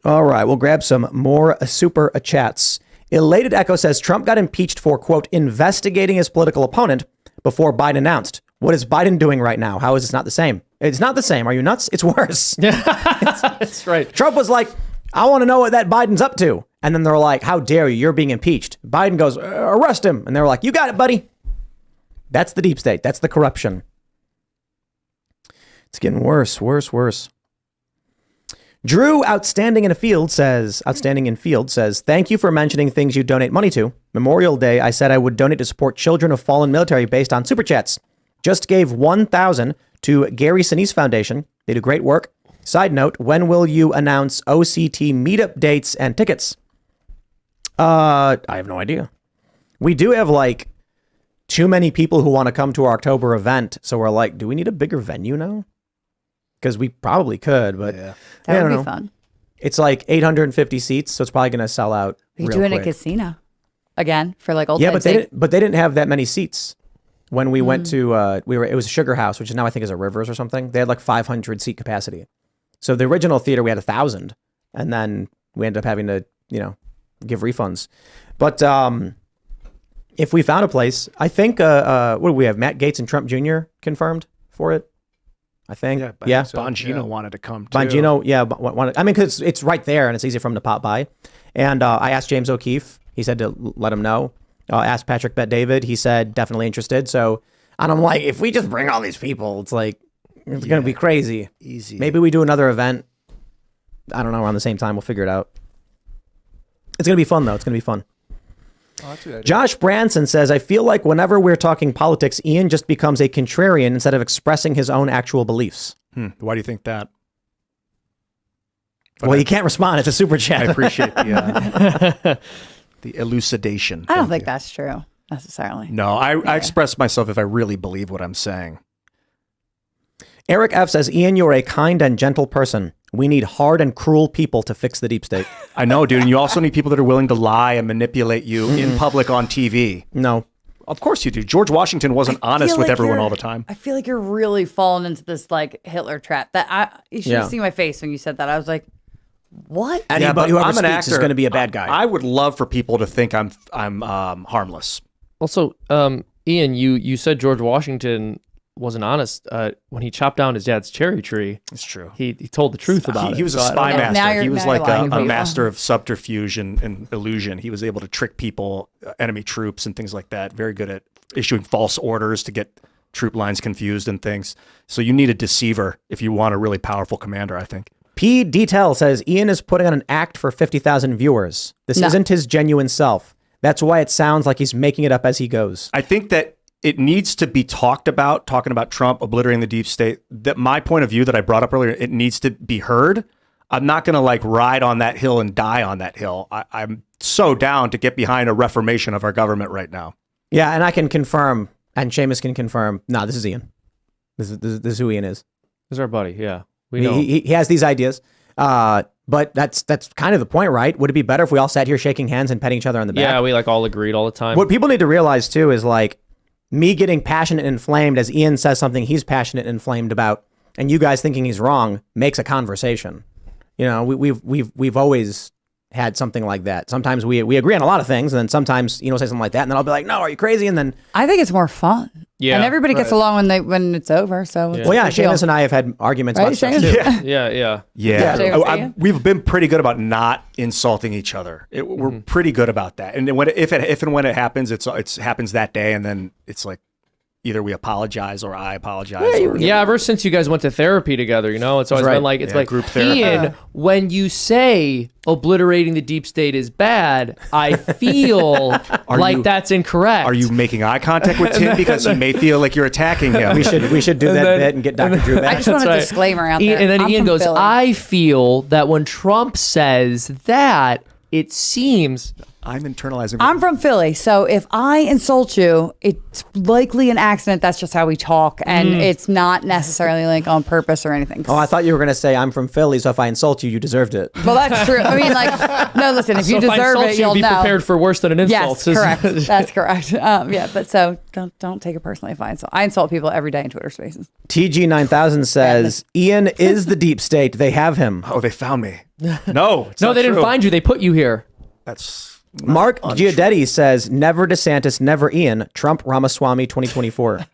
All right, we'll grab some more super chats. Elated Echo says Trump got impeached for, quote, investigating his political opponent before Biden announced. What is Biden doing right now? How is this not the same? It's not the same. Are you nuts? It's worse. That's right. Trump was like, I want to know what that Biden's up to. And then they're like, how dare you? You're being impeached. Biden goes, arrest him. And they were like, you got it, buddy. That's the deep state. That's the corruption. It's getting worse. Drew, outstanding in field says, thank you for mentioning things you donate money to. Memorial Day, I said I would donate to support children of fallen military based on super chats. Just gave $1,000 to Gary Sinise Foundation. They do great work. Side note, when will you announce OCT meetup dates and tickets? I have no idea. We do have like too many people who want to come to our October event. So we're like, do we need a bigger venue now? Because we probably could, but That I would don't be know. fun. It's like 850 seats, so it's probably going to sell out. We could real do it in a quick. casino again for like old Yeah, times' but sake. they didn't have that many seats when we went to it was a Sugar House, which is now I think is a Rivers or something. They had like 500 seat capacity. So the original theater we had 1,000, and then we ended up having to give refunds. But if we found a place, I think what do we have? Matt Gaetz and Trump Jr. confirmed for it. I think. Yeah. Bongino wanted to come too. Bongino, wanted, I mean, because it's right there and it's easy for him to pop by. And I asked James O'Keefe. He said to let him know. Asked Patrick Bet-David. He said definitely interested. So, and I'm like, if we just bring all these people, it's like, it's going to be crazy. Easy. Maybe we do another event. I don't know, around the same time. We'll figure it out. It's going to be fun, though. It's going to be fun. Oh, that's a good idea. Josh Branson says, I feel like whenever we're talking politics, Ian just becomes a contrarian instead of expressing his own actual beliefs. Why do you think that? Well, you can't respond. It's a super I chat. appreciate the elucidation. I don't Thank think you. that's true necessarily. No, I express myself if I really believe what I'm saying. Eric F. says, Ian, you're a kind and gentle person. We need hard and cruel people to fix the deep state. I know, dude. And you also need people that are willing to lie and manipulate you in public on TV. No. Of course you do. George Washington wasn't honest with everyone all the time. I feel like you're really falling into this like Hitler trap. You should have seen my face when you said that. I was like, what? Anybody who ever I'm an speaks is actor. going to be a bad guy. I would love for people to think I'm harmless. Also, Ian, you said George Washington wasn't honest when he chopped down his dad's cherry tree. It's true. He told the truth about it. He was a So I don't spy know. Now master. you're- He was now you're like lying to a people. master of subterfuge and illusion. He was able to trick people, enemy troops and things like that. Very good at issuing false orders to get troop lines confused and things. So you need a deceiver if you want a really powerful commander, I think. P. Detail says, Ian is putting on an act for 50,000 viewers. This No. isn't his genuine self. That's why it sounds like he's making it up as he goes. I think that it needs to be talked about, talking about Trump obliterating the deep state. That my point of view that I brought up earlier, it needs to be heard. I'm not going to like ride on that hill and die on that hill. I'm so down to get behind a reformation of our government right now. Yeah, and I can confirm, and Seamus can confirm, no, this is Ian. This is who Ian is. This is our buddy. Yeah, we know. He has these ideas. But that's kind of the point, right? Would it be better if we all sat here shaking hands and petting each other on the back? Yeah, we like all agreed all the time. What people need to realize too is like me getting passionate and inflamed as Ian says something he's passionate and inflamed about, and you guys thinking he's wrong makes a conversation. You know, we've always had something like that. Sometimes we agree on a lot of things, and then sometimes say something like that, and then I'll be like, "No, are you crazy?" And then I think it's more fun. Yeah, and everybody gets along when it's over. So it's well, yeah, a big deal. Seamus and I have had arguments Right, about stuff Seamus? too. Yeah. Yeah. We've been pretty good about not insulting each other. We're pretty good about that. And then if and when it happens, it happens that day, and then it's like either we apologize or I apologize. Yeah, ever since you guys went to therapy together, it's always right. been like, it's like, group therapy. Ian, when you say obliterating the deep state is bad, I feel like that's incorrect. Are you making eye contact with Tim because he may feel like you're attacking him? We should do that bit and get Dr. Drew I back. just want a right. disclaimer out there. And then I'm Ian from goes, Philly. I feel that when Trump says that, it seems... I'm internalizing. I'm from Philly, so if I insult you, it's likely an accident. That's just how we talk, and it's not necessarily like on purpose or anything. Oh, I thought you were going to say I'm from Philly, so if I insult you, you deserved it. Well, that's true. I mean, like, no, listen, if So you if I deserve insult it, you, you'll be know. prepared for worse than an insult. Yes, correct. That's correct. Yeah, but so don't take it personally if I insult. I insult people every day in Twitter Spaces. TG9000 says, Ian is the deep state. They have him. Oh, they found me. No, it's No, not they didn't true. find you. They put you here. That's Mark Giudetti says, never DeSantis, never Ian. Trump Ramaswamy 2024.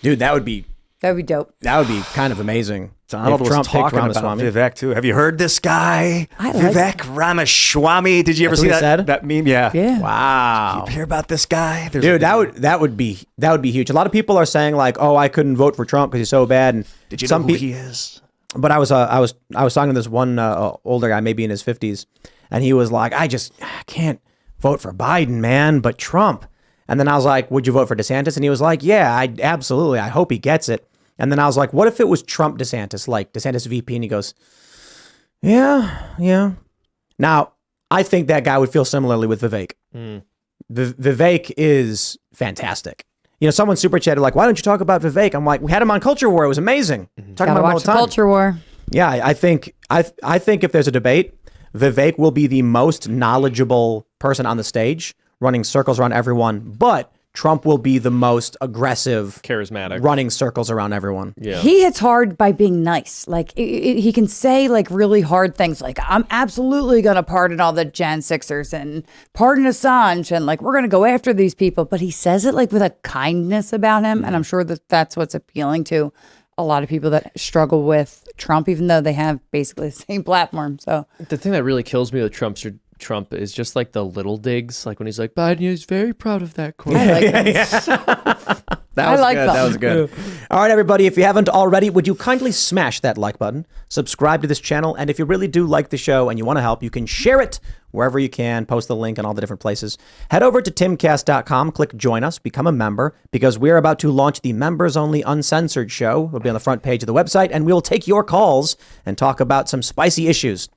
Dude, that would be Dope. kind of amazing. Donald if was Trump picked talking about Ramaswamy. Vivek too. Have you heard this guy? I like Vivek Ramaswamy. Did you ever That's see what he that? said? That meme? Yeah. Yeah. Wow. You hear about this guy? There's Dude, a- that would be huge. A lot of people are saying like, "Oh, I couldn't vote for Trump because he's so bad." And Did you know some who he is? But I was talking to this one older guy, maybe in his 50s, and he was like, I can't vote for Biden, man, but Trump. And then I was like, would you vote for DeSantis? And he was like, yeah, absolutely. I hope he gets it. And then I was like, what if it was Trump DeSantis, like DeSantis VP? And he goes, yeah. Now, I think that guy would feel similarly with Vivek. Vivek is fantastic. Someone super chatted like, why don't you talk about Vivek? I'm like, we had him on Culture War. It was amazing. Talking Gotta about him all watch the the time. culture war. Yeah, I think if there's a debate, Vivek will be the most knowledgeable person on the stage, running circles around everyone, but Trump will be the most aggressive, Charismatic. running circles around everyone. Yeah. He hits hard by being nice. Like he can say like really hard things. Like I'm absolutely gonna pardon all the Jan Sixers and pardon Assange and like we're gonna go after these people. But he says it like with a kindness about him, and I'm sure that that's what's appealing to a lot of people that struggle with Trump, even though they have basically the same platform. So The thing that really kills me with Trump is just like the little digs, like when he's like, Biden is very proud of that quote. I like them. That I was like good. them. That was good. All right, everybody, if you haven't already, would you kindly smash that like button, subscribe to this channel, and if you really do like the show and you want to help, you can share it wherever you can, post the link in all the different places. Head over to timcast.com, click join us, become a member, because we're about to launch the members-only uncensored show. It'll be on the front page of the website, and we'll take your calls and talk about some spicy issues.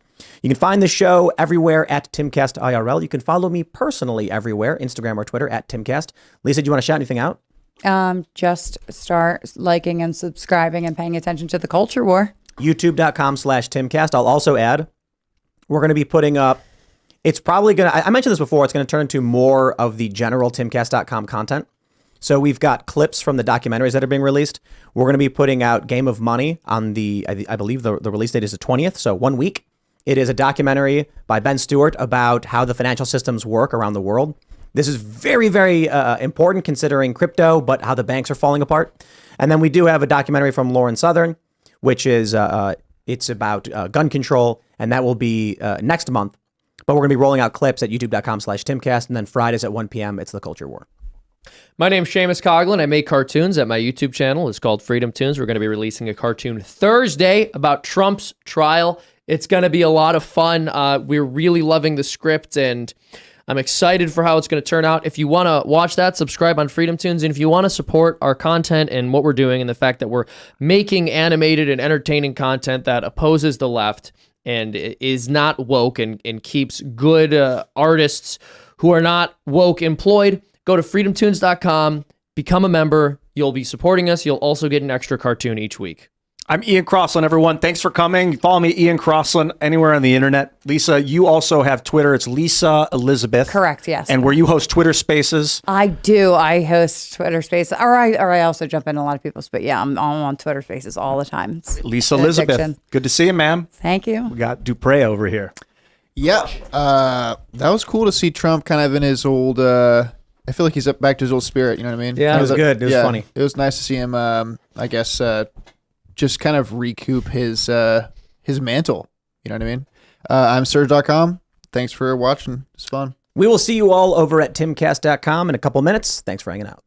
You can find the show everywhere at Timcast IRL. You can follow me personally everywhere, Instagram or Twitter at Timcast. Lisa, do you want to shout anything out? Just start liking and subscribing and paying attention to the culture war. YouTube.com/Timcast. I'll also add, we're going to be putting up, it's probably going to, I mentioned this before, it's going to turn into more of the general Timcast.com content. So we've got clips from the documentaries that are being released. We're going to be putting out Game of Money on I believe the release date is the 20th, so 1 week. It is a documentary by Ben Stewart about how the financial systems work around the world. This is very, very important considering crypto, but how the banks are falling apart. And then we do have a documentary from Lauren Southern, which is it's about gun control, and that will be next month. But we're going to be rolling out clips at youtube.com/Timcast, and then Fridays at 1 p.m. It's the Culture War. My name's Seamus Coughlin. I make cartoons at my YouTube channel. It's called Freedom Tunes. We're going to be releasing a cartoon Thursday about Trump's trial. It's going to be a lot of fun. We're really loving the script, and I'm excited for how it's going to turn out. If you want to watch that, subscribe on Freedom Tunes. And if you want to support our content and what we're doing and the fact that we're making animated and entertaining content that opposes the left and is not woke and keeps good artists who are not woke employed, go to freedomtunes.com, become a member. You'll be supporting us. You'll also get an extra cartoon each week. I'm Ian Crossland, everyone. Thanks for coming. Follow me, Ian Crossland, anywhere on the internet. Lisa, you also have Twitter. It's Lisa Elizabeth. Correct, yes. And where you host Twitter Spaces. I do. I host Twitter Spaces, or I also jump in a lot of people's. But yeah, I'm on Twitter Spaces all the time. It's Lisa an Elizabeth. addiction. Good to see you, ma'am. Thank you. We got Dupre over here. Yeah, that was cool to see Trump kind of in his old. I feel like he's up back to his old spirit. You know what I mean? Yeah, it was good. It was funny. It was nice to see him. I guess just kind of recoup his mantle. You know what I mean? I'm Serge.com. Thanks for watching. It's fun. We will see you all over at timcast.com in a couple minutes. Thanks for hanging out.